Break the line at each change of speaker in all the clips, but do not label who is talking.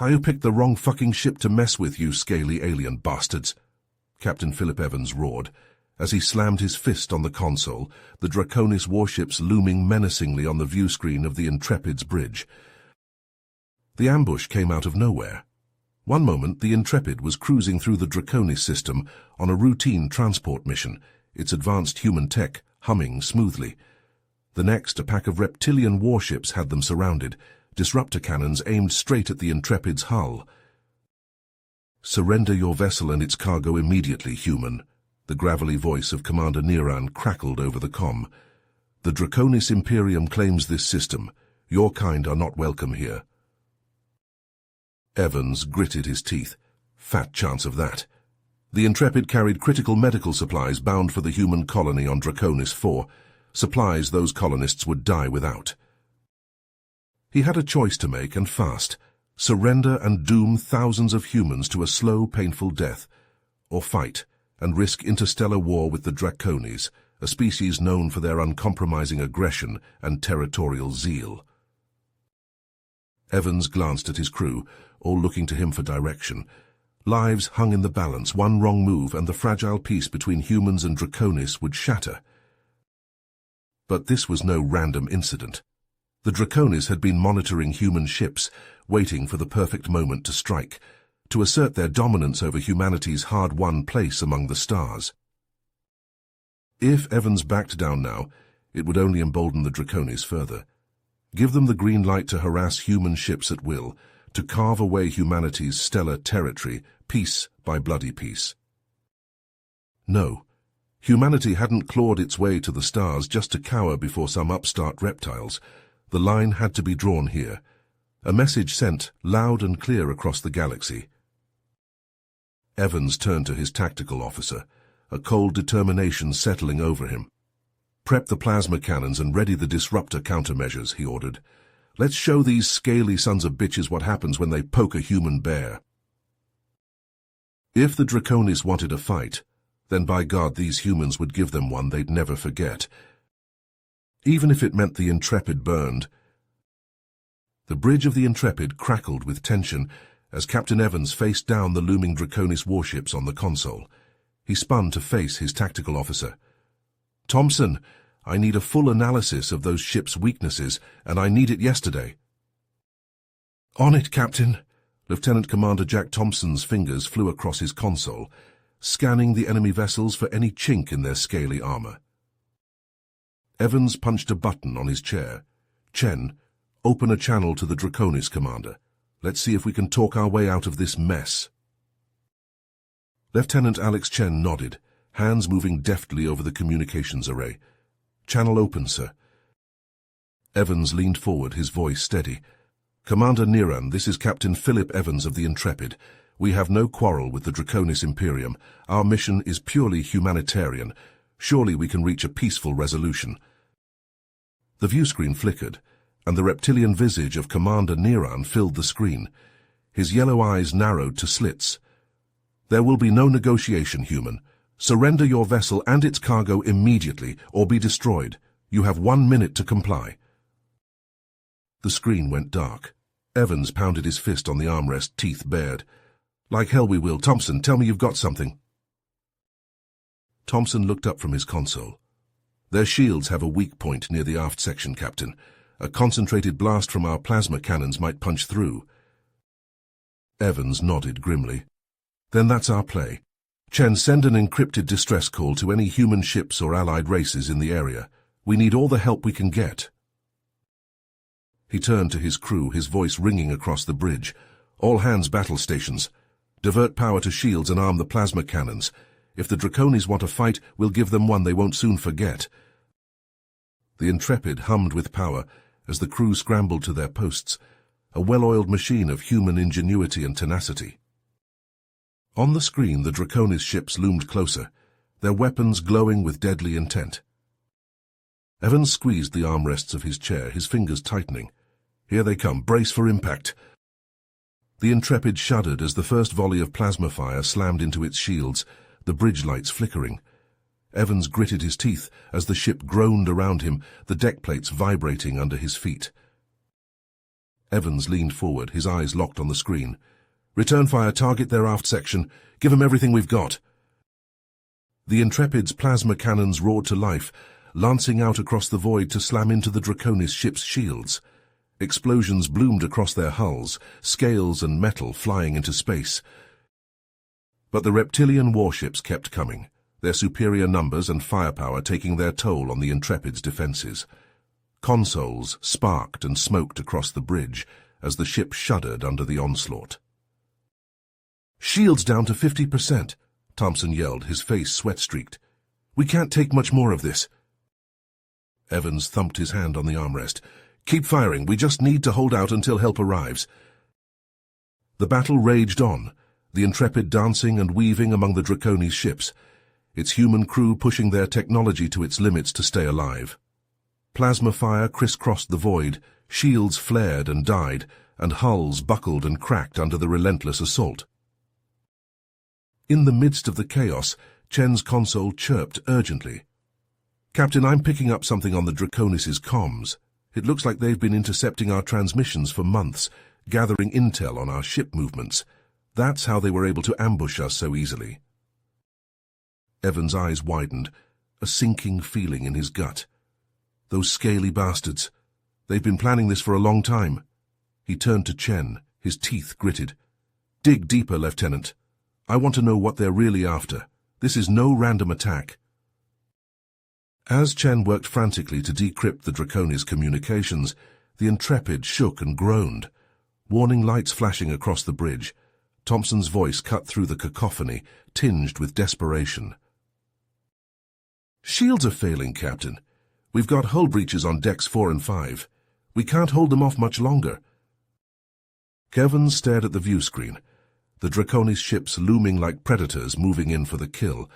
"You picked the wrong fucking ship to mess with, you scaly alien bastards," Captain Philip Evans roared, as he slammed his fist on the console, the Draconis warships looming menacingly on the viewscreen of the Intrepid's bridge. The ambush came out of nowhere. One moment, the Intrepid was cruising through the Draconis system on a routine transport mission, its advanced human tech humming smoothly. The next, a pack of reptilian warships had them surrounded, disruptor cannons aimed straight at the Intrepid's hull. "Surrender your vessel and its cargo immediately, human," the gravelly voice of Commander Neran crackled over the comm. "The Draconis Imperium claims this system. Your kind are not welcome here." Evans gritted his teeth. Fat chance of that. The Intrepid carried critical medical supplies bound for the human colony on Draconis 4, supplies those colonists would die without. He had a choice to make, and fast: surrender and doom thousands of humans to a slow, painful death, or fight and risk interstellar war with the Draconis, a species known for their uncompromising aggression and territorial zeal. Evans glanced at his crew, all looking to him for direction. Lives hung in the balance. One wrong move and the fragile peace between humans and Draconis would shatter. But this was no random incident. The Draconis had been monitoring human ships, waiting for the perfect moment to strike, to assert their dominance over humanity's hard-won place among the stars. If Evans backed down now, it would only embolden the Draconis further. Give them the green light to harass human ships at will, to carve away humanity's stellar territory, piece by bloody piece. No, humanity hadn't clawed its way to the stars just to cower before some upstart reptiles. The line had to be drawn here, a message sent loud and clear across the galaxy. Evans turned to his tactical officer, a cold determination settling over him. "Prep the plasma cannons and ready the disruptor countermeasures," he ordered. "Let's show these scaly sons of bitches what happens when they poke a human bear." If the Draconis wanted a fight, then by God these humans would give them one they'd never forget. Even if it meant the Intrepid burned. The bridge of the Intrepid crackled with tension as Captain Evans faced down the looming Draconis warships on the console. He spun to face his tactical officer. "Thompson, I need a full analysis of those ships' weaknesses, and I need it yesterday." "On it, Captain." Lieutenant Commander Jack Thompson's fingers flew across his console, scanning the enemy vessels for any chink in their scaly armor. Evans punched a button on his chair. "Chen, open a channel to the Draconis commander. Let's see if we can talk our way out of this mess." Lieutenant Alex Chen nodded, hands moving deftly over the communications array. "Channel open, sir." Evans leaned forward, his voice steady. "Commander Neran, this is Captain Philip Evans of the Intrepid. We have no quarrel with the Draconis Imperium. Our mission is purely humanitarian. Surely we can reach a peaceful resolution." The viewscreen flickered, and the reptilian visage of Commander Neran filled the screen. His yellow eyes narrowed to slits. "There will be no negotiation, human. Surrender your vessel and its cargo immediately, or be destroyed. You have 1 minute to comply." The screen went dark. Evans pounded his fist on the armrest, teeth bared. "Like hell we will. Thompson, tell me you've got something." Thompson looked up from his console. "Their shields have a weak point near the aft section, Captain. A concentrated blast from our plasma cannons might punch through." Evans nodded grimly. "Then that's our play. Chen, send an encrypted distress call to any human ships or allied races in the area. We need all the help we can get." He turned to his crew, his voice ringing across the bridge. "All hands battle stations. Divert power to shields and arm the plasma cannons. If the Draconis want a fight, we'll give them one they won't soon forget." The Intrepid hummed with power as the crew scrambled to their posts, a well-oiled machine of human ingenuity and tenacity. On the screen, the Draconis ships loomed closer, their weapons glowing with deadly intent. Evans squeezed the armrests of his chair, his fingers tightening. "Here they come. Brace for impact." The Intrepid shuddered as the first volley of plasma fire slammed into its shields, the bridge lights flickering. Evans gritted his teeth as the ship groaned around him, the deck plates vibrating under his feet. Evans leaned forward, his eyes locked on the screen. "Return fire, target their aft section. Give 'em everything we've got." The Intrepid's plasma cannons roared to life, lancing out across the void to slam into the Draconis ship's shields. Explosions bloomed across their hulls, scales and metal flying into space. But the reptilian warships kept coming, their superior numbers and firepower taking their toll on the Intrepid's defenses. Consoles sparked and smoked across the bridge as the ship shuddered under the onslaught. "Shields down to 50%, Thompson yelled, his face sweat-streaked. "We can't take much more of this." Evans thumped his hand on the armrest. "Keep firing, we just need to hold out until help arrives." The battle raged on, the Intrepid dancing and weaving among the Draconis ships, its human crew pushing their technology to its limits to stay alive. Plasma fire crisscrossed the void, shields flared and died, and hulls buckled and cracked under the relentless assault. In the midst of the chaos, Chen's console chirped urgently. "Captain, I'm picking up something on the Draconis' comms. It looks like they've been intercepting our transmissions for months, gathering intel on our ship movements. That's how they were able to ambush us so easily." Evans' eyes widened, a sinking feeling in his gut. Those scaly bastards. They've been planning this for a long time. He turned to Chen, his teeth gritted. "Dig deeper, Lieutenant. I want to know what they're really after. This is no random attack." As Chen worked frantically to decrypt the Draconis communications, the Intrepid shook and groaned. Warning lights flashing across the bridge, Thompson's voice cut through the cacophony, tinged with desperation. "Shields are failing, Captain. We've got hull breaches on decks 4 and 5. We can't hold them off much longer." Kevin stared at the view screen, the Draconis ships looming like predators moving in for the kill.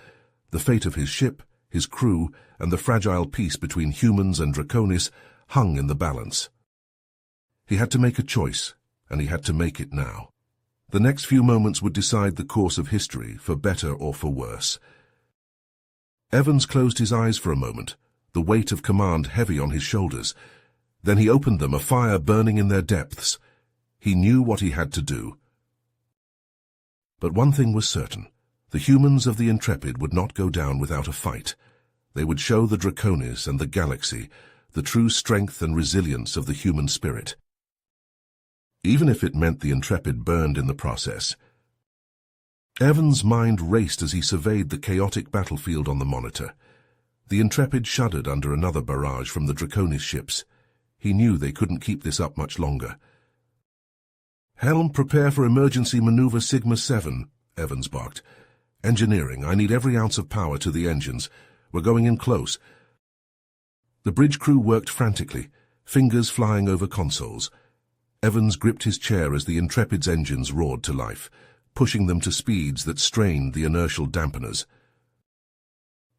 The fate of his ship, his crew, and the fragile peace between humans and Draconis hung in the balance. He had to make a choice, and he had to make it now. The next few moments would decide the course of history, for better or for worse. Evans closed his eyes for a moment, the weight of command heavy on his shoulders. Then he opened them, a fire burning in their depths. He knew what he had to do. But one thing was certain. The humans of the Intrepid would not go down without a fight. They would show the Draconis and the galaxy the true strength and resilience of the human spirit. Even if it meant the Intrepid burned in the process. Evans' mind raced as he surveyed the chaotic battlefield on the monitor. The Intrepid shuddered under another barrage from the Draconis ships. He knew they couldn't keep this up much longer. "Helm, prepare for emergency maneuver Sigma 7, Evans barked. "Engineering, I need every ounce of power to the engines. We're going in close." The bridge crew worked frantically, fingers flying over consoles. Evans gripped his chair as the Intrepid's engines roared to life, pushing them to speeds that strained the inertial dampeners.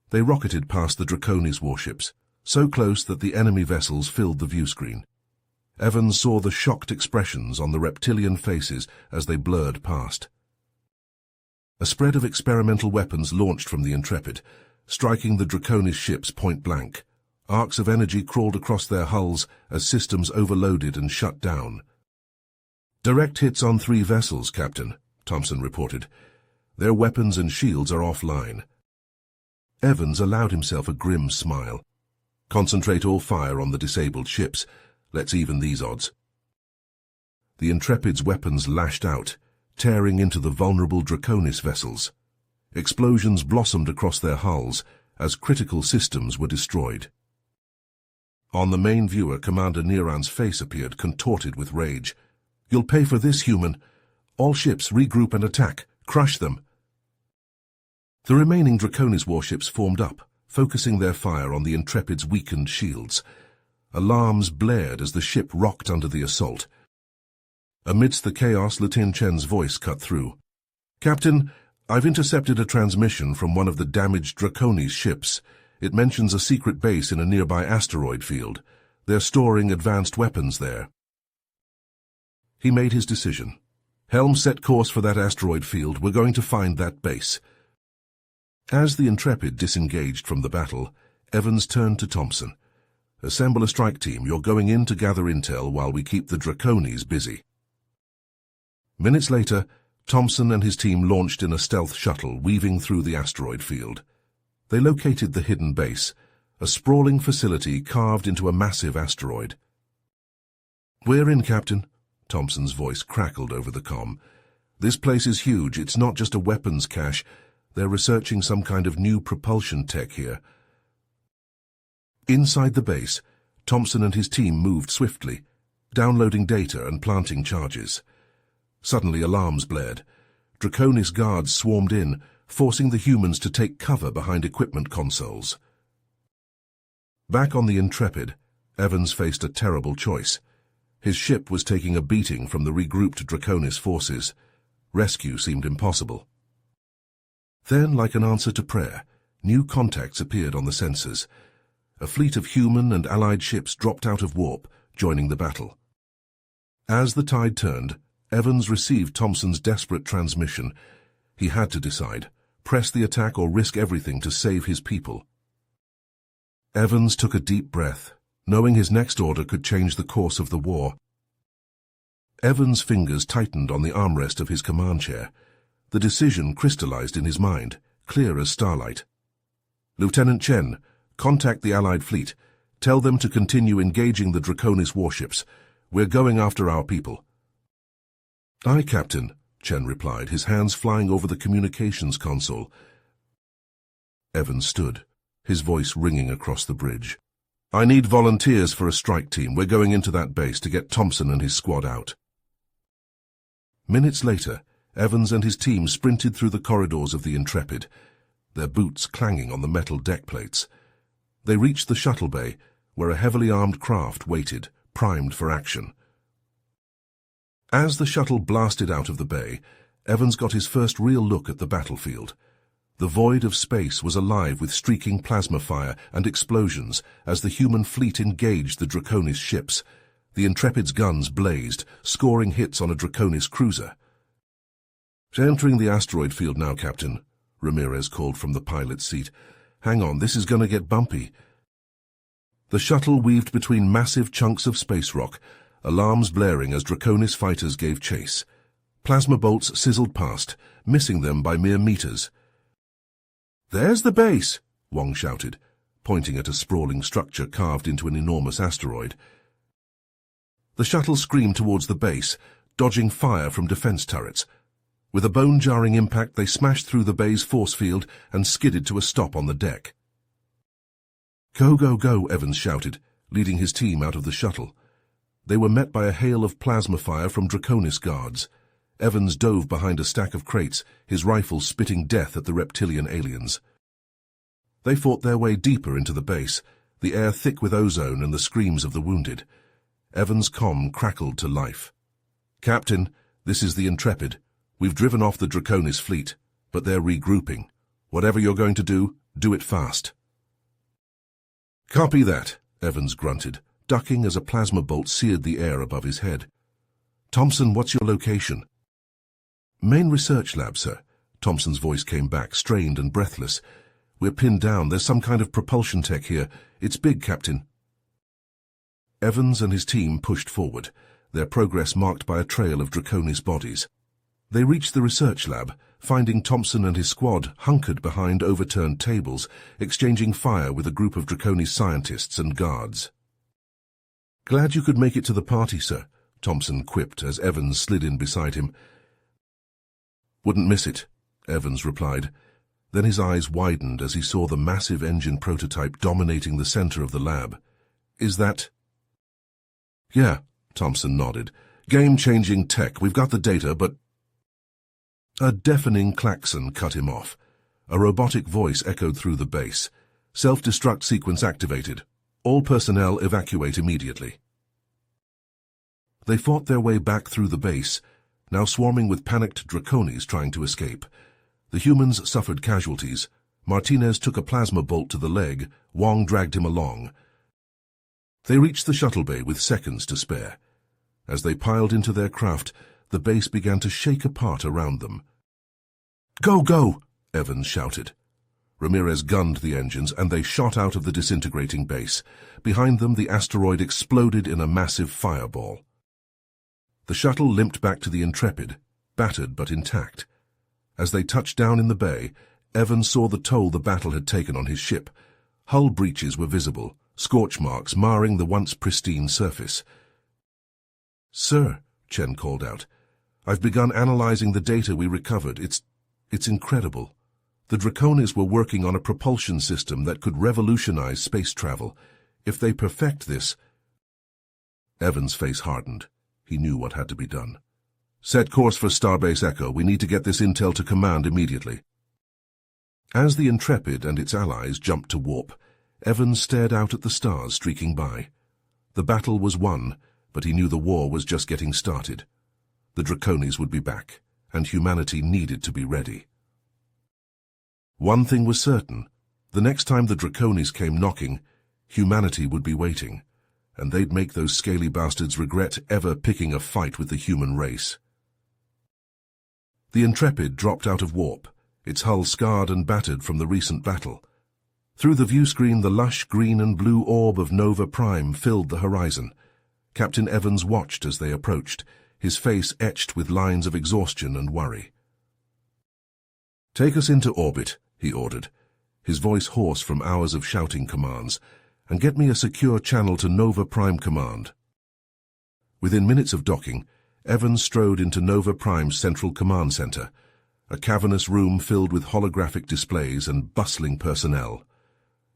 They rocketed past the Draconis warships, so close that the enemy vessels filled the view screen. Evans saw the shocked expressions on the reptilian faces as they blurred past. A spread of experimental weapons launched from the Intrepid, striking the Draconis ships point blank. Arcs of energy crawled across their hulls as systems overloaded and shut down. "Direct hits on 3 vessels, Captain," Thompson reported. "Their weapons and shields are offline." Evans allowed himself a grim smile. "Concentrate all fire on the disabled ships. Let's even these odds." The Intrepid's weapons lashed out, tearing into the vulnerable Draconis vessels. Explosions blossomed across their hulls as critical systems were destroyed. On the main viewer, Commander Neran's face appeared, contorted with rage. "You'll pay for this, human. All ships regroup and attack. Crush them." The remaining Draconis warships formed up, focusing their fire on the Intrepid's weakened shields. Alarms blared as the ship rocked under the assault. Amidst the chaos, Lieutenant Chen's voice cut through. "Captain, I've intercepted a transmission from one of the damaged Draconis ships. It mentions a secret base in a nearby asteroid field. They're storing advanced weapons there." He made his decision. "Helm, set course for that asteroid field. We're going to find that base." As the Intrepid disengaged from the battle, Evans turned to Thompson. Assemble a strike team. You're going in to gather intel while we keep the Draconis busy. Minutes later, Thompson and his team launched in a stealth shuttle weaving through the asteroid field. They located the hidden base, a sprawling facility carved into a massive asteroid. "We're in, Captain," Thompson's voice crackled over the comm. "This place is huge. It's not just a weapons cache. They're researching some kind of new propulsion tech here." Inside the base, Thompson and his team moved swiftly, downloading data and planting charges. Suddenly alarms blared. Draconis guards swarmed in, forcing the humans to take cover behind equipment consoles. Back on the Intrepid, Evans faced a terrible choice. His ship was taking a beating from the regrouped Draconis forces. Rescue seemed impossible. Then, like an answer to prayer, new contacts appeared on the sensors. A fleet of human and allied ships dropped out of warp, joining the battle. As the tide turned, Evans received Thompson's desperate transmission. He had to decide, press the attack or risk everything to save his people. Evans took a deep breath, knowing his next order could change the course of the war. Evans' fingers tightened on the armrest of his command chair. The decision crystallized in his mind, clear as starlight. "Lieutenant Chen, contact the Allied fleet. Tell them to continue engaging the Draconis warships. We're going after our people." "Aye, Captain," Chen replied, his hands flying over the communications console. Evans stood, his voice ringing across the bridge. "I need volunteers for a strike team. We're going into that base to get Thompson and his squad out." Minutes later, Evans and his team sprinted through the corridors of the Intrepid, their boots clanging on the metal deck plates. They reached the shuttle bay, where a heavily armed craft waited, primed for action. As the shuttle blasted out of the bay, Evans got his first real look at the battlefield. The void of space was alive with streaking plasma fire and explosions as the human fleet engaged the Draconis ships. The Intrepid's guns blazed, scoring hits on a Draconis cruiser. "Entering the asteroid field now, Captain," Ramirez called from the pilot's seat. "Hang on, this is going to get bumpy." The shuttle weaved between massive chunks of space rock, alarms blaring as Draconis fighters gave chase. Plasma bolts sizzled past, missing them by mere meters. "There's the base," Wong shouted, pointing at a sprawling structure carved into an enormous asteroid. The shuttle screamed towards the base, dodging fire from defense turrets. With a bone-jarring impact, they smashed through the bay's force field and skidded to a stop on the deck. "Go, go, go," Evans shouted, leading his team out of the shuttle. They were met by a hail of plasma fire from Draconis guards. Evans dove behind a stack of crates, his rifle spitting death at the reptilian aliens. They fought their way deeper into the base, the air thick with ozone and the screams of the wounded. Evans' comm crackled to life. "Captain, this is the Intrepid. We've driven off the Draconis fleet, but they're regrouping. Whatever you're going to do it fast." "Copy that," Evans grunted, ducking as a plasma bolt seared the air above his head. "Thompson, what's your location?" "Main research lab, sir." Thompson's voice came back, strained and breathless. "We're pinned down. There's some kind of propulsion tech here. It's big, Captain." Evans and his team pushed forward, their progress marked by a trail of Draconis bodies. They reached the research lab, finding Thompson and his squad hunkered behind overturned tables, exchanging fire with a group of Draconis scientists and guards. "Glad you could make it to the party, sir," Thompson quipped as Evans slid in beside him. "Wouldn't miss it," Evans replied. Then his eyes widened as he saw the massive engine prototype dominating the center of the lab. "Is that—" "Yeah," Thompson nodded. "Game-changing tech. We've got the data, but—" A deafening klaxon cut him off. A robotic voice echoed through the base. "Self-destruct sequence activated. All personnel evacuate immediately." They fought their way back through the base, now swarming with panicked Draconis trying to escape. The humans suffered casualties. Martinez took a plasma bolt to the leg. Wong dragged him along. They reached the shuttle bay with seconds to spare. As they piled into their craft, the base began to shake apart around them. "Go, go!" Evans shouted. Ramirez gunned the engines, and they shot out of the disintegrating base. Behind them, the asteroid exploded in a massive fireball. The shuttle limped back to the Intrepid, battered but intact. As they touched down in the bay, Evans saw the toll the battle had taken on his ship. Hull breaches were visible, scorch marks marring the once pristine surface. "Sir," Chen called out, "I've begun analyzing the data we recovered. It's incredible. The Draconis were working on a propulsion system that could revolutionize space travel. If they perfect this—" Evans' face hardened. He knew what had to be done. "Set course for Starbase Echo. We need to get this intel to command immediately." As the Intrepid and its allies jumped to warp, Evans stared out at the stars streaking by. The battle was won, but he knew the war was just getting started. The Draconis would be back, and humanity needed to be ready. One thing was certain: the next time the Draconis came knocking, humanity would be waiting, and they'd make those scaly bastards regret ever picking a fight with the human race. The Intrepid dropped out of warp, its hull scarred and battered from the recent battle. Through the viewscreen, the lush green and blue orb of Nova Prime filled the horizon. Captain Evans watched as they approached, his face etched with lines of exhaustion and worry. "Take us into orbit," he ordered, his voice hoarse from hours of shouting commands, "and get me a secure channel to Nova Prime Command." Within minutes of docking, Evans strode into Nova Prime's central command center, a cavernous room filled with holographic displays and bustling personnel.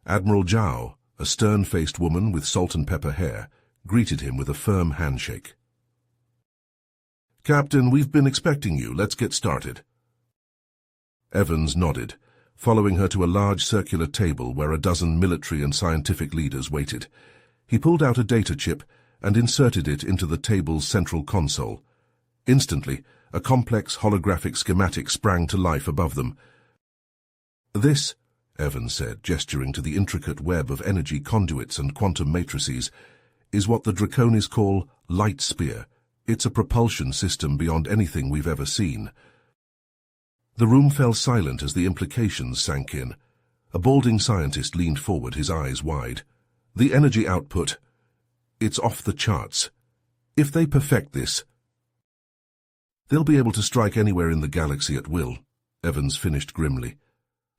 Admiral Zhao, a stern-faced woman with salt-and-pepper hair, greeted him with a firm handshake. "Captain, we've been expecting you. Let's get started." Evans nodded, following her to a large circular table where a dozen military and scientific leaders waited. He pulled out a data chip and inserted it into the table's central console. Instantly, a complex holographic schematic sprang to life above them. "This," Evans said, gesturing to the intricate web of energy conduits and quantum matrices, "is what the Draconis call Light Spear. It's a propulsion system beyond anything we've ever seen." The room fell silent as the implications sank in. A balding scientist leaned forward, his eyes wide. "The energy output, it's off the charts. If they perfect this, they'll be able to strike anywhere in the galaxy at will," Evans finished grimly.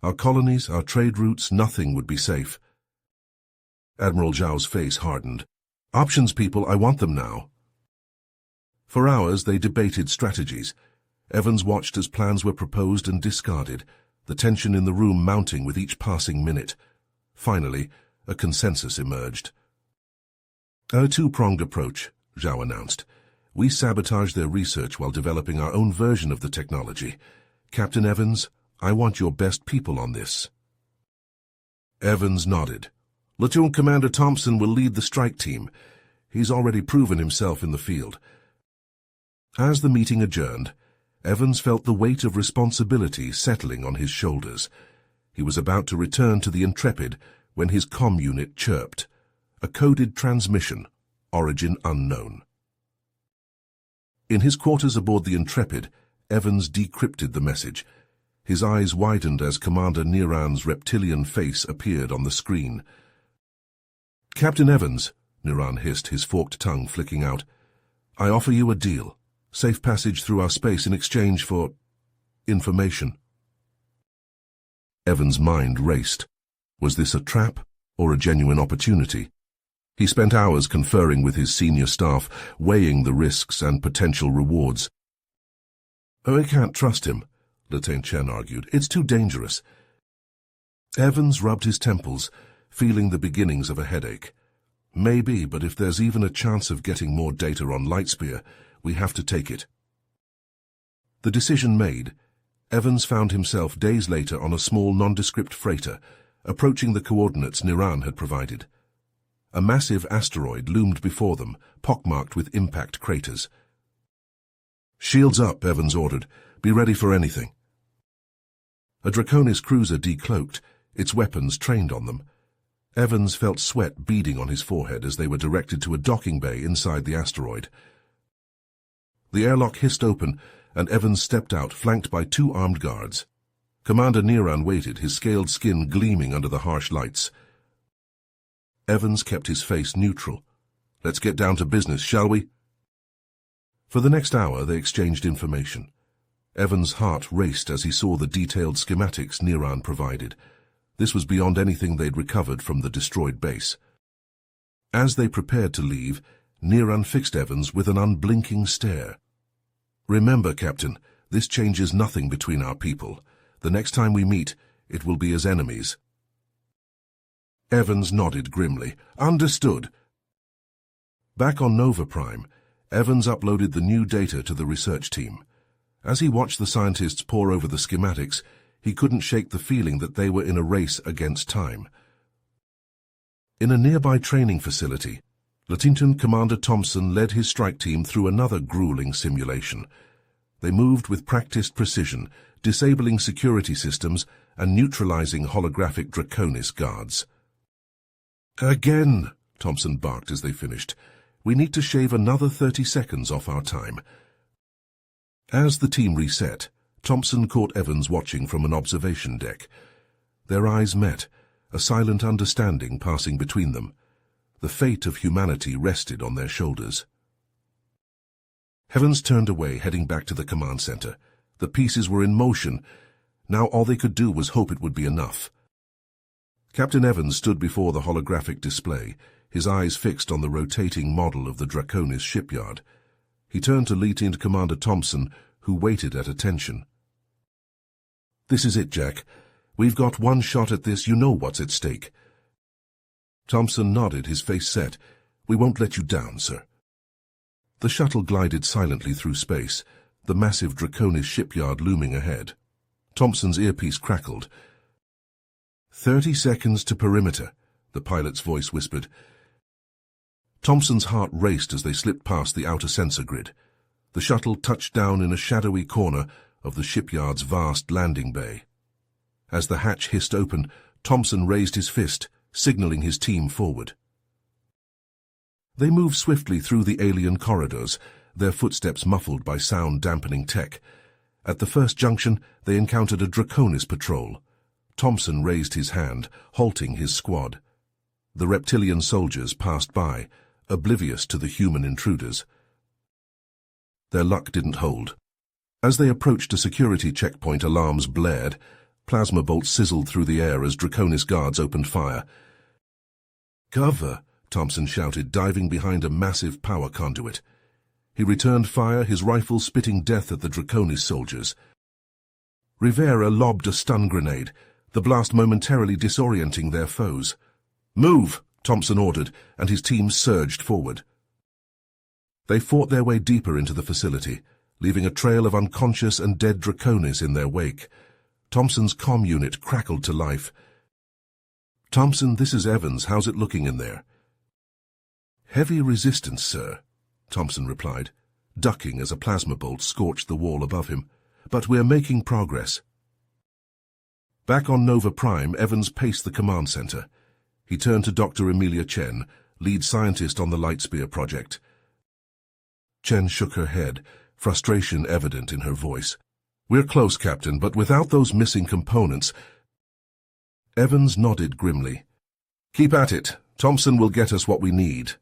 "Our colonies, our trade routes, nothing would be safe." Admiral Zhao's face hardened. "Options, people, I want them now." For hours they debated strategies. Evans watched as plans were proposed and discarded, the tension in the room mounting with each passing minute. Finally, a consensus emerged. "A two-pronged approach," Zhao announced. "We sabotage their research while developing our own version of the technology. Captain Evans, I want your best people on this." Evans nodded. "Platoon Commander Thompson will lead the strike team. He's already proven himself in the field." As the meeting adjourned, Evans felt the weight of responsibility settling on his shoulders. He was about to return to the Intrepid when his comm unit chirped. A coded transmission, origin unknown. In his quarters aboard the Intrepid, Evans decrypted the message. His eyes widened as Commander Niran's reptilian face appeared on the screen. "Captain Evans," Niran hissed, his forked tongue flicking out, "I offer you a deal. Safe passage through our space in exchange for information." Evans' mind raced. Was this a trap or a genuine opportunity? He spent hours conferring with his senior staff, weighing the risks and potential rewards. "Oh, I can't trust him," Lieutenant Chen argued. "It's too dangerous." Evans rubbed his temples, feeling the beginnings of a headache. "Maybe, but if there's even a chance of getting more data on Lightspear, we have to take it." The decision made, Evans found himself days later on a small nondescript freighter, approaching the coordinates Niran had provided. A massive asteroid loomed before them, pockmarked with impact craters. "Shields up," Evans ordered. "Be ready for anything." A Draconis cruiser decloaked, its weapons trained on them. Evans felt sweat beading on his forehead as they were directed to a docking bay inside the asteroid. The airlock hissed open, and Evans stepped out, flanked by two armed guards. Commander Neran waited, his scaled skin gleaming under the harsh lights. Evans kept his face neutral. "Let's get down to business, shall we?" For the next hour they exchanged information. Evans' heart raced as he saw the detailed schematics Neran provided. This was beyond anything they'd recovered from the destroyed base. As they prepared to leave, Neran fixed Evans with an unblinking stare. "Remember, Captain, this changes nothing between our people. The next time we meet, it will be as enemies." Evans nodded grimly. "Understood." Back on Nova Prime, Evans uploaded the new data to the research team. As he watched the scientists pore over the schematics, he couldn't shake the feeling that they were in a race against time. In a nearby training facility, Lieutenant Commander Thompson led his strike team through another grueling simulation. They moved with practiced precision, disabling security systems and neutralizing holographic Draconis guards. "Again," Thompson barked as they finished. "We need to shave another 30 seconds off our time." As the team reset, Thompson caught Evans watching from an observation deck. Their eyes met, a silent understanding passing between them. The fate of humanity rested on their shoulders. Evans turned away, heading back to the command center. The pieces were in motion. Now all they could do was hope it would be enough. Captain Evans stood before the holographic display, his eyes fixed on the rotating model of the Draconis shipyard. He turned to Lieutenant Commander Thompson, who waited at attention. "This is it, Jack. We've got one shot at this. You know what's at stake." Thompson nodded, his face set. "We won't let you down, sir." The shuttle glided silently through space, the massive Draconis shipyard looming ahead. Thompson's earpiece crackled. 30 seconds to perimeter," the pilot's voice whispered. Thompson's heart raced as they slipped past the outer sensor grid. The shuttle touched down in a shadowy corner of the shipyard's vast landing bay. As the hatch hissed open, Thompson raised his fist, signaling his team forward. They moved swiftly through the alien corridors, their footsteps muffled by sound-dampening tech. At the first junction, they encountered a Draconis patrol. Thompson raised his hand, halting his squad. The reptilian soldiers passed by, oblivious to the human intruders. Their luck didn't hold. As they approached a security checkpoint, alarms blared. Plasma bolts sizzled through the air as Draconis guards opened fire. "Cover!" Thompson shouted, diving behind a massive power conduit. He returned fire, his rifle spitting death at the Draconis soldiers. Rivera lobbed a stun grenade, the blast momentarily disorienting their foes. "Move!" Thompson ordered, and his team surged forward. They fought their way deeper into the facility, leaving a trail of unconscious and dead Draconis in their wake. Thompson's comm unit crackled to life. "Thompson, this is Evans. How's it looking in there?" "Heavy resistance, sir," Thompson replied, ducking as a plasma bolt scorched the wall above him. "But we're making progress." Back on Nova Prime, Evans paced the command center. He turned to Dr. Emilia Chen, lead scientist on the Lightspear project. Chen shook her head, frustration evident in her voice. "We're close, Captain, but without those missing components—" Evans nodded grimly. "Keep at it. Thompson will get us what we need."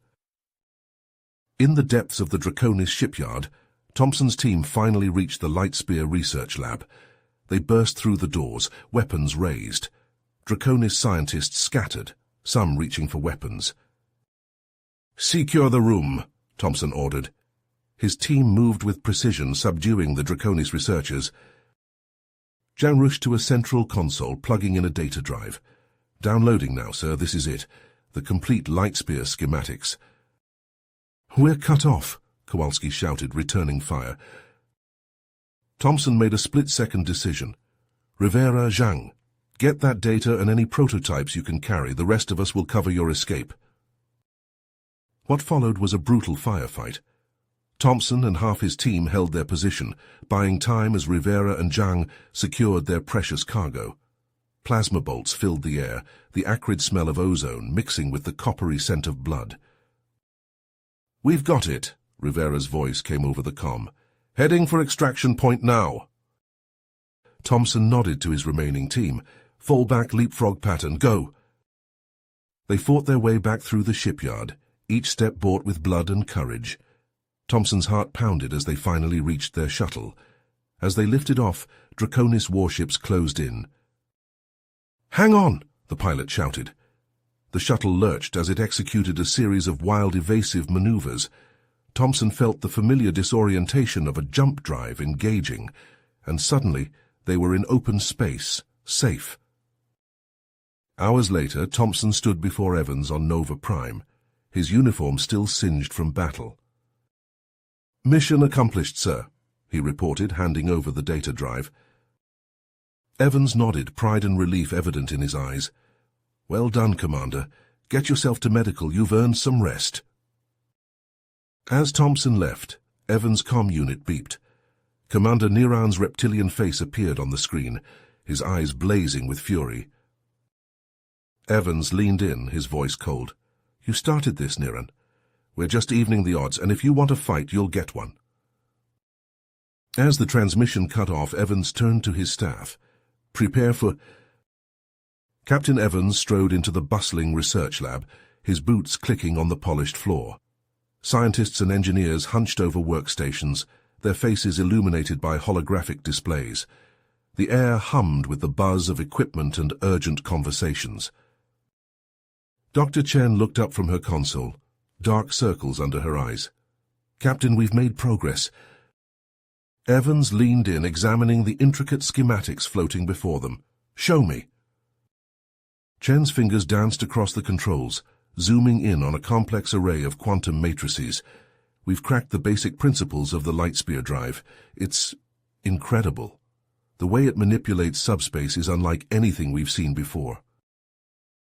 In the depths of the Draconis shipyard, Thompson's team finally reached the Lightspear research lab. They burst through the doors, weapons raised. Draconis scientists scattered, some reaching for weapons. "Secure the room," Thompson ordered. His team moved with precision, subduing the Draconis researchers. Zhang rushed to a central console, plugging in a data drive. "Downloading now, sir. This is it. The complete Lightspear schematics." "We're cut off," Kowalski shouted, returning fire. Thompson made a split-second decision. "Rivera, Zhang, get that data and any prototypes you can carry. The rest of us will cover your escape." What followed was a brutal firefight. Thompson and half his team held their position, buying time as Rivera and Zhang secured their precious cargo. Plasma bolts filled the air, the acrid smell of ozone mixing with the coppery scent of blood. "We've got it," Rivera's voice came over the comm. "Heading for extraction point now." Thompson nodded to his remaining team. Fall back, leapfrog pattern, go! They fought their way back through the shipyard, each step bought with blood and courage. Thompson's heart pounded as they finally reached their shuttle. As they lifted off, Draconis warships closed in. "Hang on!" the pilot shouted. The shuttle lurched as it executed a series of wild evasive maneuvers. Thompson felt the familiar disorientation of a jump drive engaging, and suddenly they were in open space, safe. Hours later, Thompson stood before Evans on Nova Prime, his uniform still singed from battle. "Mission accomplished, sir," he reported, handing over the data drive. Evans nodded, pride and relief evident in his eyes. "Well done, Commander. Get yourself to medical. You've earned some rest." As Thompson left, Evans' comm unit beeped. Commander Niran's reptilian face appeared on the screen, his eyes blazing with fury. Evans leaned in, his voice cold. "You started this, Niran. We're just evening the odds, and if you want a fight, you'll get one." As the transmission cut off, Evans turned to his staff. "Prepare for—" Captain Evans strode into the bustling research lab, his boots clicking on the polished floor. Scientists and engineers hunched over workstations, their faces illuminated by holographic displays. The air hummed with the buzz of equipment and urgent conversations. Dr. Chen looked up from her console, dark circles under her eyes. "Captain, we've made progress." Evans leaned in, examining the intricate schematics floating before them. "Show me." Chen's fingers danced across the controls, zooming in on a complex array of quantum matrices. "We've cracked the basic principles of the Lightspear drive. It's incredible. The way it manipulates subspace is unlike anything we've seen before."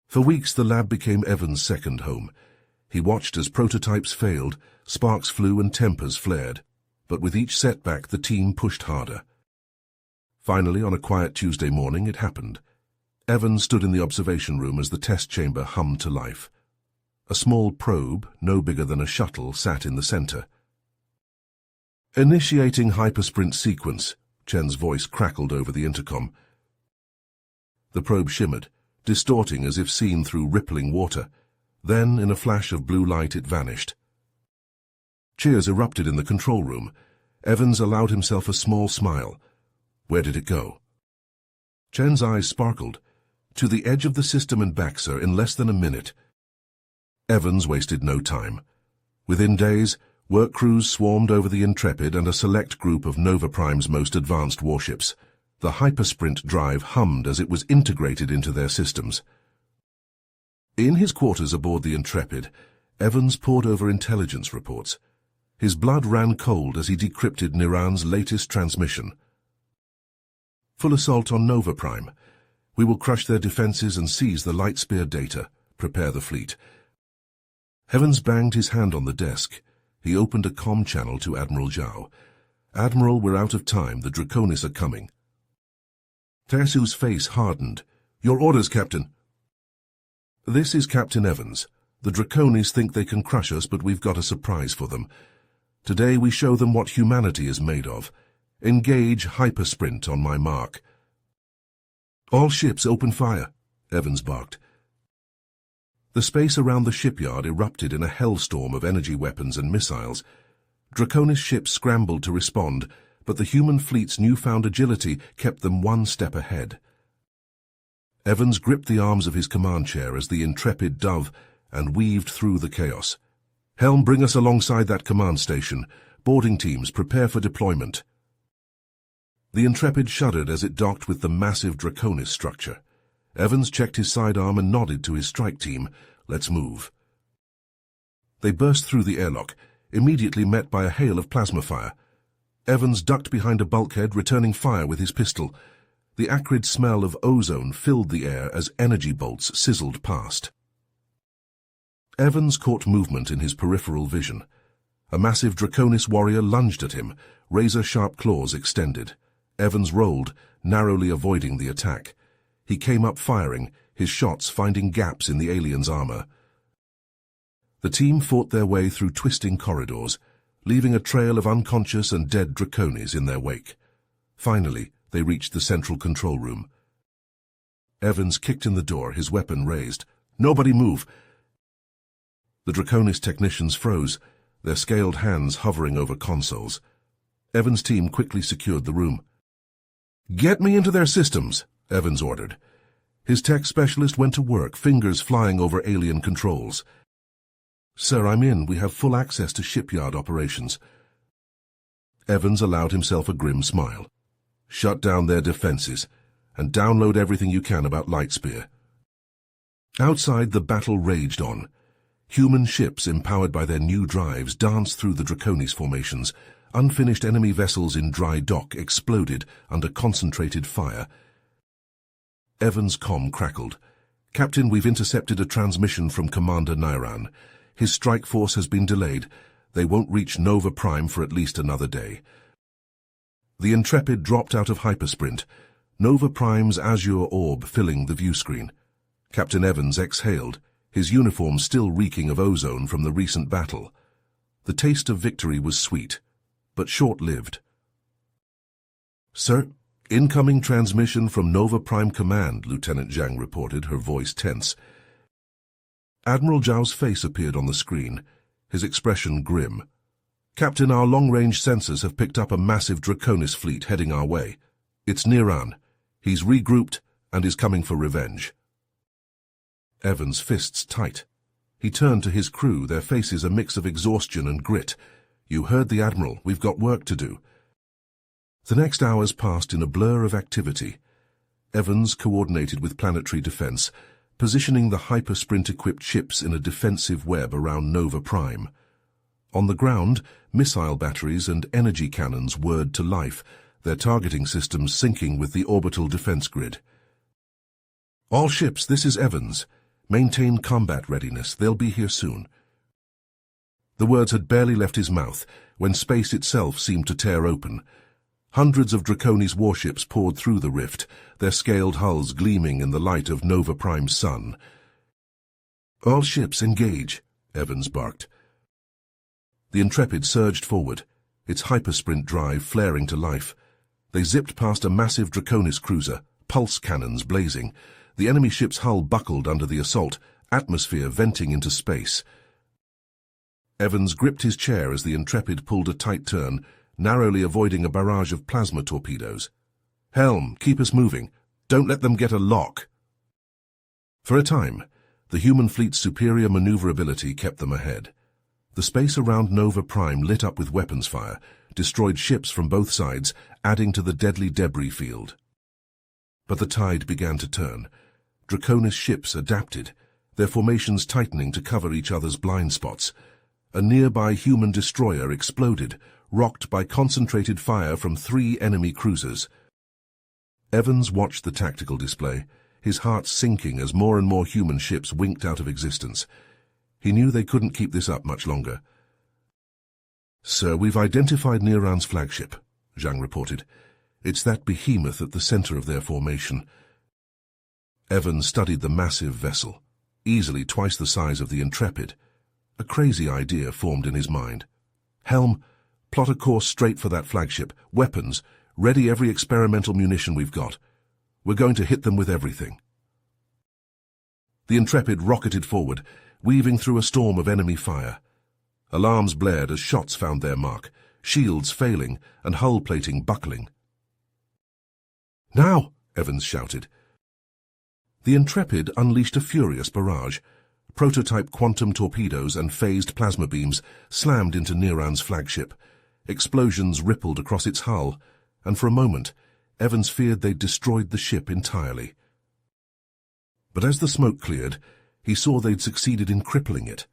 For weeks, the lab became Evans' second home. He watched as prototypes failed, sparks flew and tempers flared. But with each setback, the team pushed harder. Finally, on a quiet Tuesday morning, it happened. Evans stood in the observation room as the test chamber hummed to life. A small probe, no bigger than a shuttle, sat in the center. "Initiating hypersprint sequence," Chen's voice crackled over the intercom. The probe shimmered, distorting as if seen through rippling water. Then, in a flash of blue light, it vanished. Cheers erupted in the control room. Evans allowed himself a small smile. Where did it go? Chen's eyes sparkled. "To the edge of the system and back, sir, in less than a minute." Evans wasted no time. Within days, work crews swarmed over the Intrepid and a select group of Nova Prime's most advanced warships. The hypersprint drive hummed as it was integrated into their systems. In his quarters aboard the Intrepid, Evans pored over intelligence reports. His blood ran cold as he decrypted Niran's latest transmission. "Full assault on Nova Prime. We will crush their defenses and seize the Lightspear data. Prepare the fleet." Evans banged his hand on the desk. He opened a comm channel to Admiral Zhao. "Admiral, we're out of time. The Draconis are coming." Tersu's face hardened. "Your orders, Captain." "This is Captain Evans. The Draconis think they can crush us, but we've got a surprise for them. Today we show them what humanity is made of. Engage hypersprint on my mark." "All ships open fire," Evans barked. The space around the shipyard erupted in a hellstorm of energy weapons and missiles. Draconis ships scrambled to respond, but the human fleet's newfound agility kept them one step ahead. Evans gripped the arms of his command chair as the Intrepid dove and weaved through the chaos. "Helm, bring us alongside that command station. Boarding teams, prepare for deployment." The Intrepid shuddered as it docked with the massive Draconis structure. Evans checked his sidearm and nodded to his strike team. "Let's move." They burst through the airlock, immediately met by a hail of plasma fire. Evans ducked behind a bulkhead, returning fire with his pistol. The acrid smell of ozone filled the air as energy bolts sizzled past. Evans caught movement in his peripheral vision. A massive Draconis warrior lunged at him, razor-sharp claws extended. Evans rolled, narrowly avoiding the attack. He came up firing, his shots finding gaps in the alien's armor. The team fought their way through twisting corridors, leaving a trail of unconscious and dead Draconis in their wake. Finally, they reached the central control room. Evans kicked in the door, his weapon raised. "Nobody move!" The Draconis technicians froze, their scaled hands hovering over consoles. Evans' team quickly secured the room. "Get me into their systems," Evans ordered. His tech specialist went to work, fingers flying over alien controls. "Sir, I'm in. We have full access to shipyard operations." Evans allowed himself a grim smile. "Shut down their defenses, and download everything you can about Lightspear." Outside, the battle raged on. Human ships, empowered by their new drives, danced through the Draconis formations. Unfinished enemy vessels in dry dock exploded under concentrated fire. Evans' comm crackled. "Captain, we've intercepted a transmission from Commander Niran. His strike force has been delayed. They won't reach Nova Prime for at least another day." The Intrepid dropped out of hypersprint, Nova Prime's azure orb filling the view screen. Captain Evans exhaled, his uniform still reeking of ozone from the recent battle. The taste of victory was sweet, but short-lived. "Sir, incoming transmission from Nova Prime Command," Lieutenant Zhang reported, her voice tense. Admiral Zhao's face appeared on the screen, his expression grim. "Captain, our long-range sensors have picked up a massive Draconis fleet heading our way. It's Niran. He's regrouped and is coming for revenge." Evans' fists tight. He turned to his crew, their faces a mix of exhaustion and grit. "You heard the Admiral. We've got work to do." The next hours passed in a blur of activity. Evans coordinated with Planetary Defense, positioning the hypersprint-equipped ships in a defensive web around Nova Prime. On the ground, missile batteries and energy cannons whirred to life, their targeting systems syncing with the orbital defense grid. "All ships, this is Evans. Maintain combat readiness. They'll be here soon." The words had barely left his mouth when space itself seemed to tear open. Hundreds of Draconis warships poured through the rift, their scaled hulls gleaming in the light of Nova Prime's sun. "All ships, engage," Evans barked. The Intrepid surged forward, its hypersprint drive flaring to life. They zipped past a massive Draconis cruiser, pulse cannons blazing. The enemy ship's hull buckled under the assault, atmosphere venting into space. Evans gripped his chair as the Intrepid pulled a tight turn, narrowly avoiding a barrage of plasma torpedoes. "Helm, keep us moving. Don't let them get a lock." For a time, the human fleet's superior maneuverability kept them ahead. The space around Nova Prime lit up with weapons fire, destroyed ships from both sides, adding to the deadly debris field. But the tide began to turn. Draconis ships adapted, their formations tightening to cover each other's blind spots. A nearby human destroyer exploded, rocked by concentrated fire from 3 enemy cruisers. Evans watched the tactical display, his heart sinking as more and more human ships winked out of existence. He knew they couldn't keep this up much longer. "Sir, we've identified Niran's flagship," Zhang reported. "It's that behemoth at the center of their formation." Evans studied the massive vessel, easily twice the size of the Intrepid. A crazy idea formed in his mind. "Helm, plot a course straight for that flagship. Weapons, ready every experimental munition we've got. We're going to hit them with everything." The Intrepid rocketed forward, weaving through a storm of enemy fire. Alarms blared as shots found their mark, shields failing and hull plating buckling. "Now!" Evans shouted. The Intrepid unleashed a furious barrage. Prototype quantum torpedoes and phased plasma beams slammed into Niran's flagship. Explosions rippled across its hull, and for a moment, Evans feared they'd destroyed the ship entirely. But as the smoke cleared, he saw they'd succeeded in crippling it.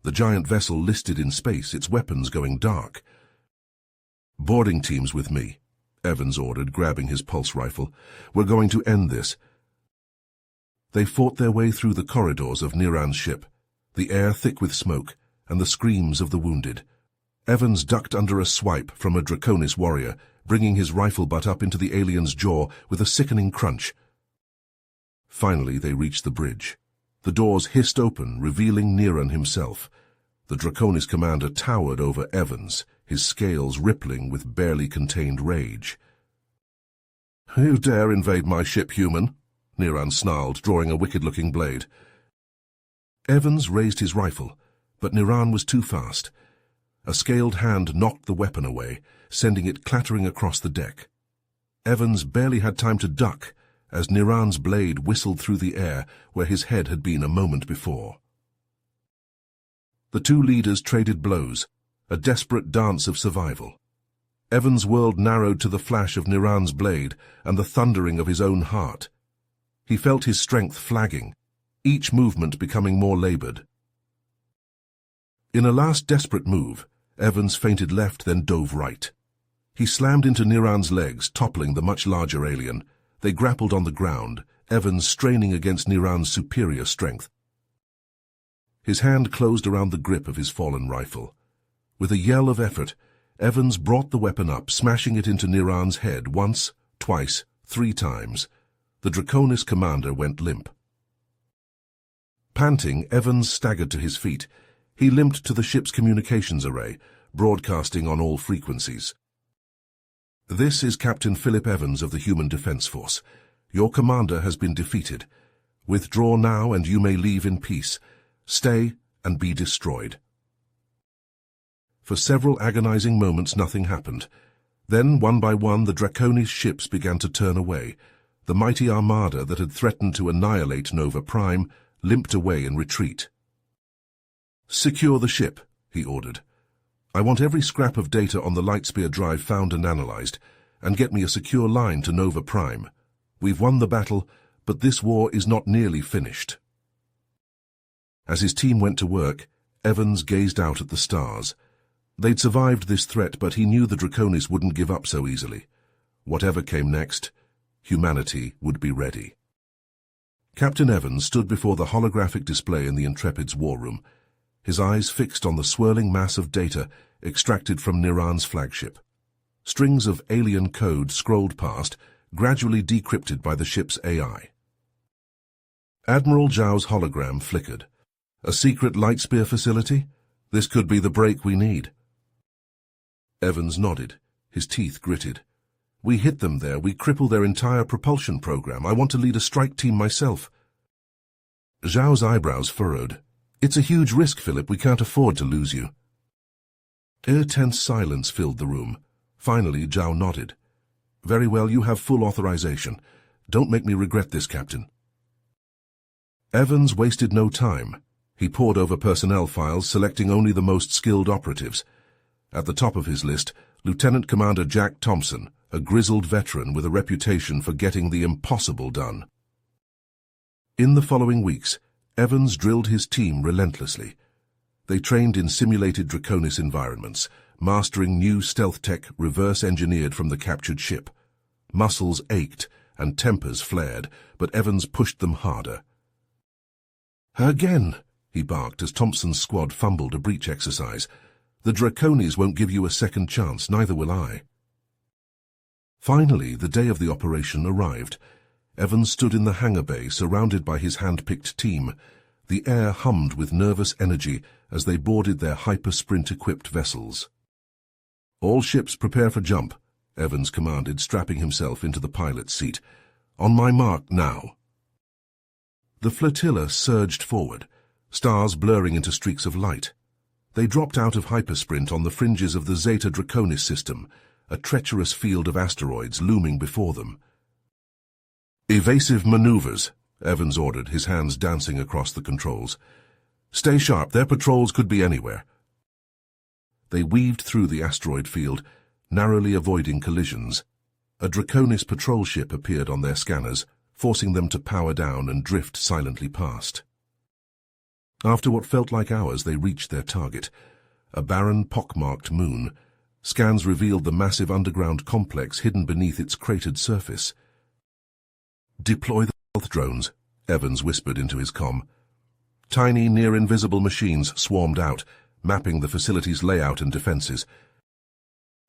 The giant vessel listed in space, its weapons going dark. "Boarding teams with me," Evans ordered, grabbing his pulse rifle. "We're going to end this." They fought their way through the corridors of Niran's ship, the air thick with smoke and the screams of the wounded. Evans ducked under a swipe from a Draconis warrior, bringing his rifle butt up into the alien's jaw with a sickening crunch. Finally, they reached the bridge. The doors hissed open, revealing Niran himself. The Draconis commander towered over Evans, his scales rippling with barely contained rage. You dare invade my ship, human? Niran snarled, drawing a wicked-looking blade. Evans raised his rifle, but Niran was too fast. A scaled hand knocked the weapon away, sending it clattering across the deck. Evans barely had time to duck as Niran's blade whistled through the air where his head had been a moment before. The two leaders traded blows, a desperate dance of survival. Evans' world narrowed to the flash of Niran's blade and the thundering of his own heart. He felt his strength flagging, each movement becoming more labored. In a last desperate move, Evans feinted left, then dove right. He slammed into Niran's legs, toppling the much larger alien. They grappled on the ground, Evans straining against Niran's superior strength. His hand closed around the grip of his fallen rifle. With a yell of effort, Evans brought the weapon up, smashing it into Niran's head once, twice, 3 times. The Draconis commander went limp. Panting, Evans staggered to his feet. He limped to the ship's communications array, broadcasting on all frequencies. This is Captain Philip Evans of the Human Defense Force. Your commander has been defeated. Withdraw now and you may leave in peace. Stay and be destroyed. For several agonizing moments nothing happened. Then, one by one, the Draconis ships began to turn away. The mighty armada that had threatened to annihilate Nova Prime limped away in retreat. "Secure the ship," he ordered. "I want every scrap of data on the Lightspear drive found and analyzed, and get me a secure line to Nova Prime. We've won the battle, but this war is not nearly finished." As his team went to work, Evans gazed out at the stars. They'd survived this threat, but he knew the Draconis wouldn't give up so easily. Whatever came next, humanity would be ready. Captain Evans stood before the holographic display in the Intrepid's war room, his eyes fixed on the swirling mass of data extracted from Niran's flagship. Strings of alien code scrolled past, gradually decrypted by the ship's AI. Admiral Zhao's hologram flickered. A secret Lightspear facility? This could be the break we need. Evans nodded, his teeth gritted. "We hit them there. We cripple their entire propulsion program. I want to lead a strike team myself." Zhao's eyebrows furrowed. "It's a huge risk, Philip. We can't afford to lose you." Tense silence filled the room. Finally, Zhao nodded. "Very well, you have full authorization. Don't make me regret this, Captain." Evans wasted no time. He pored over personnel files, selecting only the most skilled operatives. At the top of his list, Lieutenant Commander Jack Thompson, a grizzled veteran with a reputation for getting the impossible done. In the following weeks, Evans drilled his team relentlessly. They trained in simulated Draconis environments, mastering new stealth tech reverse-engineered from the captured ship. Muscles ached and tempers flared, but Evans pushed them harder. "Again," he barked as Thompson's squad fumbled a breach exercise. "The Draconis won't give you a second chance, neither will I." Finally, the day of the operation arrived. Evans stood in the hangar bay, surrounded by his hand-picked team. The air hummed with nervous energy as they boarded their hyper-sprint-equipped vessels. "All ships prepare for jump," Evans commanded, strapping himself into the pilot's seat. "On my mark, now." The flotilla surged forward, stars blurring into streaks of light. They dropped out of hypersprint on the fringes of the Zeta Draconis system, a treacherous field of asteroids looming before them. "Evasive maneuvers," Evans ordered, his hands dancing across the controls. "Stay sharp, their patrols could be anywhere." They weaved through the asteroid field, narrowly avoiding collisions. A Draconis patrol ship appeared on their scanners, forcing them to power down and drift silently past. After what felt like hours, they reached their target, a barren, pockmarked moon. Scans revealed the massive underground complex hidden beneath its cratered surface. "Deploy the stealth drones," Evans whispered into his comm. Tiny, near-invisible machines swarmed out, mapping the facility's layout and defenses.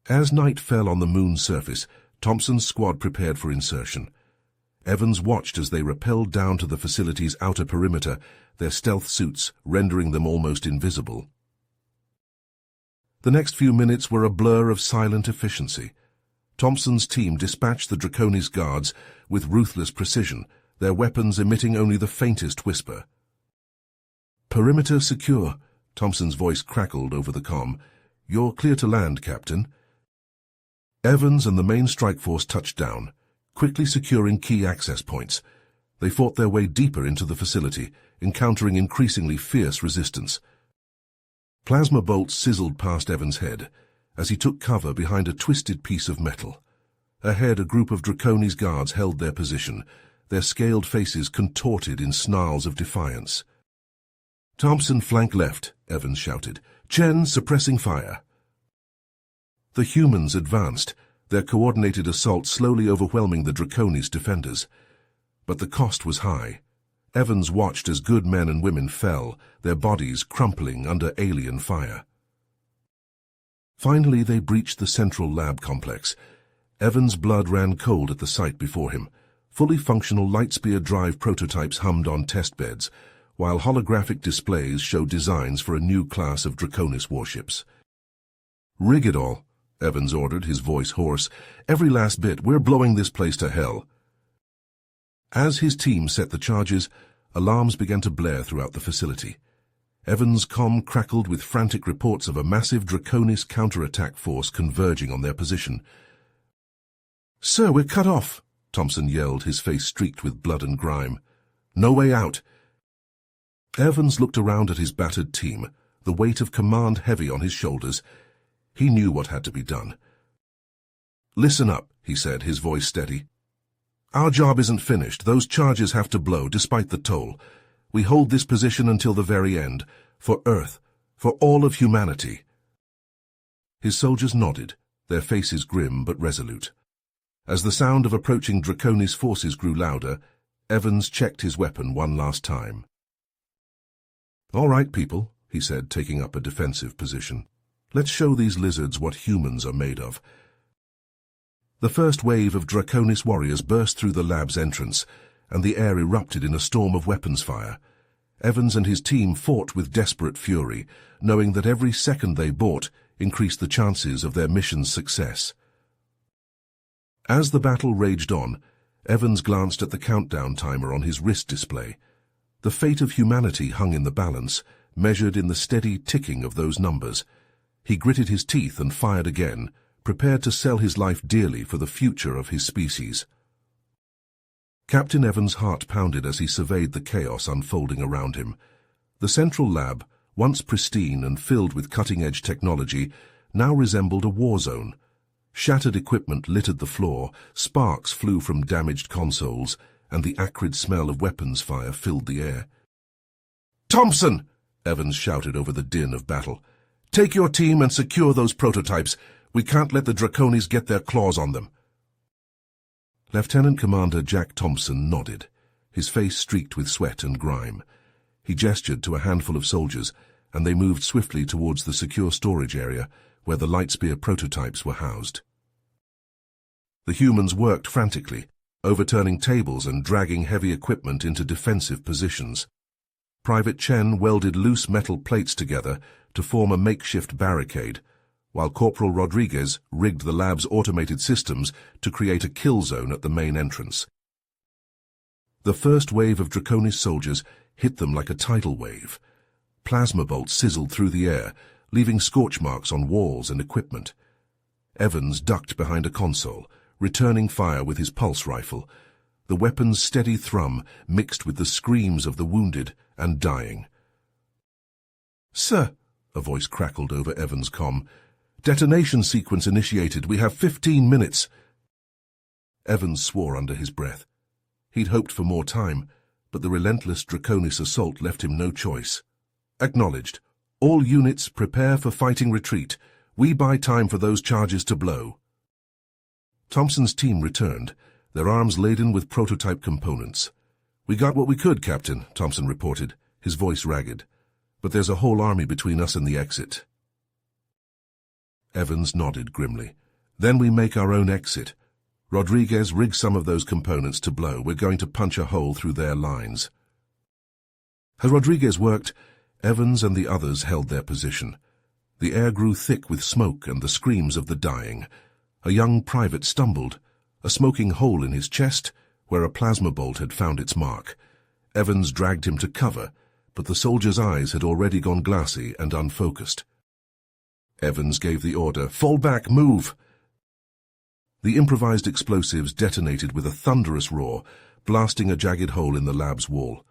As night fell on the moon's surface, Thompson's squad prepared for insertion. Evans watched as they rappelled down to the facility's outer perimeter, their stealth suits rendering them almost invisible. The next few minutes were a blur of silent efficiency. Thompson's team dispatched the Draconis guards with ruthless precision, their weapons emitting only the faintest whisper. "Perimeter secure," Thompson's voice crackled over the comm. "You're clear to land, Captain." Evans and the main strike force touched down, quickly securing key access points. They fought their way deeper into the facility, encountering increasingly fierce resistance. Plasma bolts sizzled past Evans' head as he took cover behind a twisted piece of metal. Ahead, a group of Draconis guards held their position, their scaled faces contorted in snarls of defiance. "Thompson, flank left," Evans shouted. "Chen, suppressing fire." The humans advanced, their coordinated assault slowly overwhelming the Draconis defenders. But the cost was high. Evans watched as good men and women fell, their bodies crumpling under alien fire. Finally, they breached the central lab complex. Evans' blood ran cold at the sight before him. Fully functional Lightspear drive prototypes hummed on test beds, while holographic displays showed designs for a new class of Draconis warships. "Rig it all," Evans ordered, his voice hoarse. "Every last bit. We're blowing this place to hell." As his team set the charges, alarms began to blare throughout the facility. Evans' comm crackled with frantic reports of a massive Draconis counterattack force converging on their position. "Sir, we're cut off," Thompson yelled, his face streaked with blood and grime. "No way out." Evans looked around at his battered team, the weight of command heavy on his shoulders. He knew what had to be done. "Listen up," he said, his voice steady. "Our job isn't finished. Those charges have to blow, despite the toll. We hold this position until the very end, for Earth, for all of humanity." His soldiers nodded, their faces grim but resolute. As the sound of approaching Draconis forces grew louder, Evans checked his weapon one last time. "All right, people," he said, taking up a defensive position. "Let's show these lizards what humans are made of." The first wave of Draconis warriors burst through the lab's entrance, and the air erupted in a storm of weapons fire. Evans and his team fought with desperate fury, knowing that every second they bought increased the chances of their mission's success. As the battle raged on, Evans glanced at the countdown timer on his wrist display. The fate of humanity hung in the balance, measured in the steady ticking of those numbers. He gritted his teeth and fired again, prepared to sell his life dearly for the future of his species. Captain Evans' heart pounded as he surveyed the chaos unfolding around him. The central lab, once pristine and filled with cutting-edge technology, now resembled a war zone. Shattered equipment littered the floor, sparks flew from damaged consoles, and the acrid smell of weapons fire filled the air. "Thompson!" Evans shouted over the din of battle. "Take your team and secure those prototypes. We can't let the Draconis get their claws on them." Lieutenant Commander Jack Thompson nodded, his face streaked with sweat and grime. He gestured to a handful of soldiers, and they moved swiftly towards the secure storage area where the Lightspear prototypes were housed. The humans worked frantically, overturning tables and dragging heavy equipment into defensive positions. Private Chen welded loose metal plates together to form a makeshift barricade, while Corporal Rodriguez rigged the lab's automated systems to create a kill zone at the main entrance. The first wave of Draconis soldiers hit them like a tidal wave. Plasma bolts sizzled through the air, leaving scorch marks on walls and equipment. Evans ducked behind a console, returning fire with his pulse rifle, the weapon's steady thrum mixed with the screams of the wounded and dying. "Sir," a voice crackled over Evans' comm, "detonation sequence initiated. We have 15 minutes. Evans swore under his breath. He'd hoped for more time, but the relentless Draconis assault left him no choice. "Acknowledged. All units prepare for fighting retreat. We buy time for those charges to blow." Thompson's team returned, their arms laden with prototype components. "We got what we could, Captain," Thompson reported, his voice ragged. "But there's a whole army between us and the exit." Evans nodded grimly. "Then we make our own exit. Rodriguez, rig some of those components to blow. We're going to punch a hole through their lines." As Rodriguez worked, Evans and the others held their position. The air grew thick with smoke and the screams of the dying. A young private stumbled, a smoking hole in his chest where a plasma bolt had found its mark. Evans dragged him to cover, but the soldier's eyes had already gone glassy and unfocused. Evans gave the order, "Fall back, move!" The improvised explosives detonated with a thunderous roar, blasting a jagged hole in the lab's wall.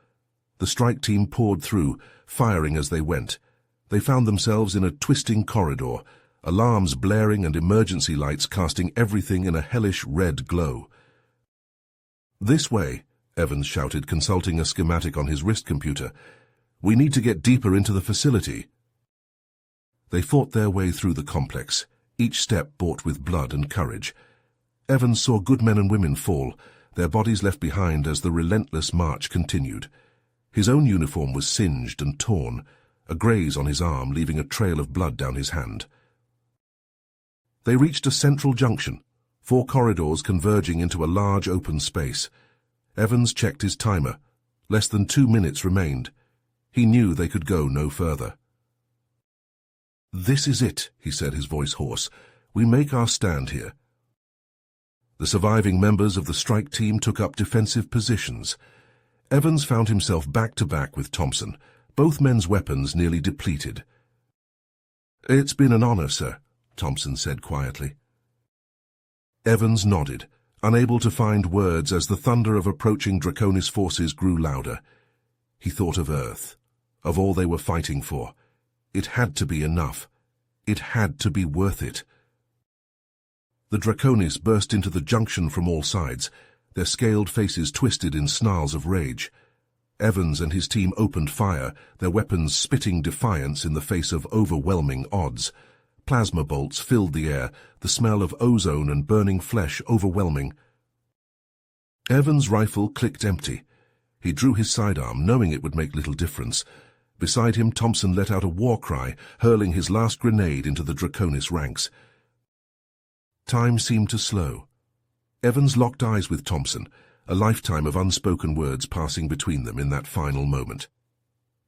The strike team poured through, firing as they went. They found themselves in a twisting corridor, alarms blaring and emergency lights casting everything in a hellish red glow. "This way," Evans shouted, consulting a schematic on his wrist computer. "We need to get deeper into the facility." They fought their way through the complex, each step bought with blood and courage. Evans saw good men and women fall, their bodies left behind as the relentless march continued. His own uniform was singed and torn, a graze on his arm leaving a trail of blood down his hand. They reached a central junction, 4 corridors converging into a large open space. Evans checked his timer. Less than 2 minutes remained. He knew they could go no further. "This is it," he said, his voice hoarse. "We make our stand here." The surviving members of the strike team took up defensive positions. Evans found himself back-to-back with Thompson, both men's weapons nearly depleted. "It's been an honor, sir," Thompson said quietly. Evans nodded, unable to find words as the thunder of approaching Draconis forces grew louder. He thought of Earth, of all they were fighting for. It had to be enough. It had to be worth it. The Draconis burst into the junction from all sides, their scaled faces twisted in snarls of rage. Evans and his team opened fire, their weapons spitting defiance in the face of overwhelming odds. Plasma bolts filled the air, the smell of ozone and burning flesh overwhelming. Evans' rifle clicked empty. He drew his sidearm, knowing it would make little difference. Beside him, Thompson let out a war cry, hurling his last grenade into the Draconis ranks. Time seemed to slow. Evans locked eyes with Thompson, a lifetime of unspoken words passing between them in that final moment.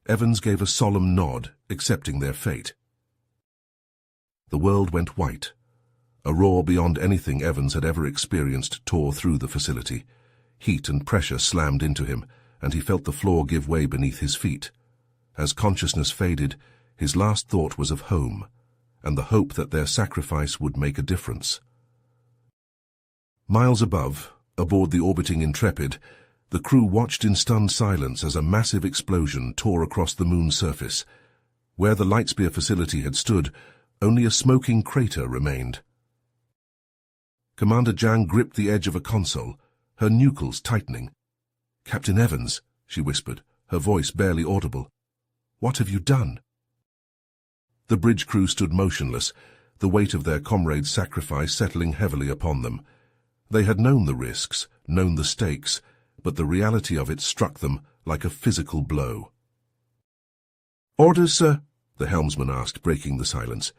Evans gave a solemn nod, accepting their fate. The world went white. A roar beyond anything Evans had ever experienced tore through the facility. Heat and pressure slammed into him, and he felt the floor give way beneath his feet. As consciousness faded, his last thought was of home, and the hope that their sacrifice would make a difference. Miles above, aboard the orbiting Intrepid, the crew watched in stunned silence as a massive explosion tore across the moon's surface. Where the Lightspear facility had stood, only a smoking crater remained. Commander Jang gripped the edge of a console, her nucleus tightening. "Captain Evans," she whispered, her voice barely audible. "What have you done?" The bridge crew stood motionless, the weight of their comrades' sacrifice settling heavily upon them. They had known the risks, known the stakes, but the reality of it struck them like a physical blow. "Orders, sir?" the helmsman asked, breaking the silence.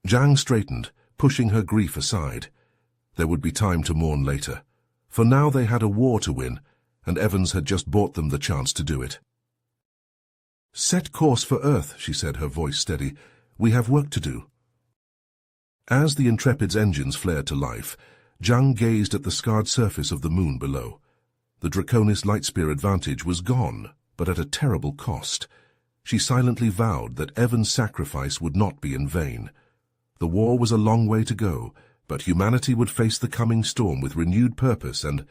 Jang straightened, pushing her grief aside. There would be time to mourn later. For now they had a war to win, and Evans had just bought them the chance to do it. "Set course for Earth," she said, her voice steady. "We have work to do." As the Intrepid's engines flared to life, Jang gazed at the scarred surface of the moon below. The Draconis Lightspear advantage was gone, but at a terrible cost. She silently vowed that Evans' sacrifice would not be in vain. The war was a long way to go, but humanity would face the coming storm with renewed purpose and...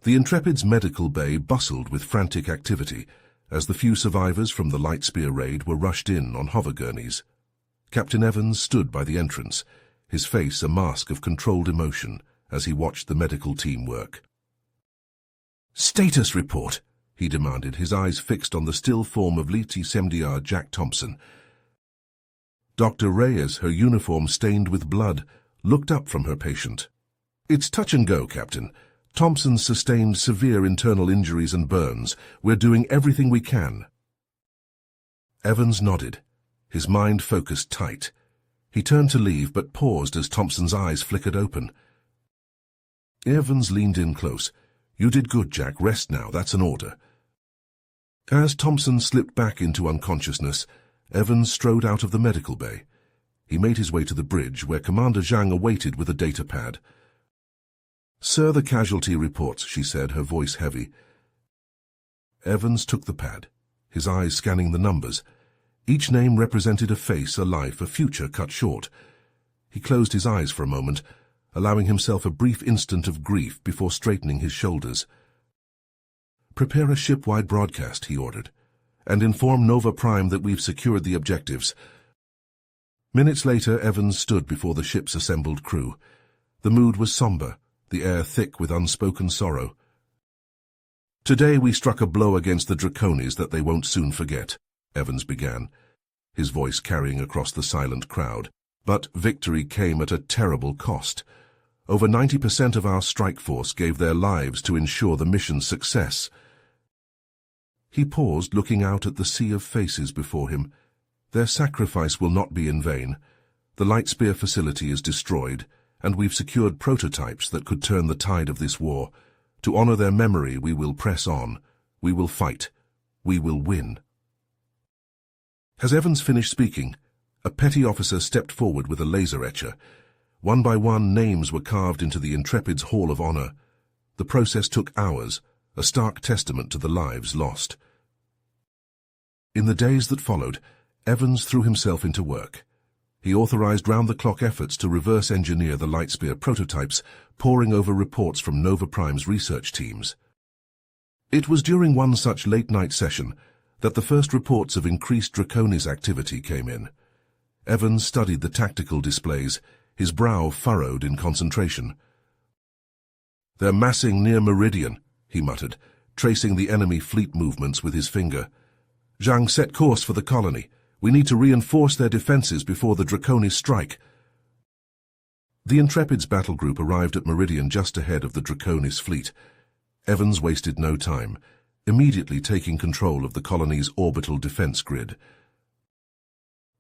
The Intrepid's medical bay bustled with frantic activity as the few survivors from the Lightspear raid were rushed in on hover gurneys. Captain Evans stood by the entrance, his face a mask of controlled emotion as he watched the medical team work. "Status report," he demanded, his eyes fixed on the still form of Lieutenant Semdiar Jack Thompson. Dr. Reyes, her uniform stained with blood, looked up from her patient. "It's touch and go, Captain. Thompson sustained severe internal injuries and burns. We're doing everything we can." Evans nodded, his mind focused tight. He turned to leave but paused as Thompson's eyes flickered open. Evans leaned in close. "You did good, Jack. Rest now. That's an order." As Thompson slipped back into unconsciousness, Evans strode out of the medical bay. He made his way to the bridge, where Commander Zhang awaited with a data pad. "Sir, the casualty reports," she said, her voice heavy. Evans took the pad, his eyes scanning the numbers. Each name represented a face, a life, a future cut short. He closed his eyes for a moment, allowing himself a brief instant of grief before straightening his shoulders. "Prepare a ship-wide broadcast," he ordered, "and inform Nova Prime that we've secured the objectives." Minutes later, Evans stood before the ship's assembled crew. The mood was somber, the air thick with unspoken sorrow. "Today we struck a blow against the Draconis that they won't soon forget," Evans began, his voice carrying across the silent crowd. "But victory came at a terrible cost. Over 90% of our strike force gave their lives to ensure the mission's success." He paused, looking out at the sea of faces before him. "Their sacrifice will not be in vain. The Lightspear facility is destroyed, and we've secured prototypes that could turn the tide of this war. To honor their memory, we will press on. We will fight. We will win." As Evans finished speaking, a petty officer stepped forward with a laser etcher. One by one, names were carved into the Intrepid's Hall of Honor. The process took hours, a stark testament to the lives lost. In the days that followed, Evans threw himself into work. He authorized round-the-clock efforts to reverse-engineer the Lightspear prototypes, poring over reports from Nova Prime's research teams. It was during one such late-night session that the first reports of increased Draconis activity came in. Evans studied the tactical displays, his brow furrowed in concentration. "They're massing near Meridian," he muttered, tracing the enemy fleet movements with his finger. "Zhang, set course for the colony. We need to reinforce their defenses before the Draconis strike." The Intrepid's battle group arrived at Meridian just ahead of the Draconis fleet. Evans wasted no time, immediately taking control of the colony's orbital defense grid.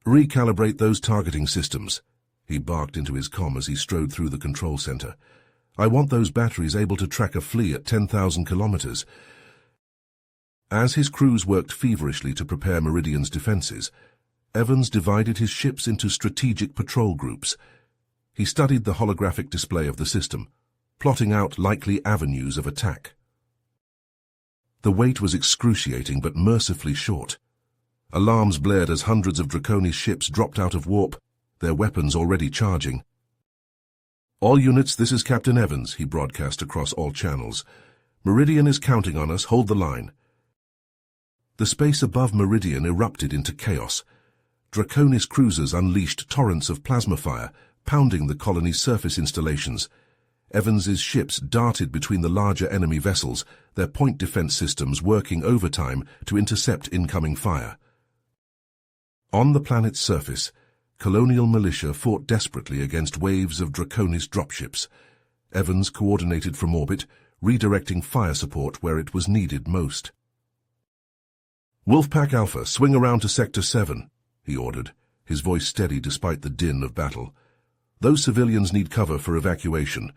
"Recalibrate those targeting systems," he barked into his comm as he strode through the control center. "I want those batteries able to track a flea at 10,000 kilometers. As his crews worked feverishly to prepare Meridian's defenses, Evans divided his ships into strategic patrol groups. He studied the holographic display of the system, plotting out likely avenues of attack. The wait was excruciating but mercifully short. Alarms blared as hundreds of Draconis ships dropped out of warp, their weapons already charging. "All units, this is Captain Evans," he broadcast across all channels. "Meridian is counting on us. Hold the line." The space above Meridian erupted into chaos. Draconis cruisers unleashed torrents of plasma fire, pounding the colony's surface installations. Evans's ships darted between the larger enemy vessels, their point defense systems working overtime to intercept incoming fire. On the planet's surface, colonial militia fought desperately against waves of Draconis dropships. Evans coordinated from orbit, redirecting fire support where it was needed most. "Wolfpack Alpha, swing around to Sector 7, he ordered, his voice steady despite the din of battle. "Those civilians need cover for evacuation."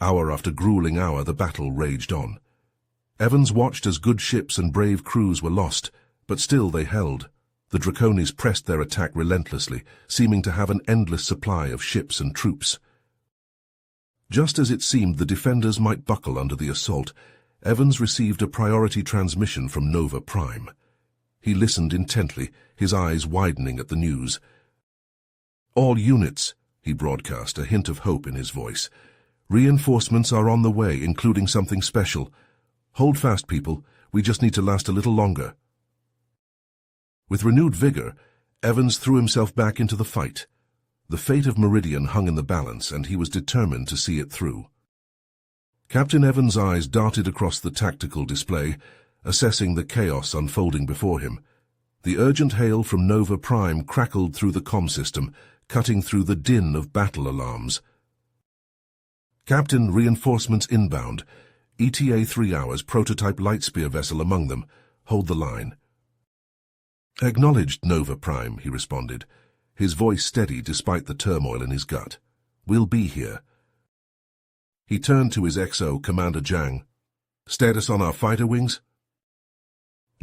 Hour after grueling hour, the battle raged on. Evans watched as good ships and brave crews were lost, but still they held. The Draconis pressed their attack relentlessly, seeming to have an endless supply of ships and troops. Just as it seemed the defenders might buckle under the assault, Evans received a priority transmission from Nova Prime. He listened intently, his eyes widening at the news. "All units," he broadcast, a hint of hope in his voice. "Reinforcements are on the way, including something special. Hold fast, people. We just need to last a little longer." With renewed vigor, Evans threw himself back into the fight. The fate of Meridian hung in the balance, and he was determined to see it through. Captain Evans' eyes darted across the tactical display, assessing the chaos unfolding before him. The urgent hail from Nova Prime crackled through the comm system, cutting through the din of battle alarms. "Captain, reinforcements inbound. ETA 3 hours, prototype Lightspear vessel among them. Hold the line." "Acknowledged, Nova Prime," he responded, his voice steady despite the turmoil in his gut. "We'll be here." He turned to his XO, Commander Zhang. "Status on our fighter wings?"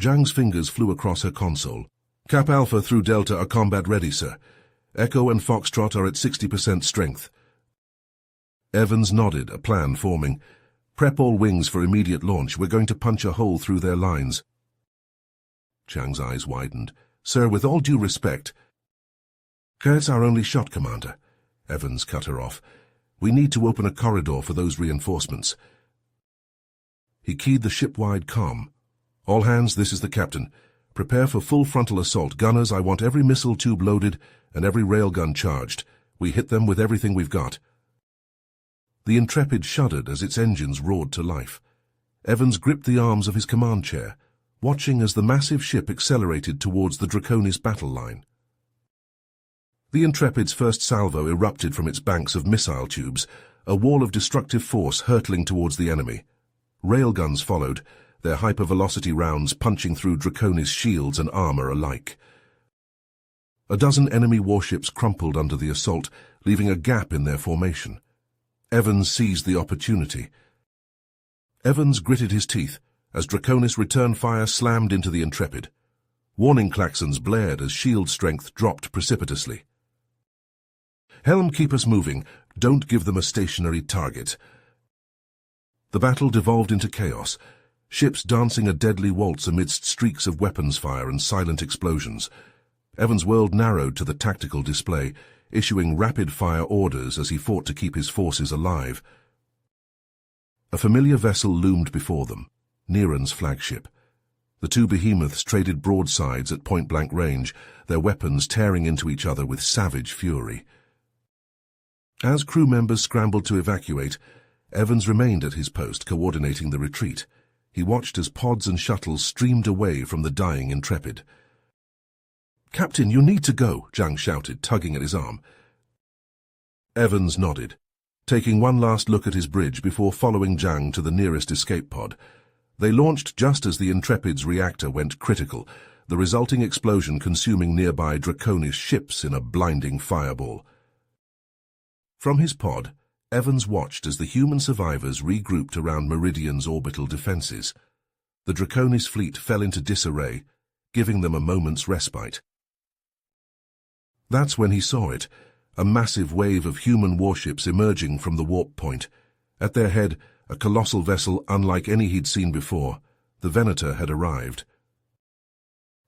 Zhang's fingers flew across her console. "Cap Alpha through Delta are combat ready, sir. Echo and Foxtrot are at 60% strength. Evans nodded, a plan forming. Prep all wings for immediate launch. We're going to punch a hole through their lines. Chang's eyes widened. Sir, with all due respect. Kurt's our only shot, Commander. Evans cut her off. We need to open a corridor for those reinforcements. He keyed the ship-wide comm. All hands, this is the captain. Prepare for full frontal assault. Gunners, I want every missile tube loaded and every railgun charged. We hit them with everything we've got. The Intrepid shuddered as its engines roared to life. Evans gripped the arms of his command chair, watching as the massive ship accelerated towards the Draconis battle line. The Intrepid's first salvo erupted from its banks of missile tubes, a wall of destructive force hurtling towards the enemy. Railguns followed, their hypervelocity rounds punching through Draconis shields and armor alike. A dozen enemy warships crumpled under the assault, leaving a gap in their formation. Evans seized the opportunity. Evans gritted his teeth as Draconis return fire slammed into the Intrepid. Warning klaxons blared as shield strength dropped precipitously. Helm, keep us moving. Don't give them a stationary target. The battle devolved into chaos, ships dancing a deadly waltz amidst streaks of weapons fire and silent explosions. Evans' world narrowed to the tactical display, issuing rapid-fire orders as he fought to keep his forces alive. A familiar vessel loomed before them, Neran's flagship. The two behemoths traded broadsides at point-blank range, their weapons tearing into each other with savage fury. As crew members scrambled to evacuate, Evans remained at his post, coordinating the retreat. He watched as pods and shuttles streamed away from the dying Intrepid. "Captain, you need to go," Zhang shouted, tugging at his arm. Evans nodded, taking one last look at his bridge before following Zhang to the nearest escape pod. They launched just as the Intrepid's reactor went critical, the resulting explosion consuming nearby Draconis ships in a blinding fireball. From his pod, Evans watched as the human survivors regrouped around Meridian's orbital defenses. The Draconis fleet fell into disarray, giving them a moment's respite. That's when he saw it, a massive wave of human warships emerging from the warp point. At their head, a colossal vessel unlike any he'd seen before. The Venator had arrived.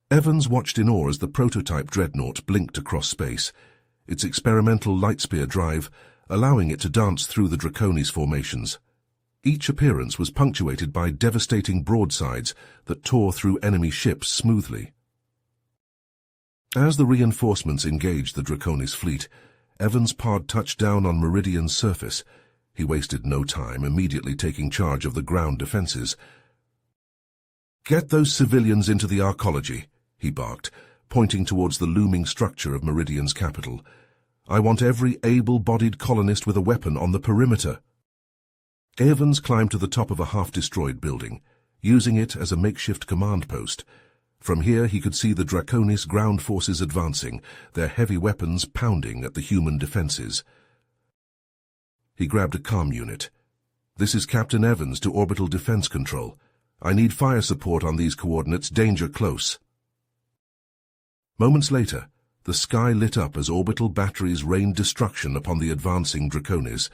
Evans watched in awe as the prototype dreadnought blinked across space, its experimental lightspear drive allowing it to dance through the Draconis formations. Each appearance was punctuated by devastating broadsides that tore through enemy ships smoothly. As the reinforcements engaged the Draconis fleet, Evans' pod touched down on Meridian's surface. He wasted no time, immediately taking charge of the ground defenses. "Get those civilians into the arcology," he barked, pointing towards the looming structure of Meridian's capital. "I want every able-bodied colonist with a weapon on the perimeter." Evans climbed to the top of a half-destroyed building, using it as a makeshift command post. From here he could see the Draconis ground forces advancing, their heavy weapons pounding at the human defenses. He grabbed a comm unit. "This is Captain Evans to Orbital Defense Control. I need fire support on these coordinates, danger close." Moments later, the sky lit up as orbital batteries rained destruction upon the advancing Draconis.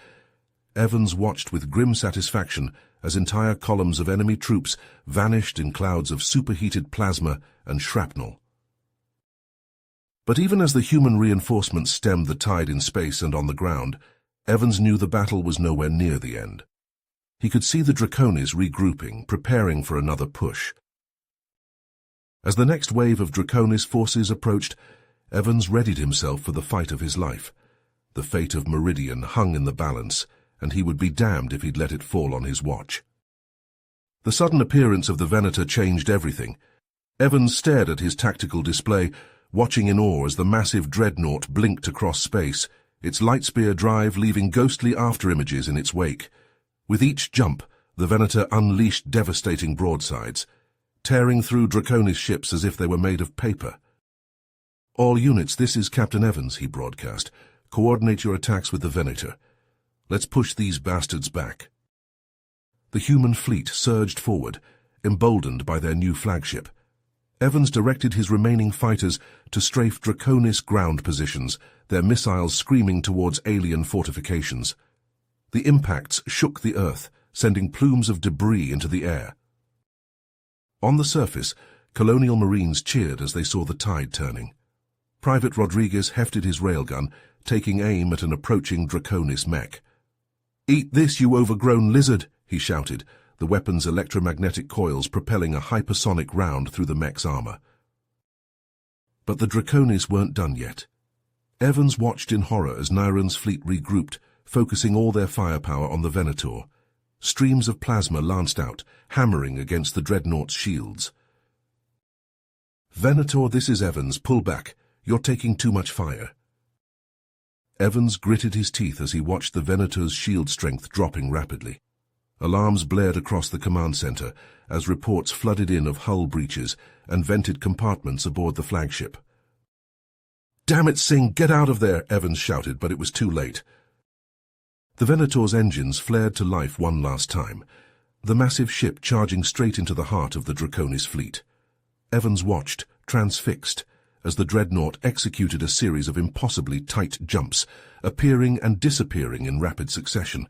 Evans watched with grim satisfaction as entire columns of enemy troops vanished in clouds of superheated plasma and shrapnel. But even as the human reinforcements stemmed the tide in space and on the ground, Evans knew the battle was nowhere near the end. He could see the Draconis regrouping, preparing for another push. As the next wave of Draconis forces approached, Evans readied himself for the fight of his life. The fate of Meridian hung in the balance, and he would be damned if he'd let it fall on his watch. The sudden appearance of the Venator changed everything. Evans stared at his tactical display, watching in awe as the massive dreadnought blinked across space, its lightspear drive leaving ghostly afterimages in its wake. With each jump, the Venator unleashed devastating broadsides, tearing through Draconis ships as if they were made of paper. "All units, this is Captain Evans," he broadcast. "Coordinate your attacks with the Venator. Let's push these bastards back." The human fleet surged forward, emboldened by their new flagship. Evans directed his remaining fighters to strafe Draconis ground positions, their missiles screaming towards alien fortifications. The impacts shook the earth, sending plumes of debris into the air. On the surface, colonial marines cheered as they saw the tide turning. Private Rodriguez hefted his railgun, taking aim at an approaching Draconis mech. "Eat this, you overgrown lizard!" he shouted, the weapon's electromagnetic coils propelling a hypersonic round through the mech's armor. But the Draconis weren't done yet. Evans watched in horror as Niren's fleet regrouped, focusing all their firepower on the Venator. Streams of plasma lanced out, hammering against the dreadnought's shields. "Venator, this is Evans. Pull back. You're taking too much fire." Evans gritted his teeth as he watched the Venator's shield strength dropping rapidly. Alarms blared across the command center as reports flooded in of hull breaches and vented compartments aboard the flagship. "Damn it, Singh, get out of there!" Evans shouted, but it was too late. The Venator's engines flared to life one last time, the massive ship charging straight into the heart of the Draconis fleet. Evans watched, transfixed, as the dreadnought executed a series of impossibly tight jumps, appearing and disappearing in rapid succession.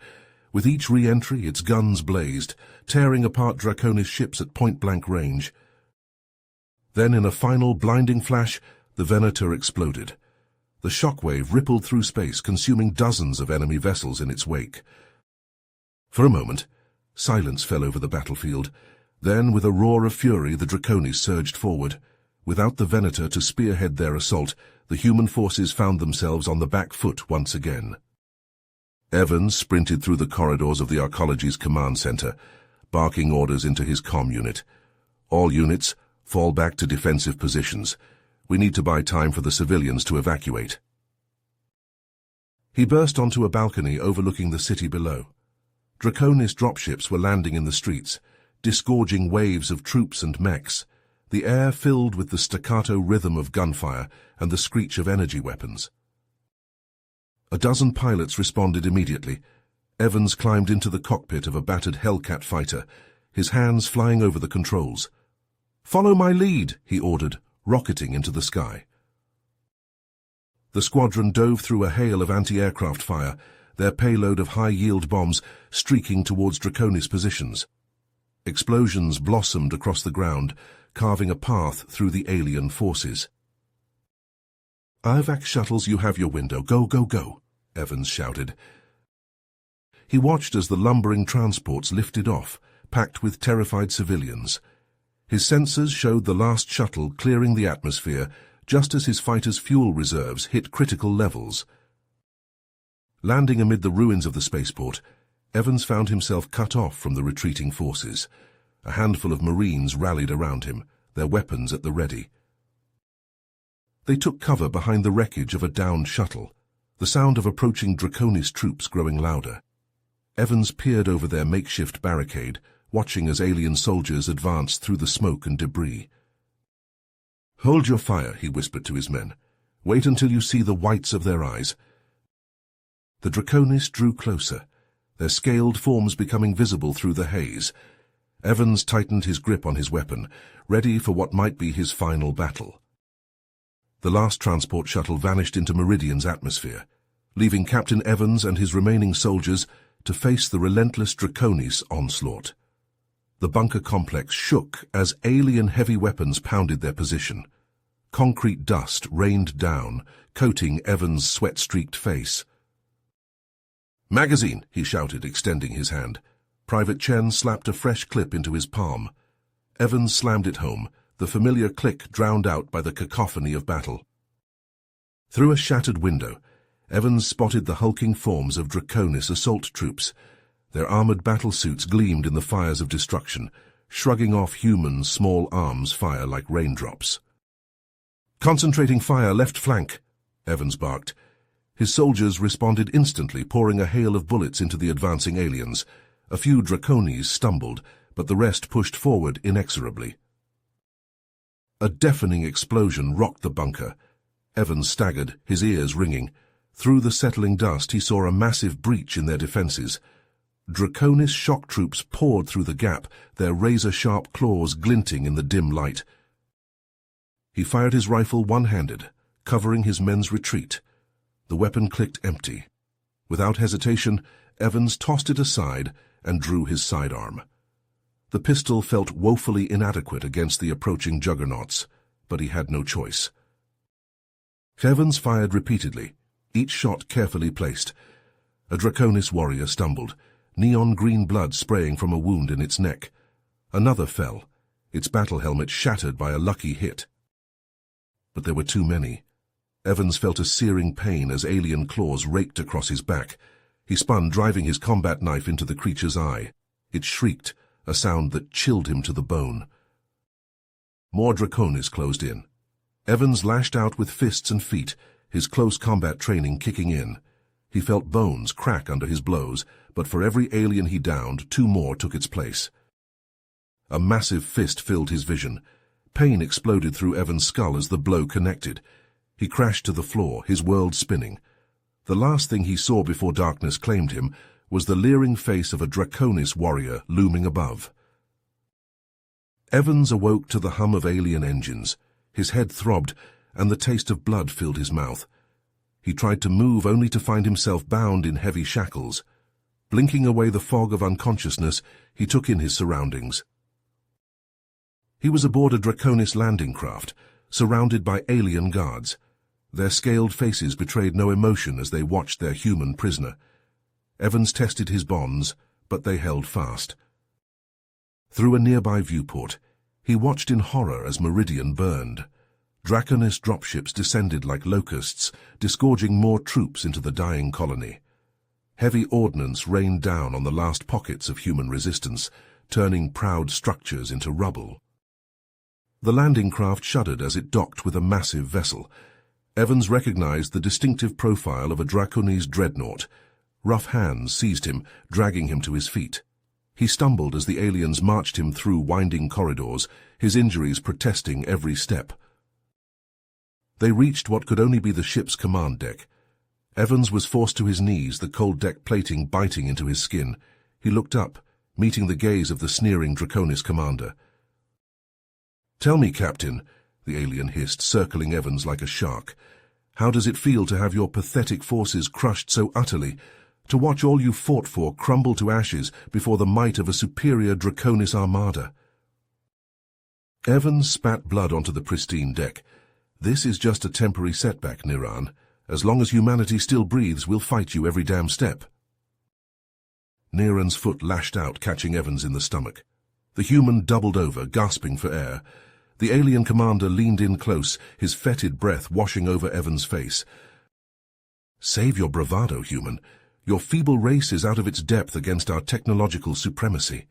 With each re-entry, its guns blazed, tearing apart Draconis ships at point-blank range. Then, in a final blinding flash, the Venator exploded. The shockwave rippled through space, consuming dozens of enemy vessels in its wake. For a moment, silence fell over the battlefield. Then, with a roar of fury, the Draconis surged forward. Without the Venator to spearhead their assault, the human forces found themselves on the back foot once again. Evans sprinted through the corridors of the Arcology's command center, barking orders into his comm unit. "All units, fall back to defensive positions. We need to buy time for the civilians to evacuate." He burst onto a balcony overlooking the city below. Draconis dropships were landing in the streets, disgorging waves of troops and mechs, the air filled with the staccato rhythm of gunfire and the screech of energy weapons. A dozen pilots responded immediately. Evans climbed into the cockpit of a battered Hellcat fighter, his hands flying over the controls. "Follow my lead," he ordered, rocketing into the sky. The squadron dove through a hail of anti-aircraft fire, their payload of high-yield bombs streaking towards Draconis positions. Explosions blossomed across the ground, carving a path through the alien forces. "IVAC shuttles, you have your window. Go, go, go," Evans shouted. He watched as the lumbering transports lifted off, packed with terrified civilians. His sensors showed the last shuttle clearing the atmosphere just as his fighters' fuel reserves hit critical levels. Landing amid the ruins of the spaceport, Evans found himself cut off from the retreating forces. A handful of Marines rallied around him, their weapons at the ready. They took cover behind the wreckage of a downed shuttle, the sound of approaching Draconis troops growing louder. Evans peered over their makeshift barricade, watching as alien soldiers advanced through the smoke and debris. "Hold your fire," he whispered to his men. "Wait until you see the whites of their eyes." The Draconis drew closer, their scaled forms becoming visible through the haze. Evans tightened his grip on his weapon, ready for what might be his final battle. The last transport shuttle vanished into Meridian's atmosphere, leaving Captain Evans and his remaining soldiers to face the relentless Draconis onslaught. The bunker complex shook as alien heavy weapons pounded their position. Concrete dust rained down, coating Evans' sweat-streaked face. "Magazine!" he shouted, extending his hand. Private Chen slapped a fresh clip into his palm. Evans slammed it home, the familiar click drowned out by the cacophony of battle. Through a shattered window, Evans spotted the hulking forms of Draconis assault troops. Their armored battlesuits gleamed in the fires of destruction, shrugging off human small arms fire like raindrops. "Concentrating fire, left flank," Evans barked. His soldiers responded instantly, pouring a hail of bullets into the advancing aliens. A few Draconis stumbled, but the rest pushed forward inexorably. A deafening explosion rocked the bunker. Evans staggered, his ears ringing. Through the settling dust he saw a massive breach in their defenses. Draconis shock troops poured through the gap, their razor-sharp claws glinting in the dim light. He fired his rifle one-handed, covering his men's retreat. The weapon clicked empty. Without hesitation, Evans tossed it aside and drew his sidearm. The pistol felt woefully inadequate against the approaching juggernauts, but he had no choice. Evans fired repeatedly, each shot carefully placed. A Draconis warrior stumbled, neon green blood spraying from a wound in its neck. Another fell, its battle helmet shattered by a lucky hit. But there were too many. Evans felt a searing pain as alien claws raked across his back. He spun, driving his combat knife into the creature's eye. It shrieked, a sound that chilled him to the bone. More Draconis closed in. Evans lashed out with fists and feet, his close combat training kicking in. He felt bones crack under his blows, but for every alien he downed, 2 more took its place. A massive fist filled his vision. Pain exploded through Evans' skull as the blow connected. He crashed to the floor, his world spinning. The last thing he saw before darkness claimed him was the leering face of a Draconis warrior looming above. Evans awoke to the hum of alien engines. His head throbbed, and the taste of blood filled his mouth. He tried to move only to find himself bound in heavy shackles. Blinking away the fog of unconsciousness, he took in his surroundings. He was aboard a Draconis landing craft, surrounded by alien guards. Their scaled faces betrayed no emotion as they watched their human prisoner. Evans tested his bonds, but they held fast. Through a nearby viewport, he watched in horror as Meridian burned. Draconis dropships descended like locusts, disgorging more troops into the dying colony. Heavy ordnance rained down on the last pockets of human resistance, turning proud structures into rubble. The landing craft shuddered as it docked with a massive vessel. Evans recognized the distinctive profile of a Draconis dreadnought. Rough hands seized him, dragging him to his feet. He stumbled as the aliens marched him through winding corridors, his injuries protesting every step. They reached what could only be the ship's command deck. Evans was forced to his knees, the cold deck plating biting into his skin. He looked up, meeting the gaze of the sneering Draconis commander. "Tell me, Captain," the alien hissed, circling Evans like a shark. "How does it feel to have your pathetic forces crushed so utterly, to watch all you fought for crumble to ashes before the might of a superior Draconis armada?" Evans spat blood onto the pristine deck. "This is just a temporary setback, Niran. As long as humanity still breathes, we'll fight you every damn step." Niran's foot lashed out, catching Evans in the stomach. The human doubled over, gasping for air. The alien commander leaned in close, his fetid breath washing over Evans' face. "Save your bravado, human. Your feeble race is out of its depth against our technological supremacy."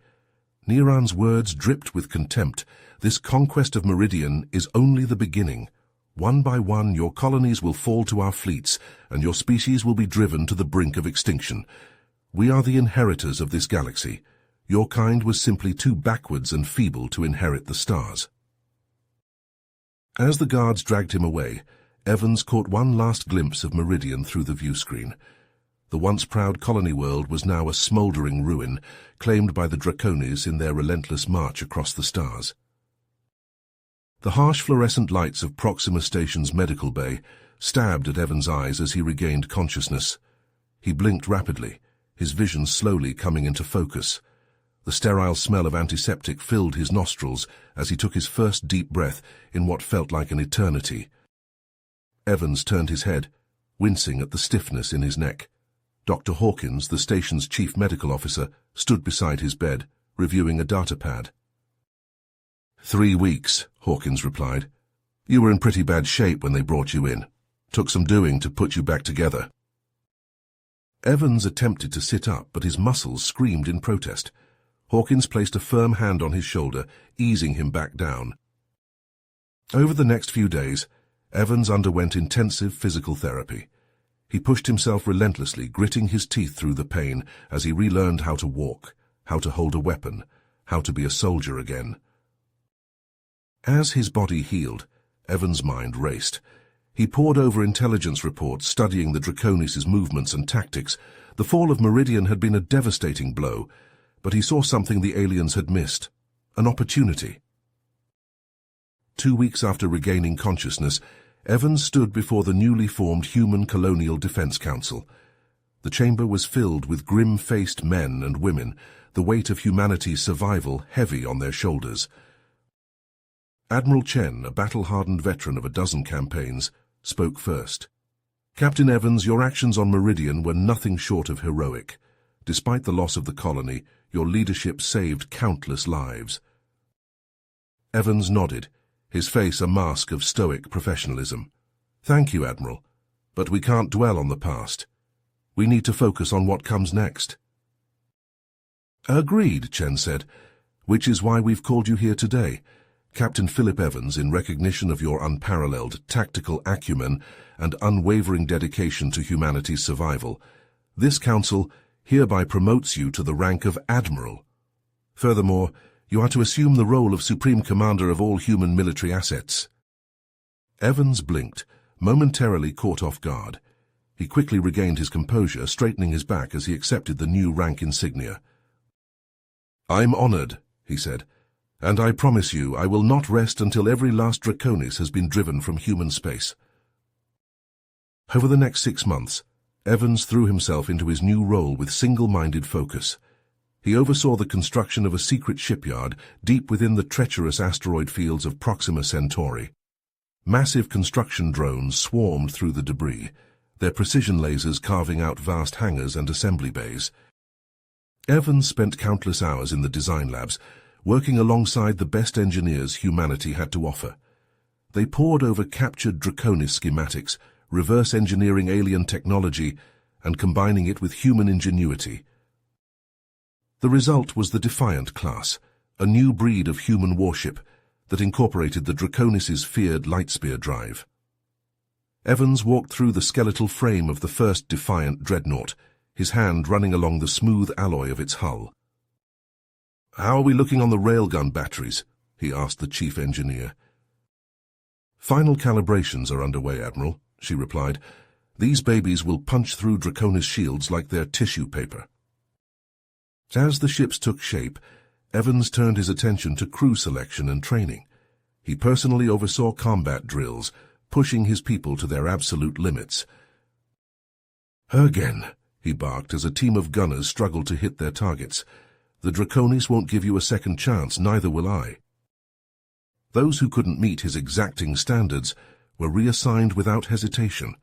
Niran's words dripped with contempt. "This conquest of Meridian is only the beginning. One by one, your colonies will fall to our fleets, and your species will be driven to the brink of extinction. We are the inheritors of this galaxy. Your kind was simply too backwards and feeble to inherit the stars." As the guards dragged him away, Evans caught one last glimpse of Meridian through the viewscreen. The once proud colony world was now a smouldering ruin, claimed by the Draconis in their relentless march across the stars. The harsh fluorescent lights of Proxima Station's medical bay stabbed at Evans' eyes as he regained consciousness. He blinked rapidly, his vision slowly coming into focus. The sterile smell of antiseptic filled his nostrils as he took his first deep breath in what felt like an eternity. Evans turned his head, wincing at the stiffness in his neck. Dr. Hawkins, the station's chief medical officer, stood beside his bed, reviewing a data pad. 3 weeks, Hawkins replied. "You were in pretty bad shape when they brought you in. Took some doing to put you back together." Evans attempted to sit up, but his muscles screamed in protest. Hawkins placed a firm hand on his shoulder, easing him back down. Over the next few days, Evans underwent intensive physical therapy. He pushed himself relentlessly, gritting his teeth through the pain as he relearned how to walk, how to hold a weapon, how to be a soldier again. As his body healed, Evans' mind raced. He pored over intelligence reports, studying the Draconis' movements and tactics. The fall of Meridian had been a devastating blow, but he saw something the aliens had missed, an opportunity. 2 weeks after regaining consciousness, Evans stood before the newly formed Human Colonial Defense Council. The chamber was filled with grim-faced men and women, the weight of humanity's survival heavy on their shoulders. Admiral Chen, a battle-hardened veteran of a dozen campaigns, spoke first. "Captain Evans, your actions on Meridian were nothing short of heroic. Despite the loss of the colony, your leadership saved countless lives." Evans nodded, his face a mask of stoic professionalism. "Thank you, Admiral, but we can't dwell on the past. We need to focus on what comes next." "Agreed," Chen said, "which is why we've called you here today. Captain Philip Evans, in recognition of your unparalleled tactical acumen and unwavering dedication to humanity's survival, this council hereby promotes you to the rank of Admiral. Furthermore, you are to assume the role of Supreme Commander of all human military assets." Evans blinked, momentarily caught off guard. He quickly regained his composure, straightening his back as he accepted the new rank insignia. "I'm honored," he said, "and I promise you I will not rest until every last Draconis has been driven from human space." Over the next 6 months, Evans threw himself into his new role with single-minded focus. He oversaw the construction of a secret shipyard deep within the treacherous asteroid fields of Proxima Centauri. Massive construction drones swarmed through the debris, their precision lasers carving out vast hangars and assembly bays. Evans spent countless hours in the design labs, working alongside the best engineers humanity had to offer. They pored over captured Draconis schematics, reverse engineering alien technology, and combining it with human ingenuity. The result was the Defiant class, a new breed of human warship that incorporated the Draconis' feared lightspear drive. Evans walked through the skeletal frame of the first Defiant dreadnought, his hand running along the smooth alloy of its hull. "How are we looking on the railgun batteries?" he asked the chief engineer. "Final calibrations are underway, Admiral," she replied. "These babies will punch through Draconis shields like they're tissue paper." As the ships took shape, Evans turned his attention to crew selection and training. He personally oversaw combat drills, pushing his people to their absolute limits. "Again," he barked as a team of gunners struggled to hit their targets. "The Draconis won't give you a second chance, neither will I." Those who couldn't meet his exacting standards were reassigned without hesitation.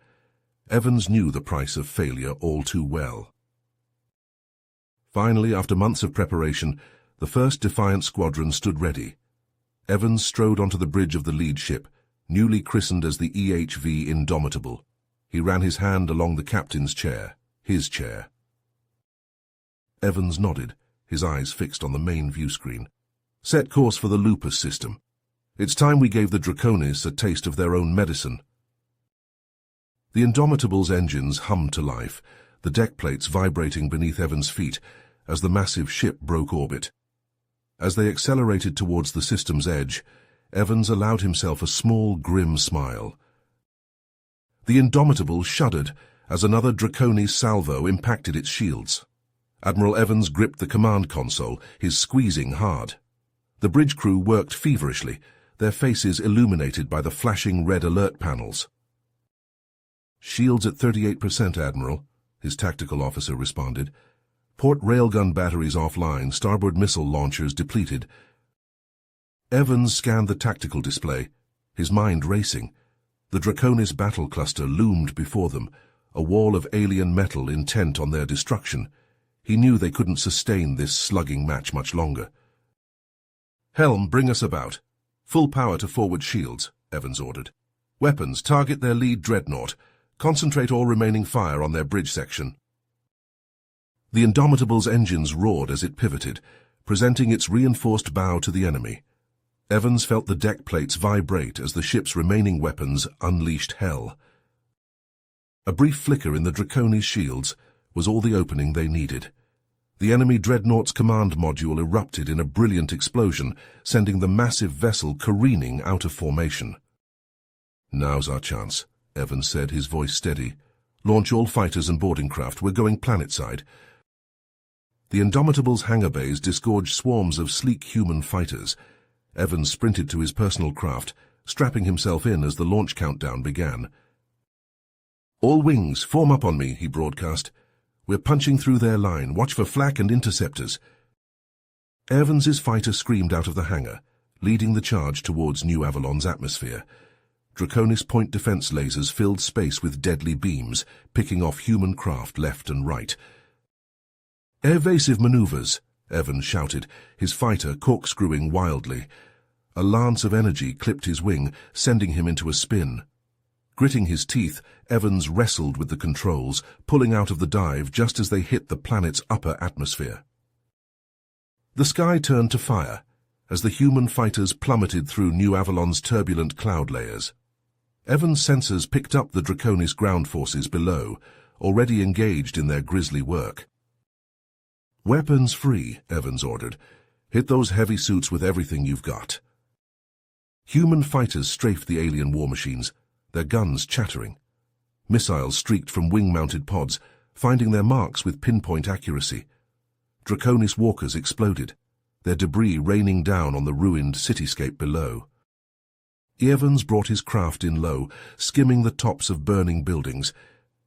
Evans knew the price of failure all too well. Finally, after months of preparation, the first Defiant squadron stood ready. Evans strode onto the bridge of the lead ship, newly christened as the HFY Indomitable. He ran his hand along the captain's chair, his chair. Evans nodded, his eyes fixed on the main view screen. "Set course for the Lupus system. It's time we gave the Draconis a taste of their own medicine." The Indomitable's engines hummed to life, the deck plates vibrating beneath Evans' feet as the massive ship broke orbit. As they accelerated towards the system's edge, Evans allowed himself a small, grim smile. The Indomitable shuddered as another Draconis salvo impacted its shields. Admiral Evans gripped the command console, his squeezing hard. The bridge crew worked feverishly, their faces illuminated by the flashing red alert panels. "Shields at 38%, Admiral," his tactical officer responded. "Port railgun batteries offline, starboard missile launchers depleted." Evans scanned the tactical display, his mind racing. The Draconis battle cluster loomed before them, a wall of alien metal intent on their destruction. He knew they couldn't sustain this slugging match much longer. "Helm, bring us about. Full power to forward shields," Evans ordered. "Weapons, target their lead dreadnought. Concentrate all remaining fire on their bridge section." The Indomitable's engines roared as it pivoted, presenting its reinforced bow to the enemy. Evans felt the deck plates vibrate as the ship's remaining weapons unleashed hell. A brief flicker in the Draconis shields was all the opening they needed. The enemy dreadnought's command module erupted in a brilliant explosion, sending the massive vessel careening out of formation. "Now's our chance," Evans said, his voice steady. "Launch all fighters and boarding craft. We're going planetside." The Indomitable's hangar bays disgorged swarms of sleek human fighters. Evans sprinted to his personal craft, strapping himself in as the launch countdown began. "All wings, form up on me," he broadcast. "We're punching through their line. Watch for flak and interceptors." Evans's fighter screamed out of the hangar, leading the charge towards New Avalon's atmosphere. Draconis point defense lasers filled space with deadly beams, picking off human craft left and right. "Evasive maneuvers," Evans shouted, his fighter corkscrewing wildly. A lance of energy clipped his wing, sending him into a spin. Gritting his teeth, Evans wrestled with the controls, pulling out of the dive just as they hit the planet's upper atmosphere. The sky turned to fire as the human fighters plummeted through New Avalon's turbulent cloud layers. Evans' sensors picked up the Draconis ground forces below, already engaged in their grisly work. "Weapons free," Evans ordered. "Hit those heavy suits with everything you've got." Human fighters strafed the alien war machines, their guns chattering. Missiles streaked from wing-mounted pods, finding their marks with pinpoint accuracy. Draconis walkers exploded, their debris raining down on the ruined cityscape below. Evans brought his craft in low, skimming the tops of burning buildings.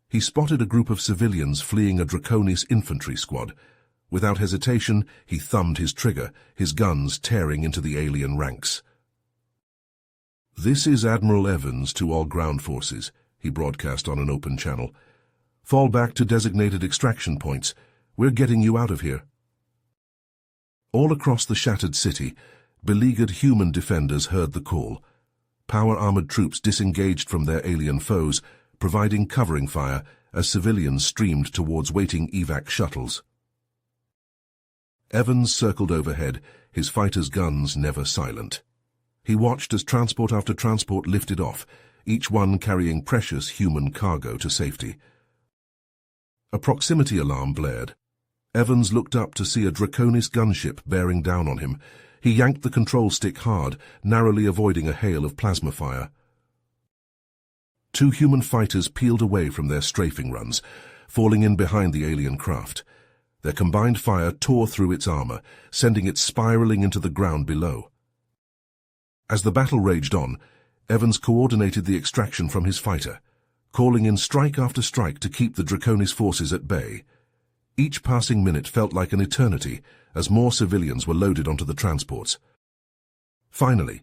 He spotted a group of civilians fleeing a Draconis infantry squad. Without hesitation, he thumbed his trigger, his guns tearing into the alien ranks. "This is Admiral Evans to all ground forces," he broadcast on an open channel. "Fall back to designated extraction points. We're getting you out of here." All across the shattered city, beleaguered human defenders heard the call. Power-armored troops disengaged from their alien foes, providing covering fire as civilians streamed towards waiting evac shuttles. Evans circled overhead, his fighters' guns never silent. He watched as transport after transport lifted off, each one carrying precious human cargo to safety. A proximity alarm blared. Evans looked up to see a Draconis gunship bearing down on him. He yanked the control stick hard, narrowly avoiding a hail of plasma fire. Two human fighters peeled away from their strafing runs, falling in behind the alien craft. Their combined fire tore through its armor, sending it spiraling into the ground below. As the battle raged on, Evans coordinated the extraction from his fighter, calling in strike after strike to keep the Draconis forces at bay. Each passing minute felt like an eternity as more civilians were loaded onto the transports. Finally,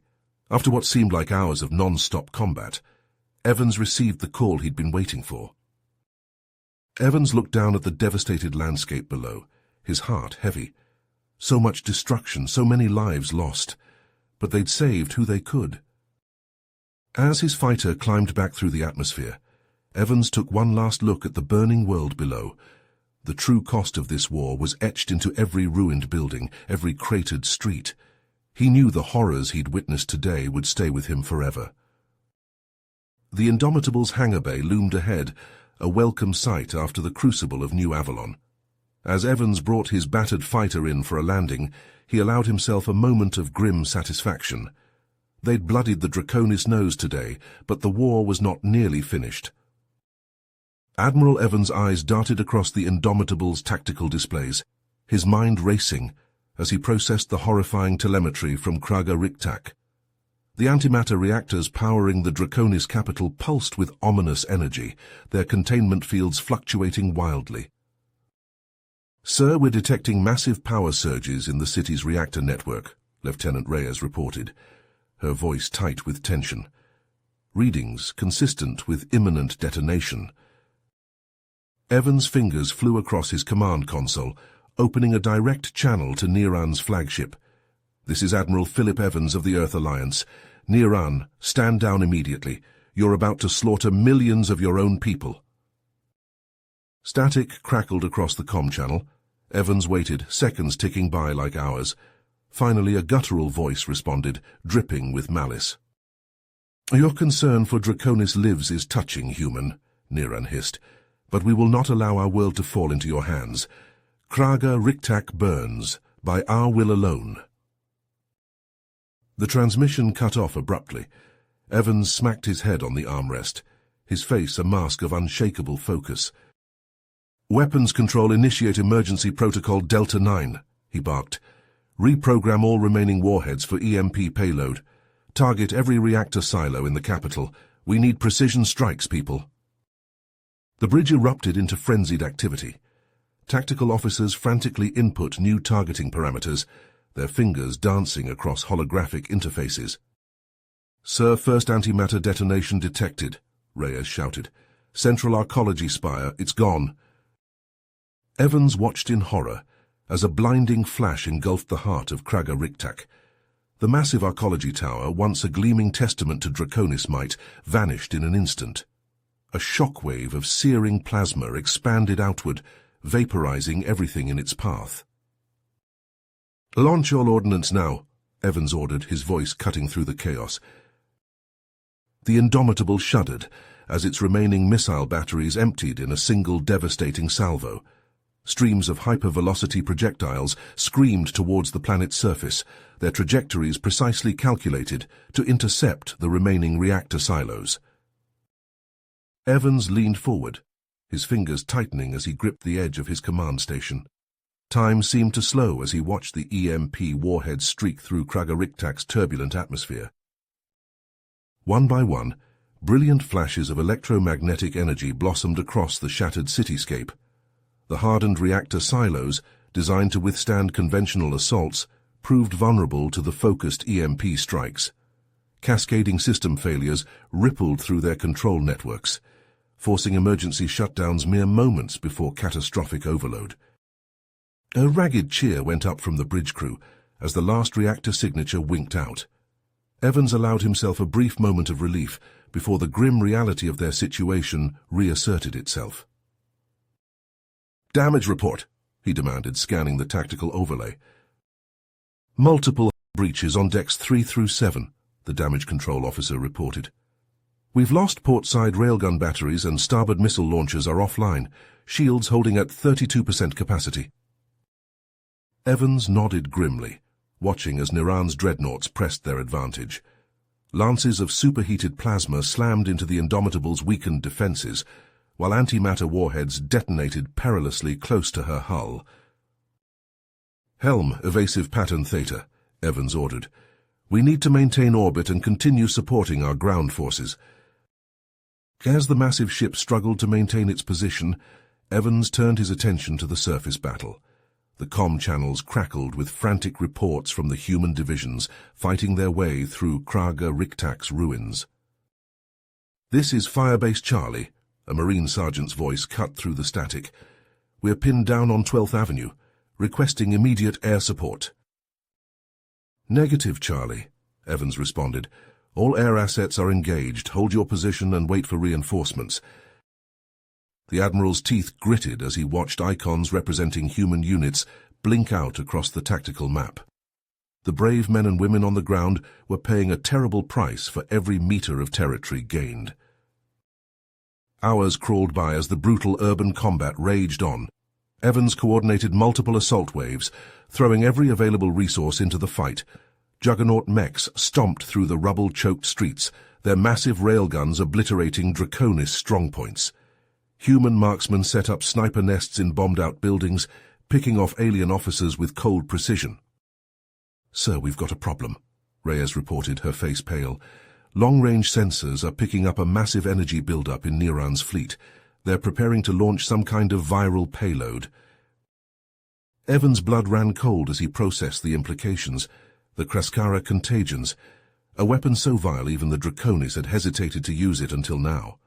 after what seemed like hours of non-stop combat, Evans received the call he'd been waiting for. Evans looked down at the devastated landscape below, his heart heavy. So much destruction, so many lives lost, but they'd saved who they could. As his fighter climbed back through the atmosphere, Evans took one last look at the burning world below. The true cost of this war was etched into every ruined building, every cratered street. He knew the horrors he'd witnessed today would stay with him forever. The Indomitable's hangar bay loomed ahead, a welcome sight after the crucible of New Avalon. As Evans brought his battered fighter in for a landing, he allowed himself a moment of grim satisfaction. They'd bloodied the Draconis nose today, but the war was not nearly finished. Admiral Evans' eyes darted across the Indomitable's tactical displays, his mind racing as he processed the horrifying telemetry from Kraga Riktak. The antimatter reactors powering the Draconis capital pulsed with ominous energy, their containment fields fluctuating wildly. "Sir, we're detecting massive power surges in the city's reactor network," Lieutenant Reyes reported, her voice tight with tension. "Readings consistent with imminent detonation." Evans' fingers flew across his command console, opening a direct channel to Niran's flagship. "This is Admiral Philip Evans of the Earth Alliance. Niran, stand down immediately. You're about to slaughter millions of your own people." Static crackled across the comm channel. Evans waited, seconds ticking by like hours. Finally, a guttural voice responded, dripping with malice. "Your concern for Draconis lives is touching, human," Niran hissed. "But we will not allow our world to fall into your hands. Kraga Riktak burns, by our will alone." The transmission cut off abruptly. Evans smacked his head on the armrest, his face a mask of unshakable focus. "Weapons control, initiate emergency protocol Delta 9, he barked. Reprogram all remaining warheads for EMP payload. Target every reactor silo in the capital. We need precision strikes, people. The bridge erupted into frenzied activity. Tactical officers frantically input new targeting parameters, their fingers dancing across holographic interfaces. "Sir, first antimatter detonation detected," Reyes shouted. "Central arcology spire, it's gone." Evans watched in horror as a blinding flash engulfed the heart of Kraga Riktak. The massive arcology tower, once a gleaming testament to Draconis might, vanished in an instant. A shockwave of searing plasma expanded outward, vaporizing everything in its path. "Launch all ordnance now," Evans ordered, his voice cutting through the chaos. The Indomitable shuddered as its remaining missile batteries emptied in a single devastating salvo. Streams of hypervelocity projectiles screamed towards the planet's surface, their trajectories precisely calculated to intercept the remaining reactor silos. Evans leaned forward, his fingers tightening as he gripped the edge of his command station. Time seemed to slow as he watched the EMP warheads streak through Kraga Riktak's turbulent atmosphere. One by one, brilliant flashes of electromagnetic energy blossomed across the shattered cityscape. The hardened reactor silos, designed to withstand conventional assaults, proved vulnerable to the focused EMP strikes. Cascading system failures rippled through their control networks, forcing emergency shutdowns mere moments before catastrophic overload. A ragged cheer went up from the bridge crew as the last reactor signature winked out. Evans allowed himself a brief moment of relief before the grim reality of their situation reasserted itself. "Damage report," he demanded, scanning the tactical overlay. "Multiple breaches on decks 3 through 7, the damage control officer reported. "We've lost portside railgun batteries and starboard missile launchers are offline, shields holding at 32% capacity." Evans nodded grimly, watching as Niran's dreadnoughts pressed their advantage. Lances of superheated plasma slammed into the Indomitable's weakened defenses, while antimatter warheads detonated perilously close to her hull. "Helm, evasive pattern theta," Evans ordered. "We need to maintain orbit and continue supporting our ground forces." As the massive ship struggled to maintain its position, Evans turned his attention to the surface battle. The comm channels crackled with frantic reports from the human divisions fighting their way through Kraga Riktak's ruins. "This is Firebase Charlie," a Marine sergeant's voice cut through the static. "We're pinned down on 12th Avenue, requesting immediate air support." "Negative, Charlie," Evans responded. "All air assets are engaged. Hold your position and wait for reinforcements." The Admiral's teeth gritted as he watched icons representing human units blink out across the tactical map. The brave men and women on the ground were paying a terrible price for every meter of territory gained. Hours crawled by as the brutal urban combat raged on. Evans coordinated multiple assault waves, throwing every available resource into the fight. Juggernaut mechs stomped through the rubble-choked streets, their massive railguns obliterating Draconis strongpoints. Human marksmen set up sniper nests in bombed-out buildings, picking off alien officers with cold precision. "Sir, we've got a problem," Reyes reported, her face pale. "Long-range sensors are picking up a massive energy buildup in Niran's fleet. They're preparing to launch some kind of viral payload." Evans' blood ran cold as he processed the implications. The Kraskara contagions, a weapon so vile even the Draconis had hesitated to use it until now.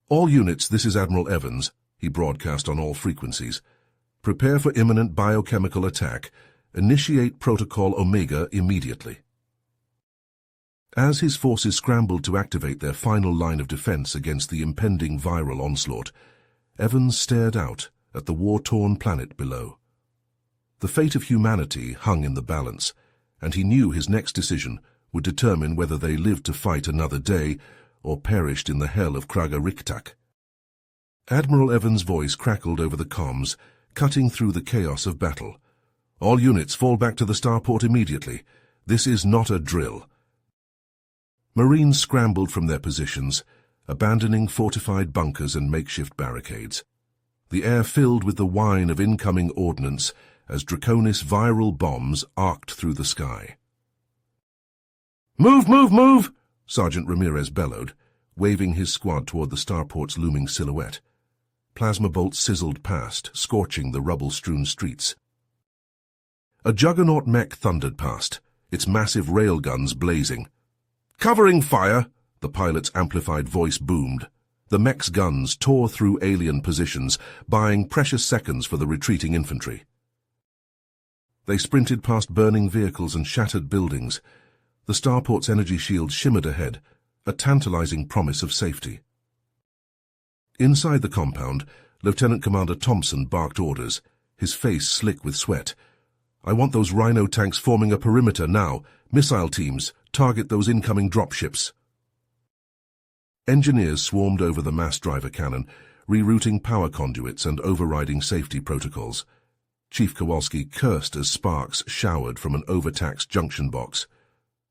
"All units, this is Admiral Evans," he broadcast on all frequencies. "Prepare for imminent biochemical attack. Initiate Protocol Omega immediately." As his forces scrambled to activate their final line of defense against the impending viral onslaught, Evans stared out at the war-torn planet below. The fate of humanity hung in the balance, and he knew his next decision would determine whether they lived to fight another day or perished in the hell of Kraga Riktak. Admiral Evans' voice crackled over the comms, cutting through the chaos of battle. "All units, fall back to the starport immediately. This is not a drill." Marines scrambled from their positions, abandoning fortified bunkers and makeshift barricades. The air filled with the whine of incoming ordnance as Draconis viral bombs arced through the sky. "Move, move, move!" Sergeant Ramirez bellowed, waving his squad toward the starport's looming silhouette. Plasma bolts sizzled past, scorching the rubble-strewn streets. A juggernaut mech thundered past, its massive railguns blazing. "Covering fire!" the pilot's amplified voice boomed. The mech's guns tore through alien positions, buying precious seconds for the retreating infantry. They sprinted past burning vehicles and shattered buildings. The starport's energy shield shimmered ahead, a tantalizing promise of safety. Inside the compound, Lieutenant Commander Thompson barked orders, his face slick with sweat. "I want those Rhino tanks forming a perimeter now. Missile teams, target those incoming dropships." Engineers swarmed over the mass driver cannon, rerouting power conduits and overriding safety protocols. Chief Kowalski cursed as sparks showered from an overtaxed junction box.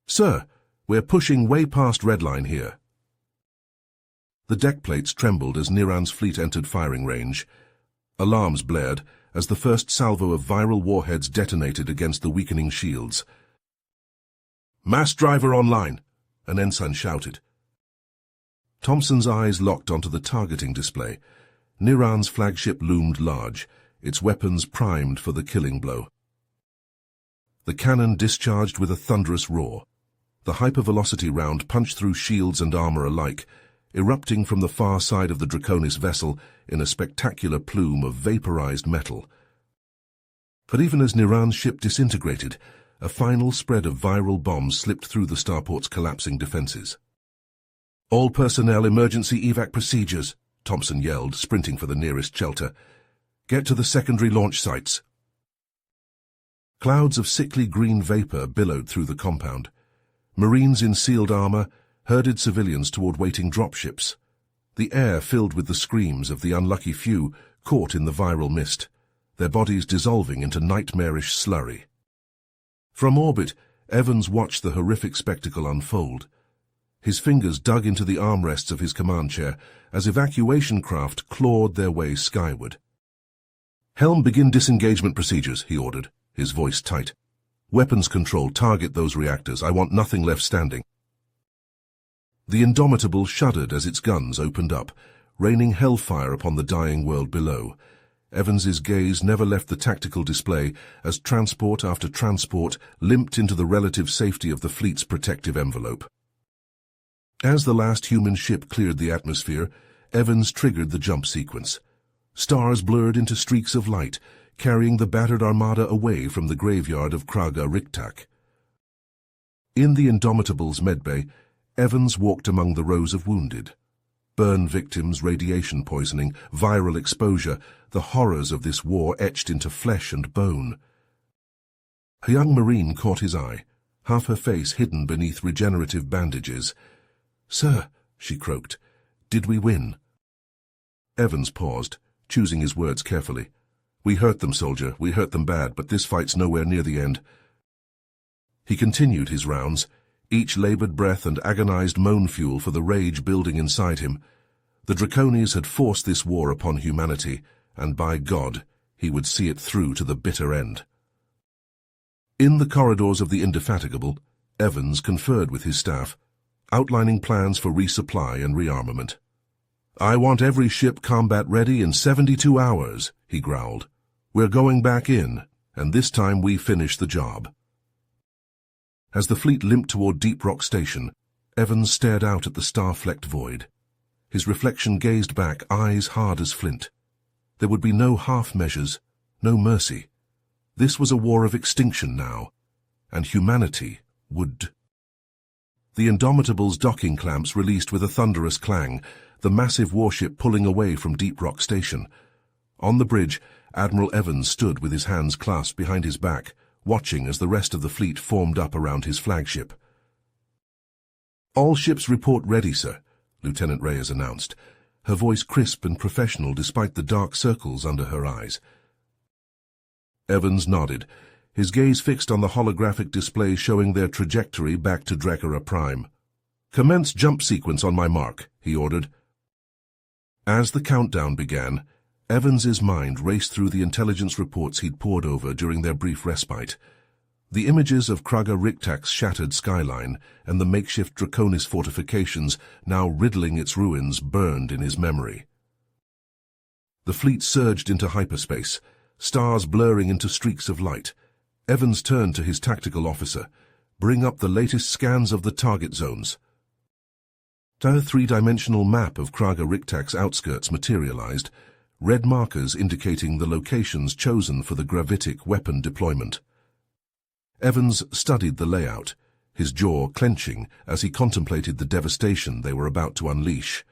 "Sir, we're pushing way past redline here." The deck plates trembled as Niran's fleet entered firing range. Alarms blared as the first salvo of viral warheads detonated against the weakening shields. "Mass driver online," an ensign shouted. Thompson's eyes locked onto the targeting display. Niran's flagship loomed large, its weapons primed for the killing blow. The cannon discharged with a thunderous roar. The hypervelocity round punched through shields and armor alike, erupting from the far side of the Draconis vessel in a spectacular plume of vaporized metal. But even as Niran's ship disintegrated, a final spread of viral bombs slipped through the starport's collapsing defenses. "All personnel emergency evac procedures," Thompson yelled, sprinting for the nearest shelter. "Get to the secondary launch sites." Clouds of sickly green vapor billowed through the compound. Marines in sealed armor herded civilians toward waiting dropships. The air filled with the screams of the unlucky few caught in the viral mist, their bodies dissolving into nightmarish slurry. From orbit, Evans watched the horrific spectacle unfold. His fingers dug into the armrests of his command chair as evacuation craft clawed their way skyward. "Helm, begin disengagement procedures," he ordered, his voice tight. "Weapons control, target those reactors. I want nothing left standing." The Indomitable shuddered as its guns opened up, raining hellfire upon the dying world below. Evans's gaze never left the tactical display as transport after transport limped into the relative safety of the fleet's protective envelope. As the last human ship cleared the atmosphere, Evans triggered the jump sequence. Stars blurred into streaks of light, carrying the battered armada away from the graveyard of Kraga Riktak. In the Indomitable's medbay, Evans walked among the rows of wounded. Burn victims, radiation poisoning, viral exposure, the horrors of this war etched into flesh and bone. A young Marine caught his eye, half her face hidden beneath regenerative bandages. "Sir," she croaked, "did we win?" Evans paused, choosing his words carefully. "We hurt them, soldier. We hurt them bad, but this fight's nowhere near the end." He continued his rounds, each labored breath and agonized moan fuel for the rage building inside him. The Draconis had forced this war upon humanity, and by God, he would see it through to the bitter end. In the corridors of the Indefatigable, Evans conferred with his staff, outlining plans for resupply and rearmament. "I want every ship combat ready in 72 hours, he growled. "We're going back in, and this time we finish the job." As the fleet limped toward Deep Rock Station, Evans stared out at the star-flecked void. His reflection gazed back, eyes hard as flint. There would be no half measures, no mercy. This was a war of extinction now, and humanity would. The Indomitable's docking clamps released with a thunderous clang, the massive warship pulling away from Deep Rock Station. On the bridge, Admiral Evans stood with his hands clasped behind his back, watching as the rest of the fleet formed up around his flagship. "All ships report ready, sir," Lieutenant Reyes announced, her voice crisp and professional despite the dark circles under her eyes. Evans nodded, his gaze fixed on the holographic display showing their trajectory back to Drekara Prime. "Commence jump sequence on my mark," he ordered. As the countdown began, Evans's mind raced through the intelligence reports he'd pored over during their brief respite. The images of Kraga Riktak's shattered skyline and the makeshift Draconis fortifications now riddling its ruins burned in his memory. The fleet surged into hyperspace, stars blurring into streaks of light. Evans turned to his tactical officer. "Bring up the latest scans of the target zones." A three-dimensional map of Kraga Riktak's outskirts materialized, red markers indicating the locations chosen for the gravitic weapon deployment. Evans studied the layout, his jaw clenching as he contemplated the devastation they were about to unleash.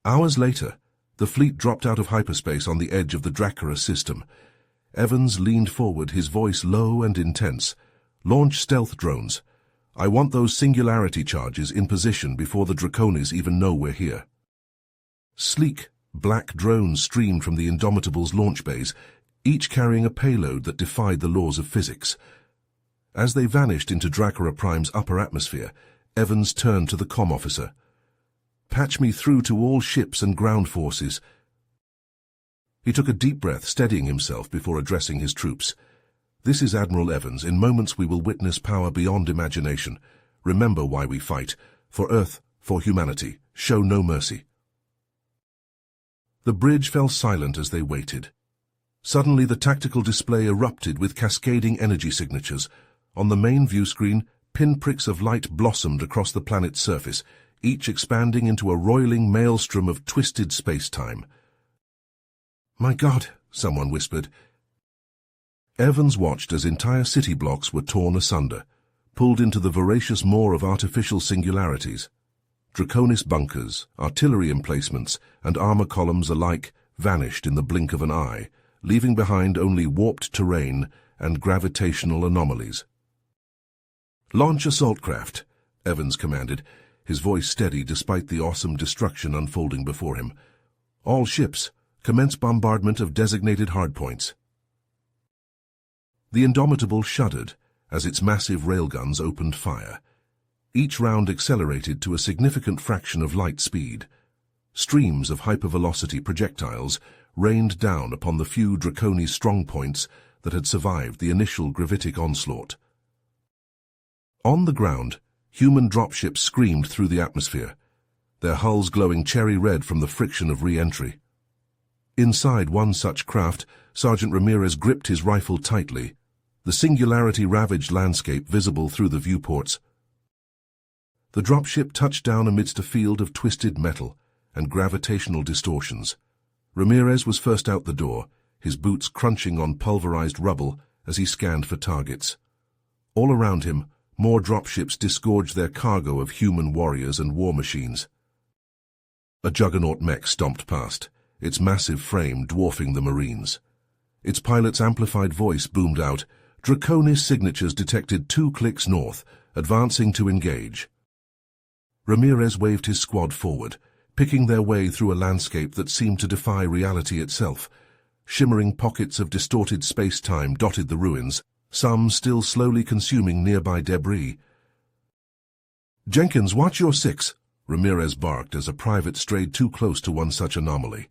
Hours later, the fleet dropped out of hyperspace on the edge of the Dracula system. Evans leaned forward, his voice low and intense. "Launch stealth drones. I want those singularity charges in position before the Draconis even know we're here." Sleek, black drones streamed from the Indomitable's launch bays, each carrying a payload that defied the laws of physics. As they vanished into Dracula Prime's upper atmosphere, Evans turned to the comm officer. "Patch me through to all ships and ground forces." He took a deep breath, steadying himself before addressing his troops. "This is Admiral Evans. In moments we will witness power beyond imagination. Remember why we fight. For Earth, for humanity. Show no mercy." The bridge fell silent as they waited. Suddenly the tactical display erupted with cascading energy signatures. On the main view screen, pinpricks of light blossomed across the planet's surface, each expanding into a roiling maelstrom of twisted space-time. "My God," someone whispered. Evans watched as entire city blocks were torn asunder, pulled into the voracious maw of artificial singularities. Draconis bunkers, artillery emplacements, and armor columns alike vanished in the blink of an eye, leaving behind only warped terrain and gravitational anomalies. "Launch assault craft," Evans commanded, his voice steady despite the awesome destruction unfolding before him. "All ships, commence bombardment of designated hardpoints." The Indomitable shuddered as its massive railguns opened fire. Each round accelerated to a significant fraction of light speed. Streams of hypervelocity projectiles rained down upon the few Draconis strongpoints that had survived the initial gravitic onslaught. On the ground, human dropships screamed through the atmosphere, their hulls glowing cherry red from the friction of re-entry. Inside one such craft, Sergeant Ramirez gripped his rifle tightly, the singularity-ravaged landscape visible through the viewports. The dropship touched down amidst a field of twisted metal and gravitational distortions. Ramirez was first out the door, his boots crunching on pulverized rubble as he scanned for targets. All around him, more dropships disgorged their cargo of human warriors and war machines. A juggernaut mech stomped past, its massive frame dwarfing the Marines. Its pilot's amplified voice boomed out, "Draconis signatures detected 2 clicks north, advancing to engage." Ramirez waved his squad forward, picking their way through a landscape that seemed to defy reality itself. Shimmering pockets of distorted space-time dotted the ruins, some still slowly consuming nearby debris. "Jenkins, watch your 6, Ramirez barked as a private strayed too close to one such anomaly.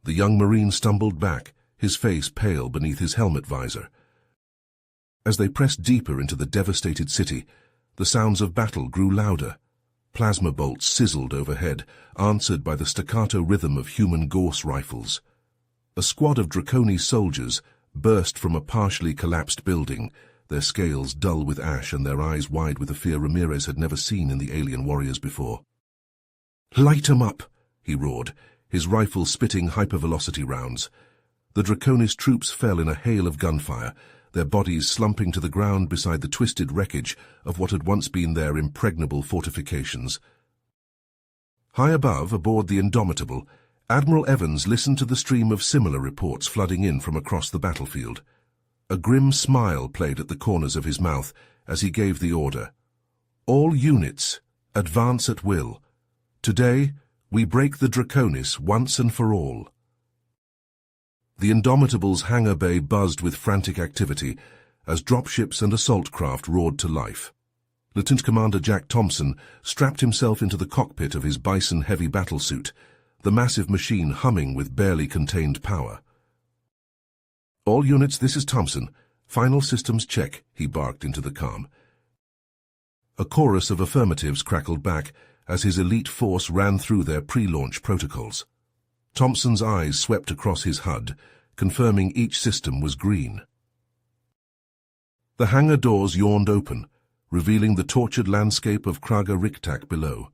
The young Marine stumbled back, his face pale beneath his helmet visor. As they pressed deeper into the devastated city, the sounds of battle grew louder. Plasma bolts sizzled overhead, answered by the staccato rhythm of human Gauss rifles. A squad of Draconis soldiers burst from a partially collapsed building, their scales dull with ash and their eyes wide with a fear Ramirez had never seen in the alien warriors before. "Light 'em up!" he roared, his rifle spitting hypervelocity rounds. The Draconis troops fell in a hail of gunfire, their bodies slumping to the ground beside the twisted wreckage of what had once been their impregnable fortifications. High above, aboard the Indomitable, Admiral Evans listened to the stream of similar reports flooding in from across the battlefield. A grim smile played at the corners of his mouth as he gave the order. "All units, advance at will. Today, we break the Draconis once and for all." The Indomitable's hangar bay buzzed with frantic activity as dropships and assault craft roared to life. Lieutenant Commander Jack Thompson strapped himself into the cockpit of his Bison heavy battlesuit, the massive machine humming with barely contained power. "All units, this is Thompson. Final systems check," he barked into the calm. A chorus of affirmatives crackled back as his elite force ran through their pre-launch protocols. Thompson's eyes swept across his HUD, confirming each system was green. The hangar doors yawned open, revealing the tortured landscape of Kraga Riktak below.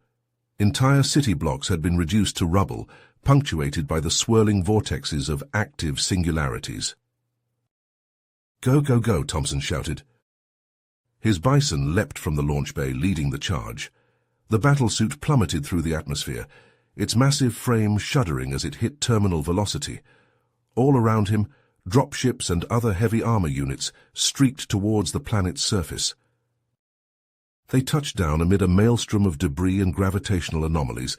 Entire city blocks had been reduced to rubble, punctuated by the swirling vortexes of active singularities. "Go, go, go," Thompson shouted. His bison leapt from the launch bay, leading the charge. The battlesuit plummeted through the atmosphere, its massive frame shuddering as it hit terminal velocity. All around him, dropships and other heavy armor units streaked towards the planet's surface. They touched down amid a maelstrom of debris and gravitational anomalies.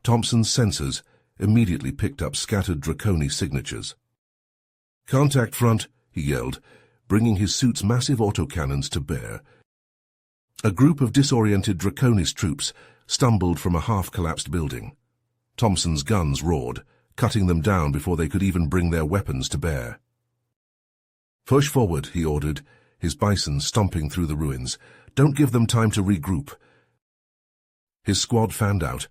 Thompson's sensors immediately picked up scattered Draconi signatures. "Contact front," he yelled, bringing his suit's massive autocannons to bear. A group of disoriented Draconis troops stumbled from a half-collapsed building. Thompson's guns roared, cutting them down before they could even bring their weapons to bear. "Push forward," he ordered, his bison stomping through the ruins. "Don't give them time to regroup." His squad fanned out,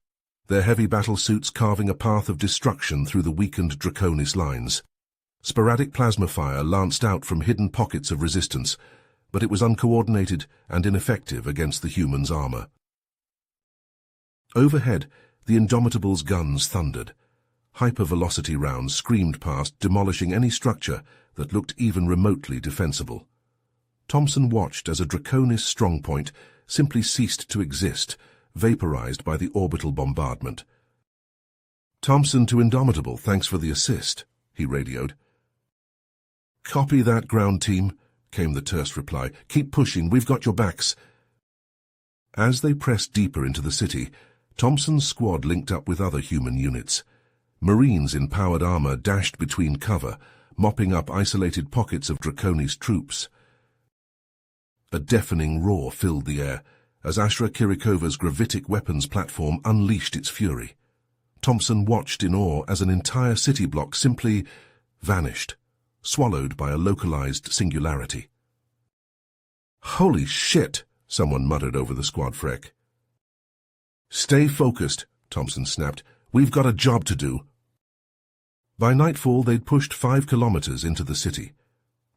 their heavy battle suits carving a path of destruction through the weakened Draconis lines. Sporadic plasma fire lanced out from hidden pockets of resistance, but it was uncoordinated and ineffective against the humans' armor. Overhead, the Indomitable's guns thundered. Hypervelocity rounds screamed past, demolishing any structure that looked even remotely defensible. Thompson watched as a Draconis strongpoint simply ceased to exist, vaporized by the orbital bombardment. "Thompson to Indomitable, thanks for the assist," he radioed. "Copy that, ground team," came the terse reply. "Keep pushing, we've got your backs." As they pressed deeper into the city, Thompson's squad linked up with other human units. Marines in powered armor dashed between cover, mopping up isolated pockets of Draconis troops. A deafening roar filled the air as Ashra Kirikova's gravitic weapons platform unleashed its fury. Thompson watched in awe as an entire city block simply vanished, swallowed by a localized singularity. "Holy shit," someone muttered over the squad frec. "Stay focused," Thompson snapped. "We've got a job to do." By nightfall, they'd pushed 5 kilometers into the city.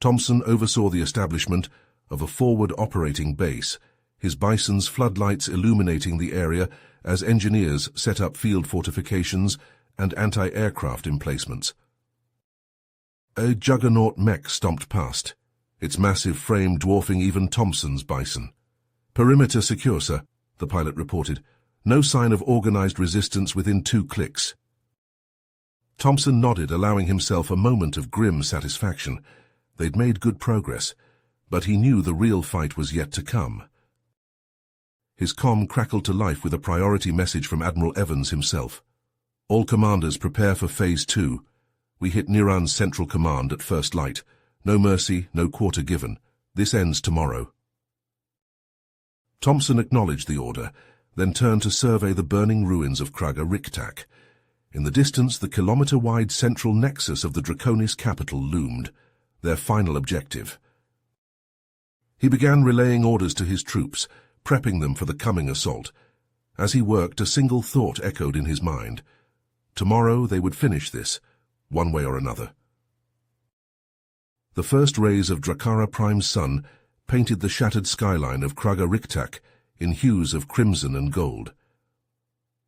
Thompson oversaw the establishment of a forward operating base, his bison's floodlights illuminating the area as engineers set up field fortifications and anti-aircraft emplacements. A juggernaut mech stomped past, its massive frame dwarfing even Thompson's bison. "Perimeter secure, sir," the pilot reported. "No sign of organized resistance within 2 clicks." Thompson nodded, allowing himself a moment of grim satisfaction. They'd made good progress, but he knew the real fight was yet to come. His comm crackled to life with a priority message from Admiral Evans himself. "All commanders prepare for Phase 2. We hit Niran's Central Command at first light. No mercy, no quarter given. This ends tomorrow." Thompson acknowledged the order, then turned to survey the burning ruins of Kraga Riktak. In the distance, the kilometer-wide central nexus of the Draconis capital loomed, their final objective. He began relaying orders to his troops, prepping them for the coming assault. As he worked, a single thought echoed in his mind. Tomorrow they would finish this, one way or another. The first rays of Drakara Prime's sun painted the shattered skyline of Kraga Riktak in hues of crimson and gold.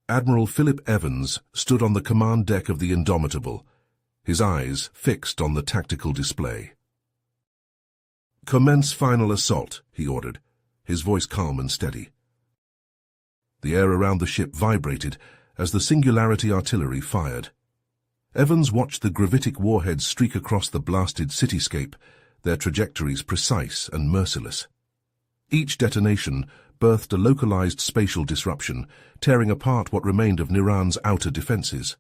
Admiral Philip Evans stood on the command deck of the Indomitable, his eyes fixed on the tactical display. "Commence final assault," he ordered, his voice calm and steady. The air around the ship vibrated as the Singularity artillery fired. Evans watched the gravitic warheads streak across the blasted cityscape, their trajectories precise and merciless. Each detonation birthed a localized spatial disruption, tearing apart what remained of Niran's outer defenses.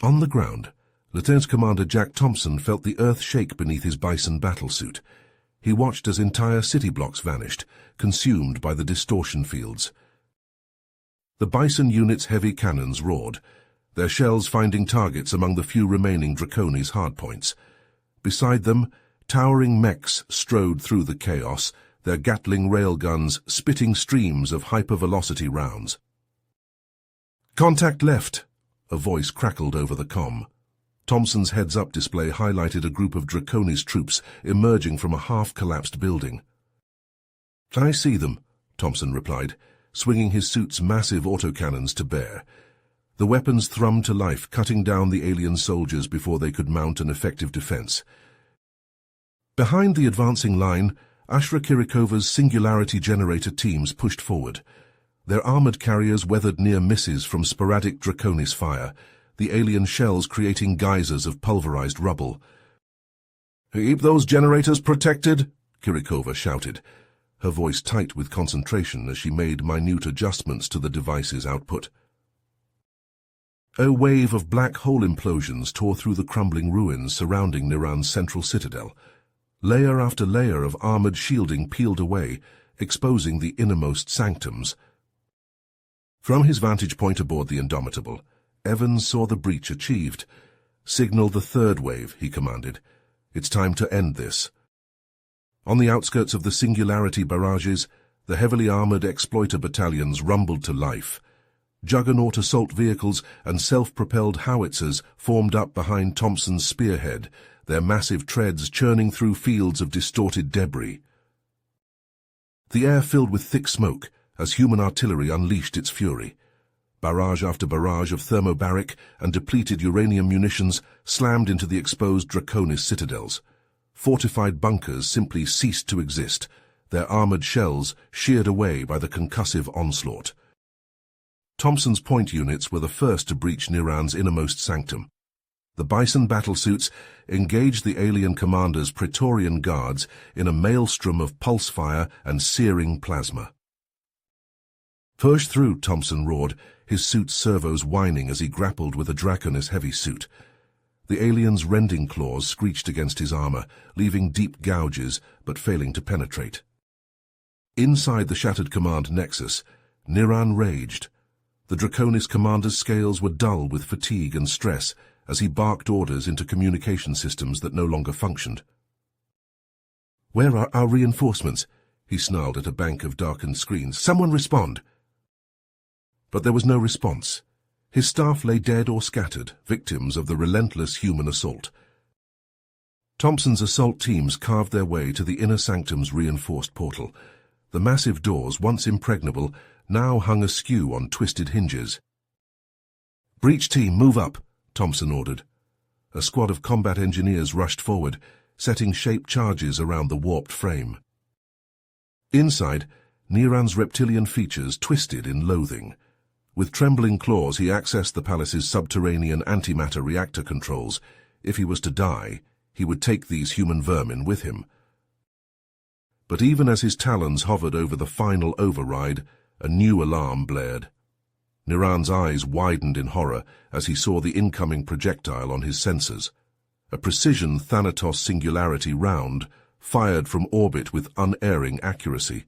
On the ground, Lieutenant Commander Jack Thompson felt the earth shake beneath his bison battlesuit. He watched as entire city blocks vanished, consumed by the distortion fields. The Bison unit's heavy cannons roared, their shells finding targets among the few remaining Draconis' hardpoints. Beside them, towering mechs strode through the chaos, their Gatling railguns spitting streams of hypervelocity rounds. "Contact left," a voice crackled over the comm. Thompson's heads-up display highlighted a group of Draconis troops emerging from a half-collapsed building. "I see them," Thompson replied, swinging his suit's massive autocannons to bear. The weapons thrummed to life, cutting down the alien soldiers before they could mount an effective defense. Behind the advancing line, Ashra Kirikova's Singularity Generator teams pushed forward. Their armored carriers weathered near misses from sporadic Draconis fire, the alien shells creating geysers of pulverized rubble. "Keep those generators protected," Kirikova shouted, her voice tight with concentration as she made minute adjustments to the device's output. A wave of black hole implosions tore through the crumbling ruins surrounding Niran's central citadel. Layer after layer of armored shielding peeled away, exposing the innermost sanctums. From his vantage point aboard the Indomitable, Evans saw the breach achieved. "Signal the third wave," he commanded. "It's time to end this." On the outskirts of the Singularity barrages, the heavily armored exploiter battalions rumbled to life. Juggernaut assault vehicles and self-propelled howitzers formed up behind Thompson's spearhead, their massive treads churning through fields of distorted debris. The air filled with thick smoke as human artillery unleashed its fury. Barrage after barrage of thermobaric and depleted uranium munitions slammed into the exposed Draconis citadels. Fortified bunkers simply ceased to exist, their armored shells sheared away by the concussive onslaught. Thompson's point units were the first to breach Niran's innermost sanctum. The Bison battlesuits engaged the alien commander's Praetorian guards in a maelstrom of pulse fire and searing plasma. "Push through," Thompson roared, his suit's servos whining as he grappled with a Draconis heavy suit. The alien's rending claws screeched against his armor, leaving deep gouges but failing to penetrate. Inside the shattered command nexus, Niran raged. The Draconis commander's scales were dull with fatigue and stress as he barked orders into communication systems that no longer functioned. "Where are our reinforcements?" he snarled at a bank of darkened screens. "Someone respond!" But there was no response. His staff lay dead or scattered, victims of the relentless human assault. Thompson's assault teams carved their way to the inner sanctum's reinforced portal. The massive doors, once impregnable, now hung askew on twisted hinges. "Breach team, move up," Thompson ordered. A squad of combat engineers rushed forward, setting shaped charges around the warped frame. Inside, Niran's reptilian features twisted in loathing. With trembling claws, he accessed the palace's subterranean antimatter reactor controls. If he was to die, he would take these human vermin with him. But even as his talons hovered over the final override, a new alarm blared. Niran's eyes widened in horror as he saw the incoming projectile on his sensors. A precision Thanatos Singularity round, fired from orbit with unerring accuracy.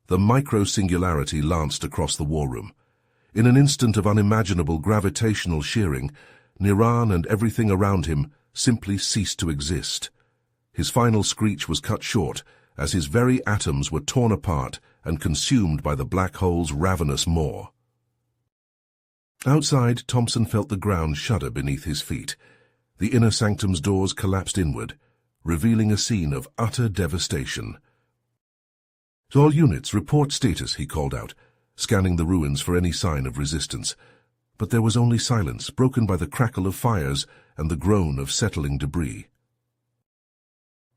The micro-singularity lanced across the war room. In an instant of unimaginable gravitational shearing, Niran and everything around him simply ceased to exist. His final screech was cut short as his very atoms were torn apart and consumed by the black hole's ravenous maw. Outside, Thompson felt the ground shudder beneath his feet. The inner sanctum's doors collapsed inward, revealing a scene of utter devastation. "To all units, report status," he called out, scanning the ruins for any sign of resistance. But there was only silence, broken by the crackle of fires and the groan of settling debris.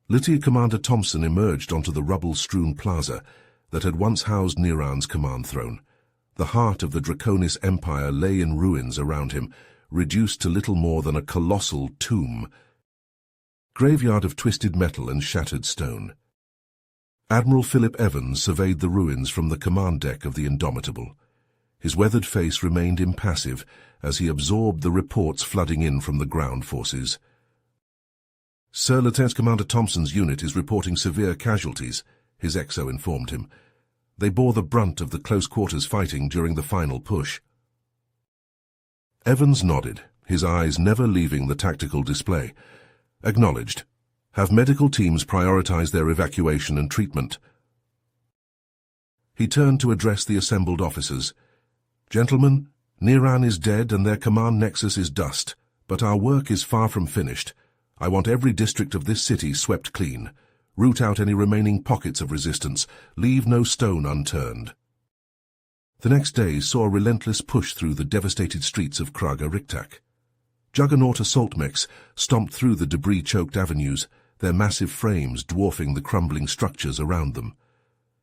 Lieutenant Commander Thompson emerged onto the rubble-strewn plaza that had once housed Niran's command throne. The heart of the Draconis Empire lay in ruins around him, reduced to little more than a colossal tomb. Graveyard of twisted metal and shattered stone. Admiral Philip Evans surveyed the ruins from the command deck of the Indomitable. His weathered face remained impassive as he absorbed the reports flooding in from the ground forces. "Sir, Lieutenant Commander Thompson's unit is reporting severe casualties," his XO informed him. They bore the brunt of the close-quarters fighting during the final push. Evans nodded, his eyes never leaving the tactical display. Acknowledged. Have medical teams prioritize their evacuation and treatment. He turned to address the assembled officers. Gentlemen, Niran is dead and their command nexus is dust, but our work is far from finished. I want every district of this city swept clean. Root out any remaining pockets of resistance. Leave no stone unturned. The next day saw a relentless push through the devastated streets of Kraga Riktak. Juggernaut assault mechs stomped through the debris-choked avenues, their massive frames dwarfing the crumbling structures around them.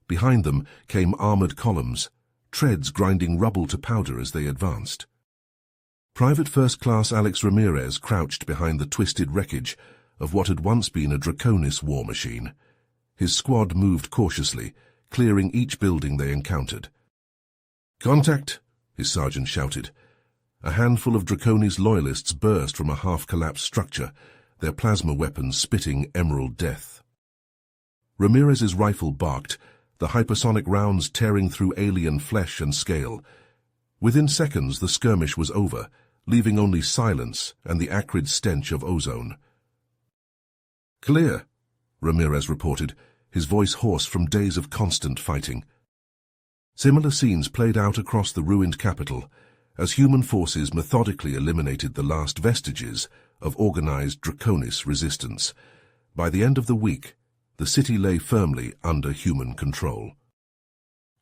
Behind them came armored columns, treads grinding rubble to powder as they advanced. Private First Class Alex Ramirez crouched behind the twisted wreckage of what had once been a Draconis war machine. His squad moved cautiously, clearing each building they encountered. "Contact!" his sergeant shouted. A handful of Draconis loyalists burst from a half-collapsed structure, their plasma weapons spitting emerald death. Ramirez's rifle barked, the hypersonic rounds tearing through alien flesh and scale. Within seconds the skirmish was over, leaving only silence and the acrid stench of ozone. "Clear," Ramirez reported, his voice hoarse from days of constant fighting. Similar scenes played out across the ruined capital, as human forces methodically eliminated the last vestiges of organized Draconis resistance. By the end of the week, the city lay firmly under human control.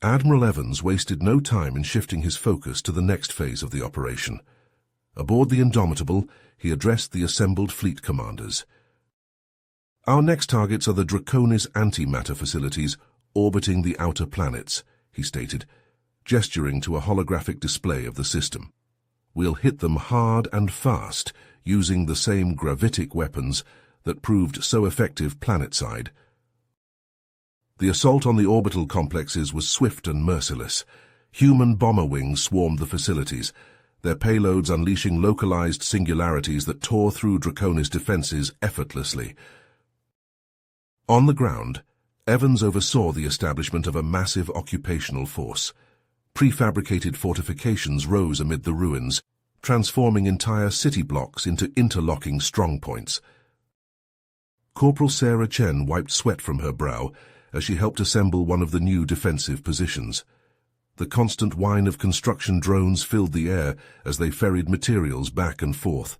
Admiral Evans wasted no time in shifting his focus to the next phase of the operation. Aboard the Indomitable, he addressed the assembled fleet commanders. "Our next targets are the Draconis antimatter facilities orbiting the outer planets," he stated, gesturing to a holographic display of the system. "We'll hit them hard and fast, using the same gravitic weapons that proved so effective planetside." The assault on the orbital complexes was swift and merciless. Human bomber wings swarmed the facilities, their payloads unleashing localized singularities that tore through Draconis defenses effortlessly. On the ground, Evans oversaw the establishment of a massive occupational force. Prefabricated fortifications rose amid the ruins, transforming entire city blocks into interlocking strongpoints. Corporal Sarah Chen wiped sweat from her brow as she helped assemble one of the new defensive positions. The constant whine of construction drones filled the air as they ferried materials back and forth.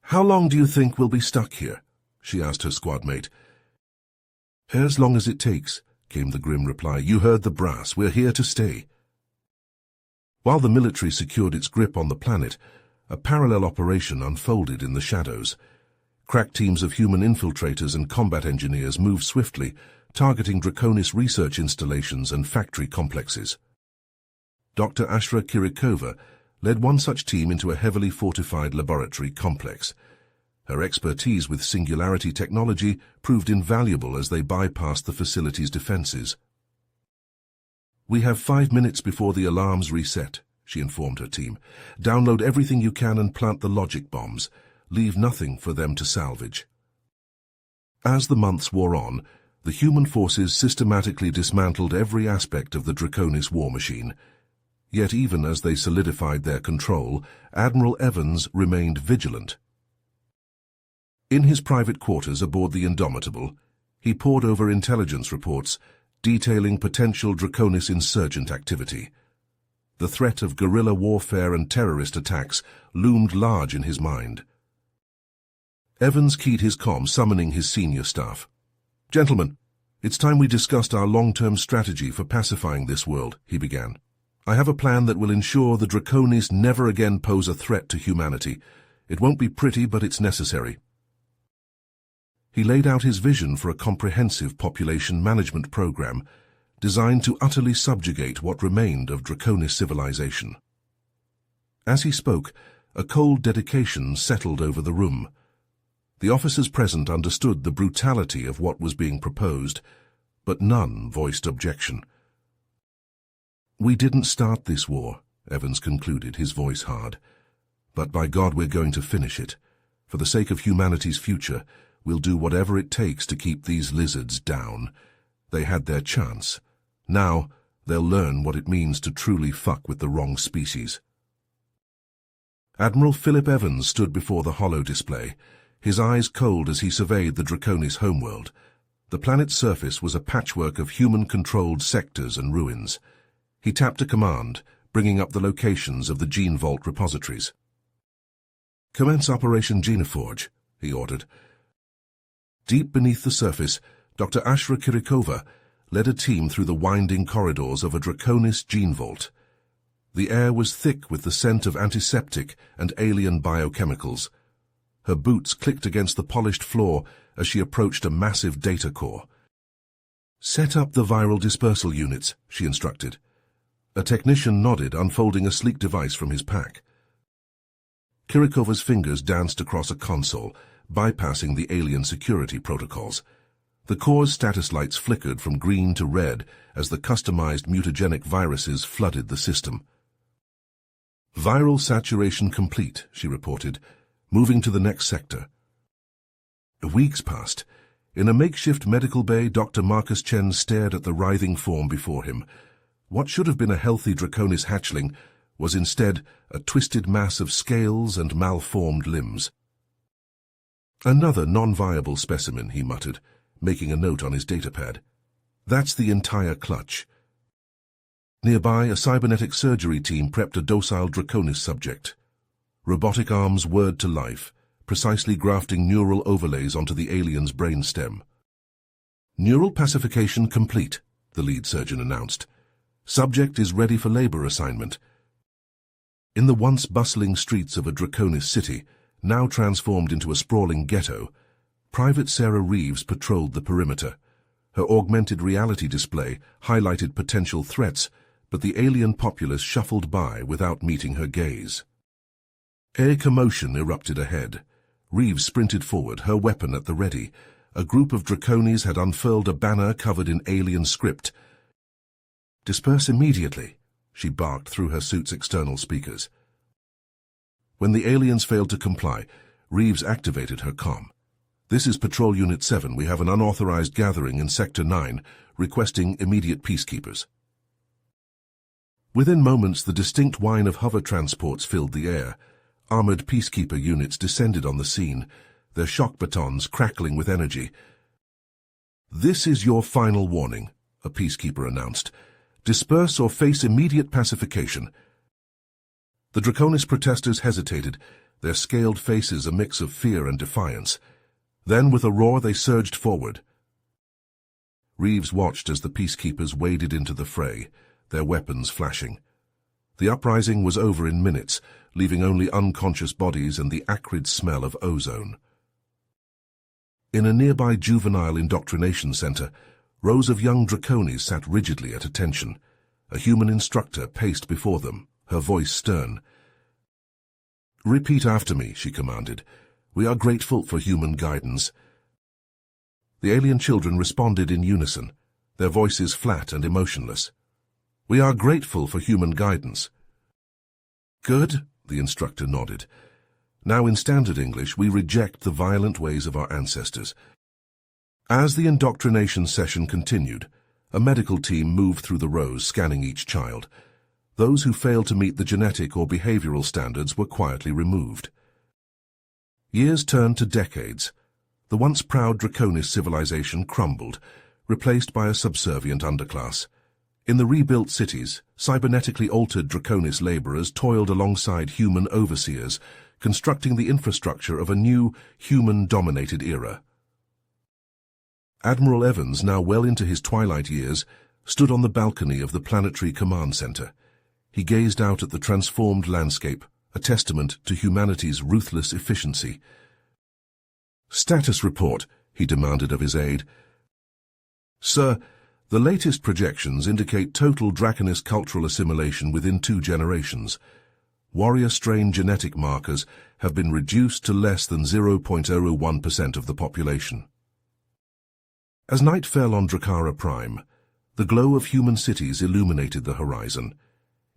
"How long do you think we'll be stuck here?" she asked her squadmate. "As long as it takes," came the grim reply. "You heard the brass. We're here to stay." While the military secured its grip on the planet, a parallel operation unfolded in the shadows. Crack teams of human infiltrators and combat engineers moved swiftly, targeting Draconis research installations and factory complexes. Dr. Ashra Kirikova led one such team into a heavily fortified laboratory complex. Her expertise with singularity technology proved invaluable as they bypassed the facility's defenses. "We have 5 minutes before the alarms reset," she informed her team. "Download everything you can and plant the logic bombs. Leave nothing for them to salvage." As the months wore on, the human forces systematically dismantled every aspect of the Draconis war machine. Yet even as they solidified their control, Admiral Evans remained vigilant. In his private quarters aboard the Indomitable, he pored over intelligence reports detailing potential Draconis insurgent activity. The threat of guerrilla warfare and terrorist attacks loomed large in his mind. Evans keyed his comm, summoning his senior staff. "Gentlemen, it's time we discussed our long-term strategy for pacifying this world," he began. "I have a plan that will ensure the Draconis never again pose a threat to humanity. It won't be pretty, but it's necessary." He laid out his vision for a comprehensive population management program designed to utterly subjugate what remained of Draconis civilization. As he spoke, a cold dedication settled over the room. The officers present understood the brutality of what was being proposed, but none voiced objection. "We didn't start this war," Evans concluded, his voice hard. "But by God, we're going to finish it. For the sake of humanity's future, we'll do whatever it takes to keep these lizards down. They had their chance. Now, they'll learn what it means to truly fuck with the wrong species. Admiral Philip Evans stood before the holo display, his eyes cold as he surveyed the Draconis homeworld. The planet's surface was a patchwork of human-controlled sectors and ruins. He tapped a command, bringing up the locations of the Gene Vault repositories. "Commence Operation Genoforge," he ordered. Deep beneath the surface, Dr. Ashra Kirikova led a team through the winding corridors of a Draconis Gene Vault. The air was thick with the scent of antiseptic and alien biochemicals. Her boots clicked against the polished floor as she approached a massive data core. "Set up the viral dispersal units," she instructed. A technician nodded, unfolding a sleek device from his pack. Kirikova's fingers danced across a console, bypassing the alien security protocols. The core's status lights flickered from green to red as the customized mutagenic viruses flooded the system. "Viral saturation complete," she reported, moving to the next sector. Weeks passed. In a makeshift medical bay, Dr. Marcus Chen stared at the writhing form before him. What should have been a healthy Draconis hatchling was instead a twisted mass of scales and malformed limbs. "Another non-viable specimen," he muttered, making a note on his datapad. "That's the entire clutch." Nearby, a cybernetic surgery team prepped a docile Draconis subject. Robotic arms whirred to life, precisely grafting neural overlays onto the alien's brainstem. "Neural pacification complete," the lead surgeon announced. "Subject is ready for labor assignment." In the once bustling streets of a Draconis city, now transformed into a sprawling ghetto, Private Sarah Reeves patrolled the perimeter. Her augmented reality display highlighted potential threats, but the alien populace shuffled by without meeting her gaze. A commotion erupted ahead. Reeves sprinted forward, her weapon at the ready. A group of Draconis had unfurled a banner covered in alien script. "Disperse immediately," she barked through her suit's external speakers. When the aliens failed to comply, Reeves activated her comm. "This is Patrol Unit 7. We have an unauthorized gathering in Sector 9, requesting immediate peacekeepers." Within moments, the distinct whine of hover transports filled the air. Armored peacekeeper units descended on the scene, their shock batons crackling with energy. "This is your final warning," a peacekeeper announced. "Disperse or face immediate pacification." The Draconis protesters hesitated, their scaled faces a mix of fear and defiance. Then, with a roar, they surged forward. Reeves watched as the peacekeepers waded into the fray, their weapons flashing. The uprising was over in minutes, leaving only unconscious bodies and the acrid smell of ozone. In a nearby juvenile indoctrination center, rows of young Draconis sat rigidly at attention. A human instructor paced before them, her voice stern. "Repeat after me," she commanded. "We are grateful for human guidance." The alien children responded in unison, their voices flat and emotionless. "We are grateful for human guidance." "Good," the instructor nodded. "Now in standard English, we reject the violent ways of our ancestors." As the indoctrination session continued, a medical team moved through the rows, scanning each child. Those who failed to meet the genetic or behavioral standards were quietly removed. Years turned to decades. The once proud Draconis civilization crumbled, replaced by a subservient underclass. In the rebuilt cities, cybernetically altered Draconis laborers toiled alongside human overseers, constructing the infrastructure of a new, human-dominated era. Admiral Evans, now well into his twilight years, stood on the balcony of the planetary command center. He gazed out at the transformed landscape, a testament to humanity's ruthless efficiency. "Status report," he demanded of his aide. "Sir, the latest projections indicate total Draconis cultural assimilation within 2 generations. Warrior strain genetic markers have been reduced to less than 0.01% of the population." As night fell on Dracara Prime, the glow of human cities illuminated the horizon.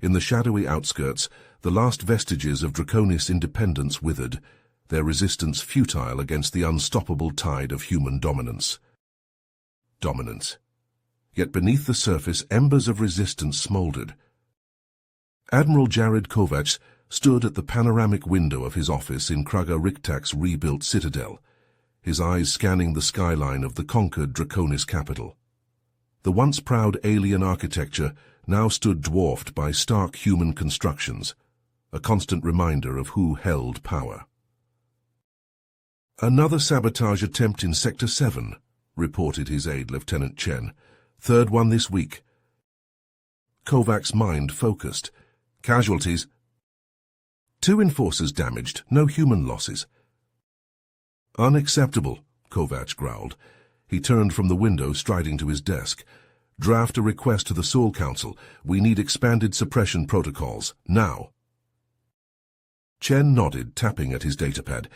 In the shadowy outskirts, the last vestiges of Draconis independence withered, their resistance futile against the unstoppable tide of human dominance. yet beneath the surface embers of resistance smoldered. Admiral Jared Kovacs stood at the panoramic window of his office in Kraga Riktak's rebuilt citadel, his eyes scanning the skyline of the conquered Draconis capital. The once proud alien architecture now stood dwarfed by stark human constructions, a constant reminder of who held power. "Another sabotage attempt in Sector 7, reported his aide, Lieutenant Chen. "Third one this week." Kovacs' mind focused. "Casualties?" "2 enforcers damaged, no human losses." "Unacceptable," Kovacs growled. He turned from the window, striding to his desk. "Draft a request to the Sol Council. We need expanded suppression protocols, now." Chen nodded, tapping at his datapad.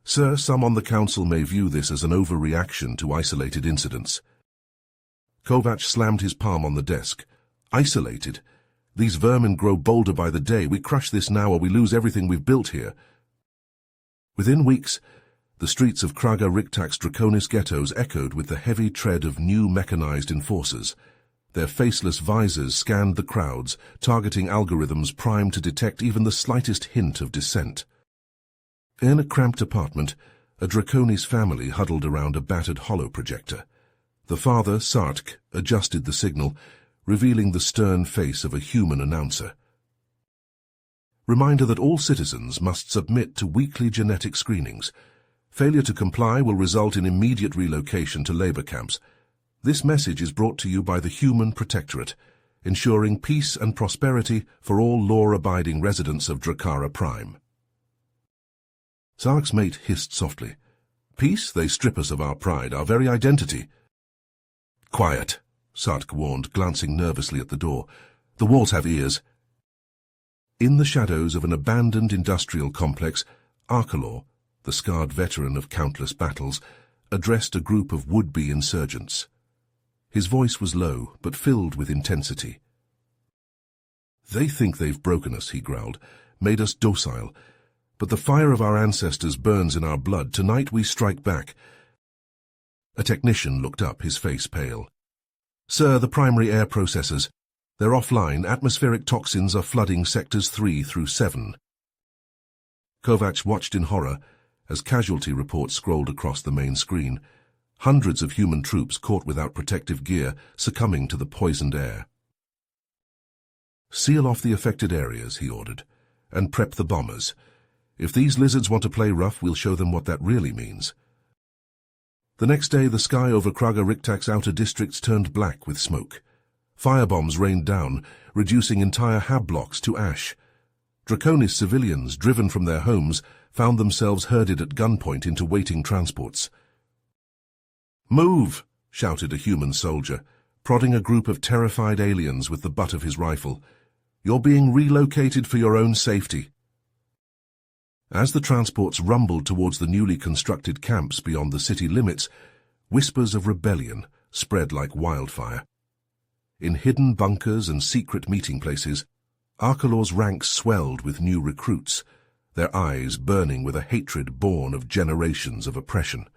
"Sir, some on the Council may view this as an overreaction to isolated incidents." Kovacs slammed his palm on the desk. "Isolated? These vermin grow bolder by the day. We crush this now or we lose everything we've built here." Within weeks, the streets of Kraga Riktak's Draconis ghettos echoed with the heavy tread of new mechanized enforcers. Their faceless visors scanned the crowds, targeting algorithms primed to detect even the slightest hint of dissent. In a cramped apartment, a Draconis family huddled around a battered holoprojector. The father, Sartk, adjusted the signal, revealing the stern face of a human announcer. Reminder that all citizens must submit to weekly genetic screenings. Failure to comply will result in immediate relocation to labor camps. This message is brought to you by the Human Protectorate, ensuring peace and prosperity for all law-abiding residents of Drakara Prime. Sark's mate hissed softly. "Peace? They strip us of our pride, our very identity." "Quiet," Sark warned, glancing nervously at the door. "The walls have ears." In the shadows of an abandoned industrial complex, Arkalor, the scarred veteran of countless battles, addressed a group of would-be insurgents. His voice was low, but filled with intensity. "They think they've broken us," he growled, "made us docile. But the fire of our ancestors burns in our blood. Tonight we strike back." A technician looked up, his face pale. "Sir, the primary air processors. They're offline. Atmospheric toxins are flooding sectors 3 through 7. Kovacs watched in horror as casualty reports scrolled across the main screen. Hundreds of human troops caught without protective gear, succumbing to the poisoned air. "Seal off the affected areas," he ordered, "and prep the bombers. If these lizards want to play rough, we'll show them what that really means." The next day, the sky over Kraga Riktak's outer districts turned black with smoke. Firebombs rained down, reducing entire hab blocks to ash. Draconis civilians, driven from their homes, found themselves herded at gunpoint into waiting transports. "Move!" shouted a human soldier, prodding a group of terrified aliens with the butt of his rifle. "You're being relocated for your own safety." As the transports rumbled towards the newly constructed camps beyond the city limits, whispers of rebellion spread like wildfire. In hidden bunkers and secret meeting places, Arkalor's ranks swelled with new recruits, their eyes burning with a hatred born of generations of oppression.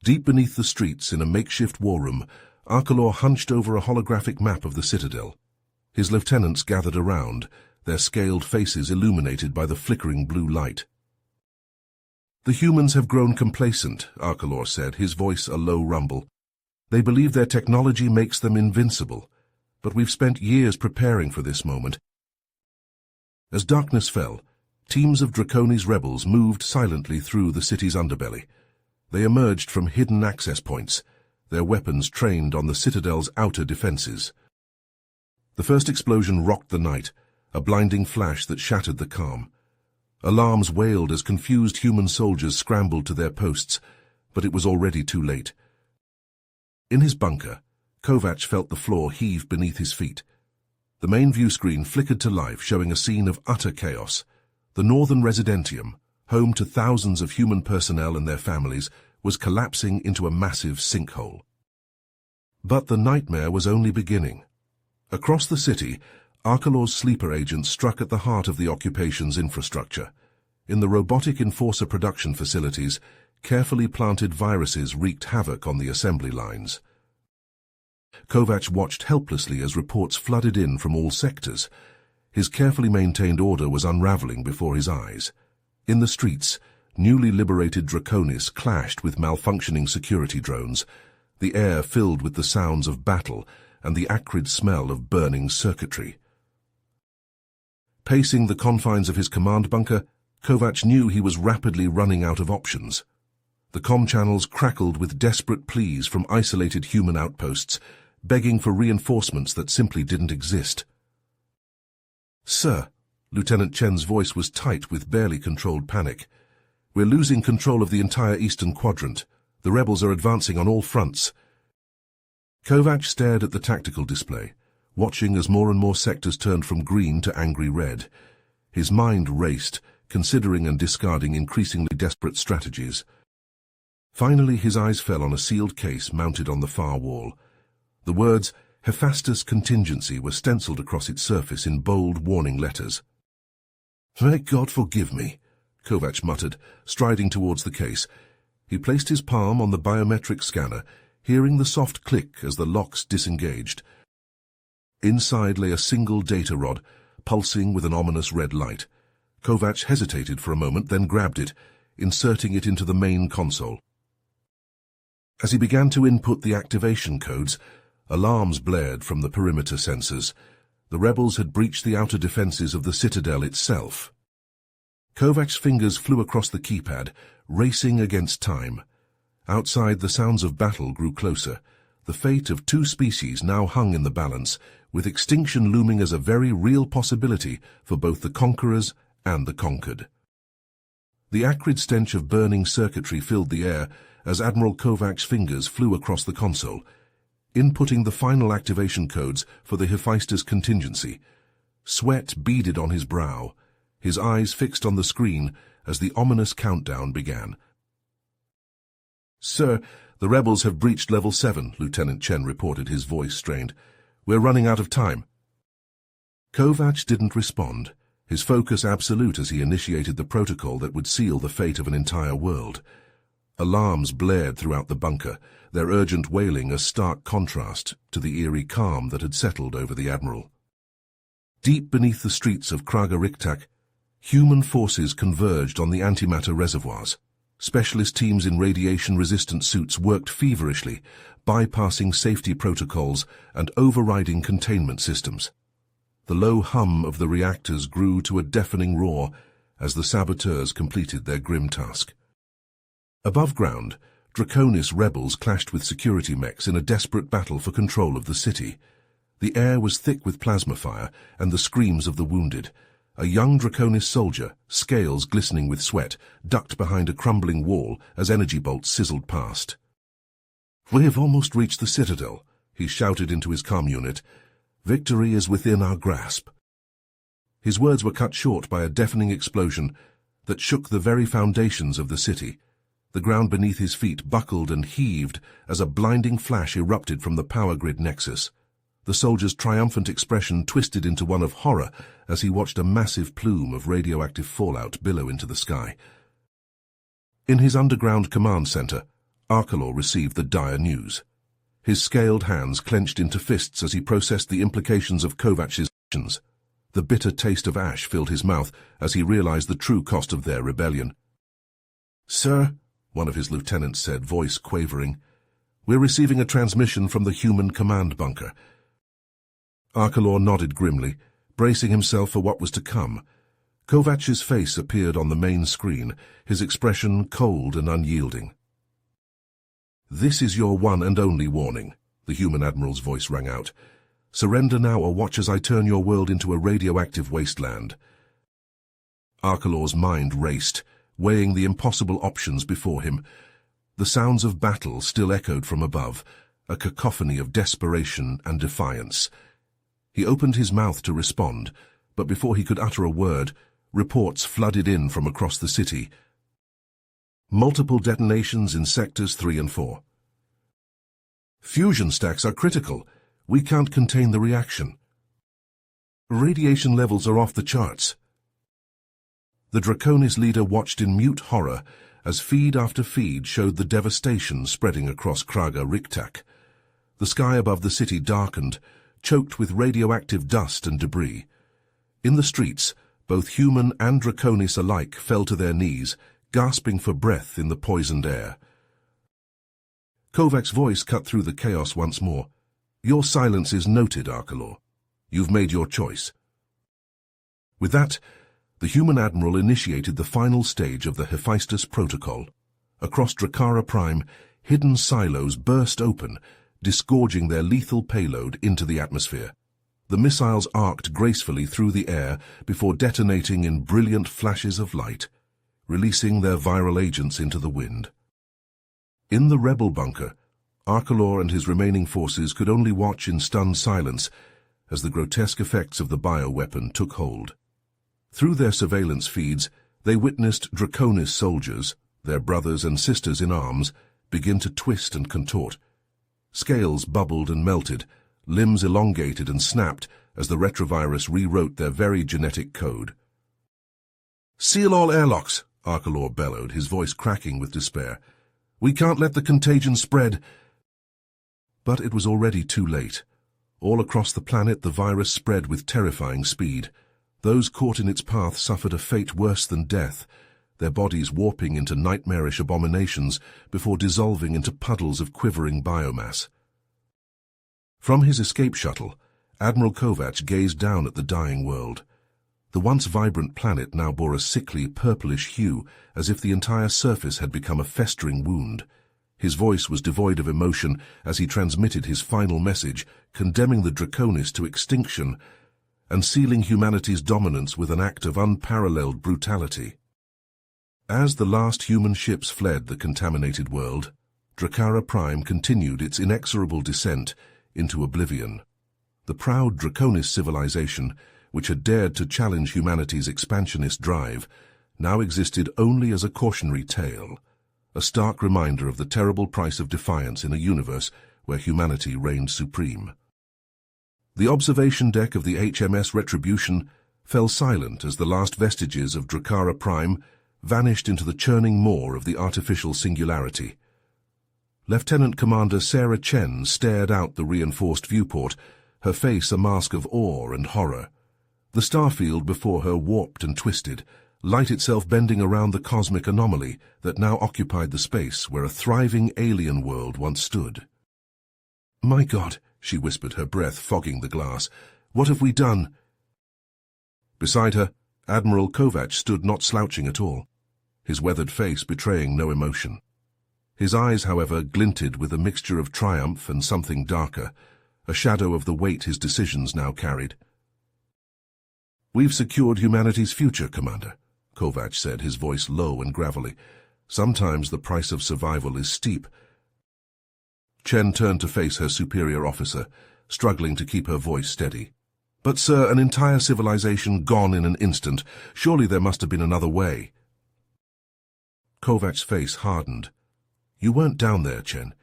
Deep beneath the streets, in a makeshift war room, Arkalor hunched over a holographic map of the citadel. His lieutenants gathered around, their scaled faces illuminated by the flickering blue light. "The humans have grown complacent," Arkalor said, his voice a low rumble. "They believe their technology makes them invincible, but we've spent years preparing for this moment." As darkness fell, teams of Draconis rebels moved silently through the city's underbelly. They emerged from hidden access points, their weapons trained on the citadel's outer defenses. The first explosion rocked the night, a blinding flash that shattered the calm. Alarms wailed as confused human soldiers scrambled to their posts, but it was already too late. In his bunker, Kovacs felt the floor heave beneath his feet. The main view screen flickered to life, showing a scene of utter chaos. The northern residentium, home to thousands of human personnel and their families, was collapsing into a massive sinkhole. But the nightmare was only beginning. Across the city, Arkalor's sleeper agents struck at the heart of the occupation's infrastructure. In the robotic enforcer production facilities, carefully planted viruses wreaked havoc on the assembly lines. Kovac watched helplessly as reports flooded in from all sectors. His carefully maintained order was unraveling before his eyes. In the streets, newly liberated Draconis clashed with malfunctioning security drones, the air filled with the sounds of battle and the acrid smell of burning circuitry. Pacing the confines of his command bunker, Kovac knew he was rapidly running out of options. The comm channels crackled with desperate pleas from isolated human outposts, begging for reinforcements that simply didn't exist. "Sir," Lieutenant Chen's voice was tight with barely controlled panic. "We're losing control of the entire eastern quadrant. The rebels are advancing on all fronts." Kovac stared at the tactical display, watching as more and more sectors turned from green to angry red. His mind raced, considering and discarding increasingly desperate strategies. Finally, his eyes fell on a sealed case mounted on the far wall. The words Hephaestus Contingency were stenciled across its surface in bold warning letters. "May God forgive me," Kovac muttered, striding towards the case. He placed his palm on the biometric scanner, hearing the soft click as the locks disengaged. Inside lay a single data rod, pulsing with an ominous red light. Kovac hesitated for a moment, then grabbed it, inserting it into the main console. As he began to input the activation codes, alarms blared from the perimeter sensors. The rebels had breached the outer defenses of the citadel itself. Kovac's fingers flew across the keypad, racing against time. Outside, the sounds of battle grew closer. The fate of two species now hung in the balance, with extinction looming as a very real possibility for both the conquerors and the conquered. The acrid stench of burning circuitry filled the air as Admiral Kovac's fingers flew across the console, inputting the final activation codes for the Hephaestus Contingency. Sweat beaded on his brow, his eyes fixed on the screen as the ominous countdown began. "Sir, the rebels have breached Level 7, Lieutenant Chen reported, his voice strained. "We're running out of time." Kovac didn't respond, his focus absolute as he initiated the protocol that would seal the fate of an entire world. Alarms blared throughout the bunker, their urgent wailing a stark contrast to the eerie calm that had settled over the Admiral. Deep beneath the streets of Kraga-Riktak, human forces converged on the antimatter reservoirs. Specialist teams in radiation-resistant suits worked feverishly, bypassing safety protocols and overriding containment systems. The low hum of the reactors grew to a deafening roar as the saboteurs completed their grim task. Above ground, Draconis rebels clashed with security mechs in a desperate battle for control of the city. The air was thick with plasma fire and the screams of the wounded. A young Draconis soldier, scales glistening with sweat, ducked behind a crumbling wall as energy bolts sizzled past. "We have almost reached the citadel," he shouted into his comm unit. "Victory is within our grasp." His words were cut short by a deafening explosion that shook the very foundations of the city. The ground beneath his feet buckled and heaved as a blinding flash erupted from the power grid nexus. The soldier's triumphant expression twisted into one of horror as he watched a massive plume of radioactive fallout billow into the sky. In his underground command center, Arkalor received the dire news. His scaled hands clenched into fists as he processed the implications of Kovac's actions. The bitter taste of ash filled his mouth as he realized the true cost of their rebellion. "Sir," one of his lieutenants said, voice quavering, "we're receiving a transmission from the human command bunker." Arkalor nodded grimly, bracing himself for what was to come. Kovac's face appeared on the main screen, his expression cold and unyielding. "This is your one and only warning," the human admiral's voice rang out. "Surrender now or watch as I turn your world into a radioactive wasteland." Arkalor's mind raced, weighing the impossible options before him. The sounds of battle still echoed from above, a cacophony of desperation and defiance. He opened his mouth to respond, but before he could utter a word, reports flooded in from across the city. Multiple detonations in sectors 3 and 4. "Fusion stacks are critical. We can't contain the reaction. Radiation levels are off the charts." The Draconis leader watched in mute horror as feed after feed showed the devastation spreading across Kraga-Riktak. The sky above the city darkened, choked with radioactive dust and debris. In the streets, both human and Draconis alike fell to their knees, gasping for breath in the poisoned air. Kovac's voice cut through the chaos once more. "Your silence is noted, Arkalor. You've made your choice." With that, the human admiral initiated the final stage of the Hephaestus Protocol. Across Drakara Prime, hidden silos burst open, disgorging their lethal payload into the atmosphere. The missiles arced gracefully through the air before detonating in brilliant flashes of light, releasing their viral agents into the wind. In the rebel bunker, Arkalor and his remaining forces could only watch in stunned silence as the grotesque effects of the bioweapon took hold. Through their surveillance feeds, they witnessed Draconis soldiers, their brothers and sisters in arms, begin to twist and contort. Scales bubbled and melted, limbs elongated and snapped as the retrovirus rewrote their very genetic code. "Seal all airlocks," Arkalor bellowed, his voice cracking with despair. "We can't let the contagion spread." But it was already too late. All across the planet, the virus spread with terrifying speed. Those caught in its path suffered a fate worse than death, their bodies warping into nightmarish abominations before dissolving into puddles of quivering biomass. From his escape shuttle, Admiral Kovac gazed down at the dying world. The once vibrant planet now bore a sickly, purplish hue, as if the entire surface had become a festering wound. His voice was devoid of emotion as he transmitted his final message, condemning the Draconis to extinction and sealing humanity's dominance with an act of unparalleled brutality. As the last human ships fled the contaminated world, Drakara Prime continued its inexorable descent into oblivion. The proud Draconis civilization, which had dared to challenge humanity's expansionist drive, now existed only as a cautionary tale, a stark reminder of the terrible price of defiance in a universe where humanity reigned supreme. The observation deck of the HMS Retribution fell silent as the last vestiges of Drakara Prime vanished into the churning maw of the artificial singularity. Lieutenant Commander Sarah Chen stared out the reinforced viewport, her face a mask of awe and horror. The starfield before her warped and twisted, light itself bending around the cosmic anomaly that now occupied the space where a thriving alien world once stood. "My God," she whispered, her breath fogging the glass. "What have we done?" Beside her, Admiral Kovac stood not slouching at all, his weathered face betraying no emotion. His eyes, however, glinted with a mixture of triumph and something darker, a shadow of the weight his decisions now carried. "We've secured humanity's future, Commander," Kovac said, his voice low and gravelly. "Sometimes the price of survival is steep." Chen turned to face her superior officer, struggling to keep her voice steady. "But, sir, an entire civilization gone in an instant. Surely there must have been another way." Kovac's face hardened. "You weren't down there, Chen.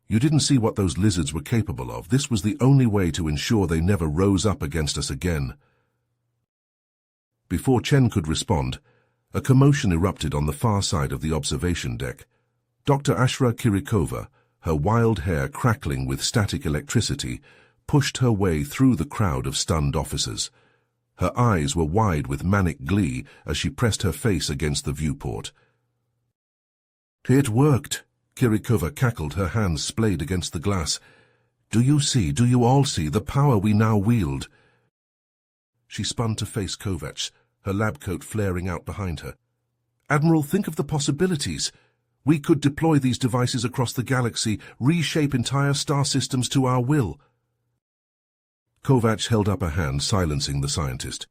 You didn't see what those lizards were capable of. This was the only way to ensure they never rose up against us again." Before Chen could respond, a commotion erupted on the far side of the observation deck. Dr. Ashra Kirikova, her wild hair crackling with static electricity, pushed her way through the crowd of stunned officers. Her eyes were wide with manic glee as she pressed her face against the viewport. "It worked," Kirikova cackled, her hands splayed against the glass. "Do you all see the power we now wield?" She spun to face Kovac, her lab coat flaring out behind her. "Admiral, think of the possibilities. We could deploy these devices across the galaxy, reshape entire star systems to our will." Kovac held up a hand, silencing the scientist.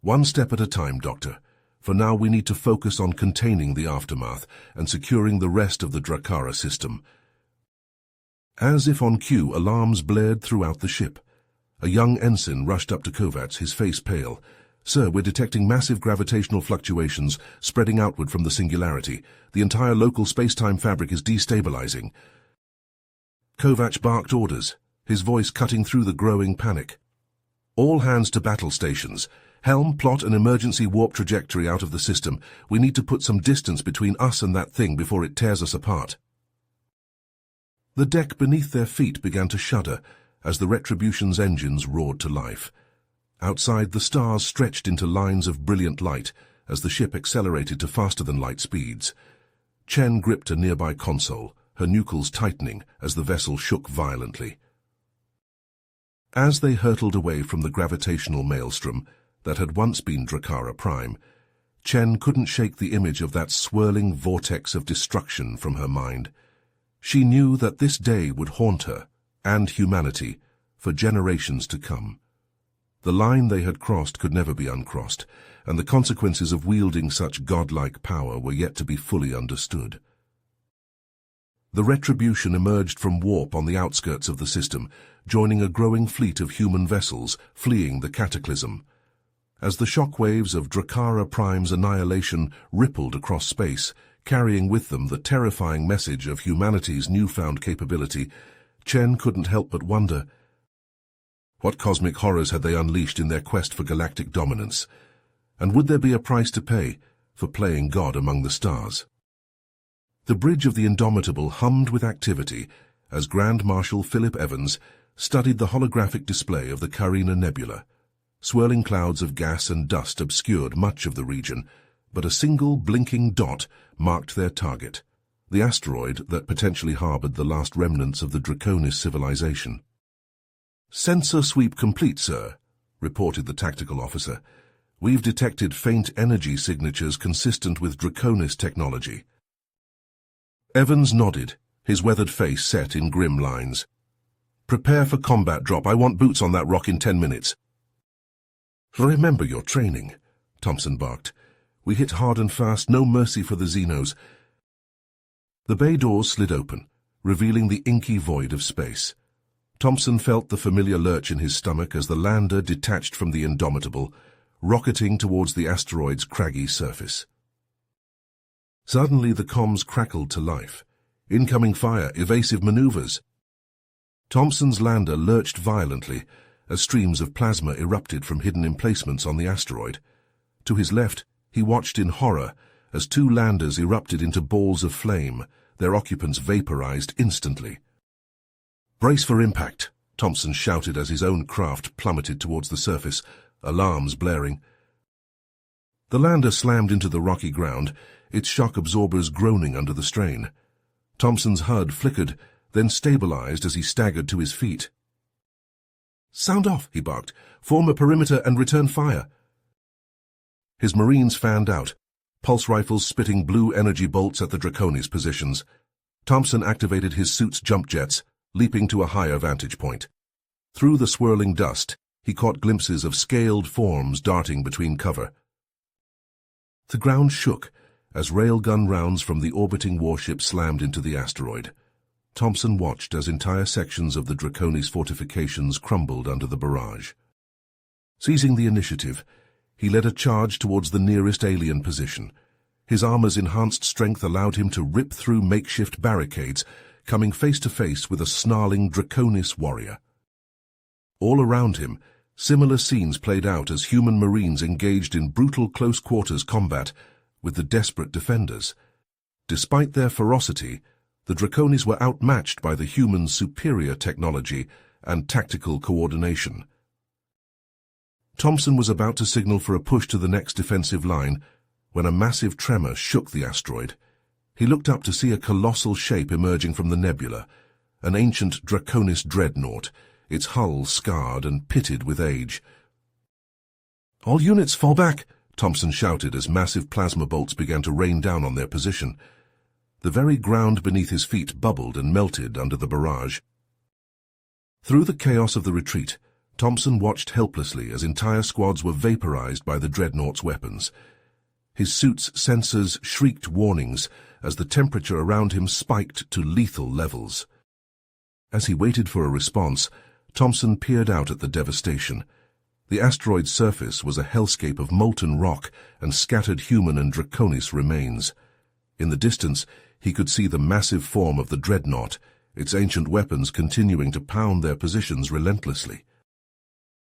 "One step at a time, Doctor. For now we need to focus on containing the aftermath and securing the rest of the Drakara system." As if on cue, alarms blared throughout the ship. A young ensign rushed up to Kovac, his face pale. "Sir, we're detecting massive gravitational fluctuations spreading outward from the singularity. The entire local space-time fabric is destabilizing." Kovac barked orders, his voice cutting through the growing panic. "All hands to battle stations. Helm, plot an emergency warp trajectory out of the system. We need to put some distance between us and that thing before it tears us apart." The deck beneath their feet began to shudder as the Retribution's engines roared to life. Outside, the stars stretched into lines of brilliant light as the ship accelerated to faster-than-light speeds. Chen gripped a nearby console, her nucleus tightening as the vessel shook violently. As they hurtled away from the gravitational maelstrom that had once been Drakara Prime, Chen couldn't shake the image of that swirling vortex of destruction from her mind. She knew that this day would haunt her, and humanity, for generations to come. The line they had crossed could never be uncrossed, and the consequences of wielding such godlike power were yet to be fully understood. The Retribution emerged from warp on the outskirts of the system, joining a growing fleet of human vessels fleeing the cataclysm. As the shockwaves of Drakara Prime's annihilation rippled across space, carrying with them the terrifying message of humanity's newfound capability, Chen couldn't help but wonder, what cosmic horrors had they unleashed in their quest for galactic dominance? And would there be a price to pay for playing God among the stars? The bridge of the Indomitable hummed with activity as Grand Marshal Philip Evans studied the holographic display of the Carina Nebula. Swirling clouds of gas and dust obscured much of the region, but a single blinking dot marked their target, the asteroid that potentially harbored the last remnants of the Draconis civilization. "Sensor sweep complete, sir," reported the tactical officer. "We've detected faint energy signatures consistent with Draconis technology." Evans nodded, his weathered face set in grim lines. "Prepare for combat drop. I want boots on that rock in 10 minutes. "Remember your training," Thompson barked. "We hit hard and fast, no mercy for the Xenos." The bay doors slid open, revealing the inky void of space. Thompson felt the familiar lurch in his stomach as the lander detached from the Indomitable, rocketing towards the asteroid's craggy surface. Suddenly the comms crackled to life. Incoming fire, evasive maneuvers. Thompson's lander lurched violently as streams of plasma erupted from hidden emplacements on the asteroid. To his left, he watched in horror as 2 landers erupted into balls of flame, their occupants vaporized instantly. "Brace for impact," Thompson shouted as his own craft plummeted towards the surface, alarms blaring. The lander slammed into the rocky ground, its shock absorbers groaning under the strain. Thompson's HUD flickered, then stabilized as he staggered to his feet. "Sound off," he barked. "Form a perimeter and return fire." His Marines fanned out, pulse rifles spitting blue energy bolts at the Draconis positions. Thompson activated his suit's jump jets, leaping to a higher vantage point. Through the swirling dust, he caught glimpses of scaled forms darting between cover. The ground shook as railgun rounds from the orbiting warship slammed into the asteroid. Thompson watched as entire sections of the Draconis fortifications crumbled under the barrage. Seizing the initiative, he led a charge towards the nearest alien position. His armor's enhanced strength allowed him to rip through makeshift barricades, coming face to face with a snarling Draconis warrior. All around him, similar scenes played out as human Marines engaged in brutal close-quarters combat with the desperate defenders. Despite their ferocity, the Draconis were outmatched by the humans' superior technology and tactical coordination. Thompson was about to signal for a push to the next defensive line when a massive tremor shook the asteroid. He looked up to see a colossal shape emerging from the nebula, an ancient Draconis dreadnought, its hull scarred and pitted with age. "All units, fall back!" Thompson shouted as massive plasma bolts began to rain down on their position. The very ground beneath his feet bubbled and melted under the barrage. Through the chaos of the retreat, Thompson watched helplessly as entire squads were vaporized by the dreadnought's weapons. His suit's sensors shrieked warnings as the temperature around him spiked to lethal levels. As he waited for a response, Thompson peered out at the devastation. The asteroid's surface was a hellscape of molten rock and scattered human and Draconis remains. In the distance, he could see the massive form of the dreadnought, its ancient weapons continuing to pound their positions relentlessly.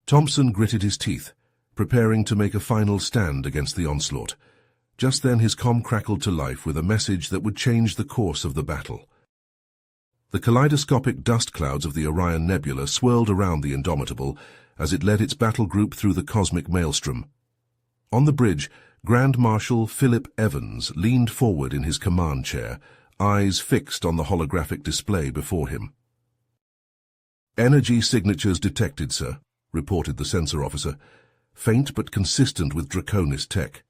Thompson gritted his teeth, preparing to make a final stand against the onslaught. Just then his comm crackled to life with a message that would change the course of the battle. The kaleidoscopic dust clouds of the Orion Nebula swirled around the Indomitable as it led its battle group through the cosmic maelstrom. On the bridge, Grand Marshal Philip Evans leaned forward in his command chair, eyes fixed on the holographic display before him. "Energy signatures detected, sir," reported the sensor officer, faint but consistent with Draconis tech.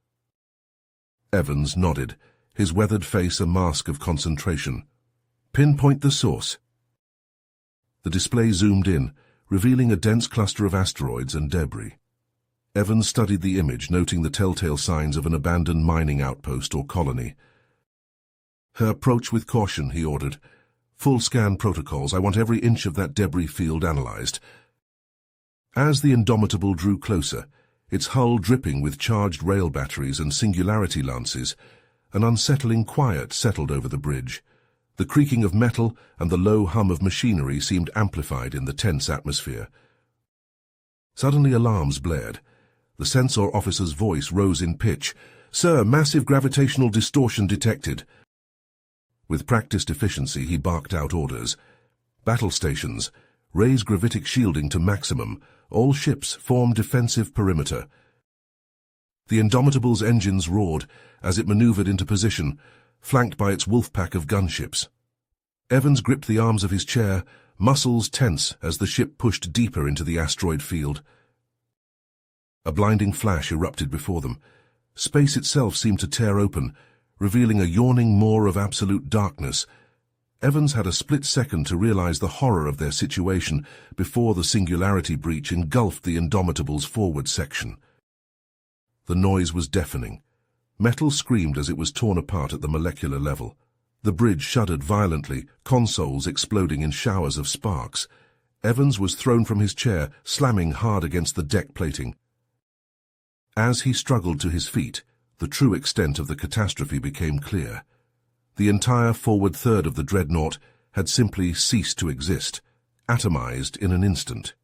Evans nodded, his weathered face a mask of concentration. "Pinpoint the source." The display zoomed in, revealing a dense cluster of asteroids and debris. Evans studied the image, noting the telltale signs of an abandoned mining outpost or colony. "Approach with caution," he ordered. "Full scan protocols. I want every inch of that debris field analyzed." As the Indomitable drew closer, its hull dripping with charged rail batteries and singularity lances, an unsettling quiet settled over the bridge. The creaking of metal and the low hum of machinery seemed amplified in the tense atmosphere. Suddenly alarms blared. The sensor officer's voice rose in pitch. "Sir, massive gravitational distortion detected." With practiced efficiency, he barked out orders. "Battle stations, raise gravitic shielding to maximum. All ships form defensive perimeter." The Indomitable's engines roared as it maneuvered into position, flanked by its wolf pack of gunships. Evans gripped the arms of his chair, muscles tense as the ship pushed deeper into the asteroid field. A blinding flash erupted before them. Space itself seemed to tear open, revealing a yawning maw of absolute darkness. Evans had a split second to realize the horror of their situation before the singularity breach engulfed the Indomitable's forward section. The noise was deafening. Metal screamed as it was torn apart at the molecular level. The bridge shuddered violently, consoles exploding in showers of sparks. Evans was thrown from his chair, slamming hard against the deck plating. As he struggled to his feet, the true extent of the catastrophe became clear. The entire forward third of the dreadnought had simply ceased to exist, atomized in an instant.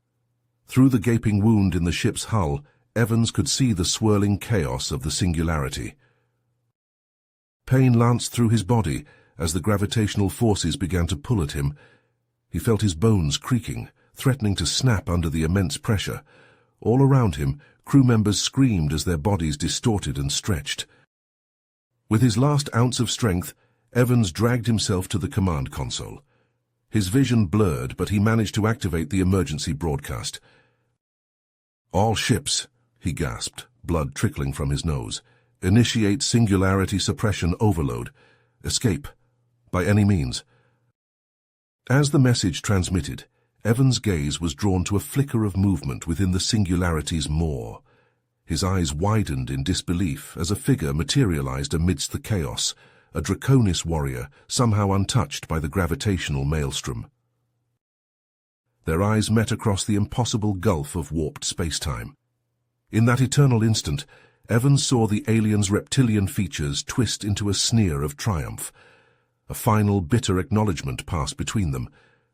Through the gaping wound in the ship's hull, Evans could see the swirling chaos of the singularity. Pain lanced through his body as the gravitational forces began to pull at him. He felt his bones creaking, threatening to snap under the immense pressure. All around him, crew members screamed as their bodies distorted and stretched. With his last ounce of strength, Evans dragged himself to the command console. His vision blurred, but he managed to activate the emergency broadcast. "All ships," he gasped, blood trickling from his nose. "Initiate singularity suppression overload. Escape. By any means." As the message transmitted, Evans' gaze was drawn to a flicker of movement within the singularity's maw. His eyes widened in disbelief as a figure materialized amidst the chaos, a Draconis warrior, somehow untouched by the gravitational maelstrom. Their eyes met across the impossible gulf of warped space-time. In that eternal instant, Evans saw the alien's reptilian features twist into a sneer of triumph. A final bitter acknowledgement passed between them,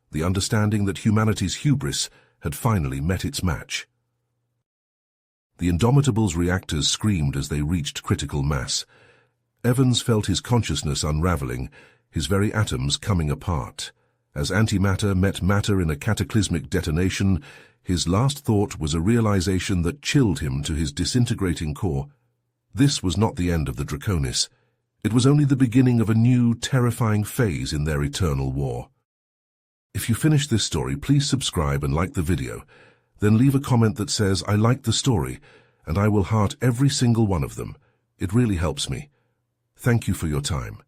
the understanding that humanity's hubris had finally met its match. The Indomitable's reactors screamed as they reached critical mass. Evans felt his consciousness unraveling, his very atoms coming apart. As antimatter met matter in a cataclysmic detonation, his last thought was a realization that chilled him to his disintegrating core. This was not the end of the Draconis. It was only the beginning of a new, terrifying phase in their eternal war. If you finished this story, please subscribe and like the video. Then leave a comment that says, "I liked the story," and I will heart every single one of them. It really helps me. Thank you for your time.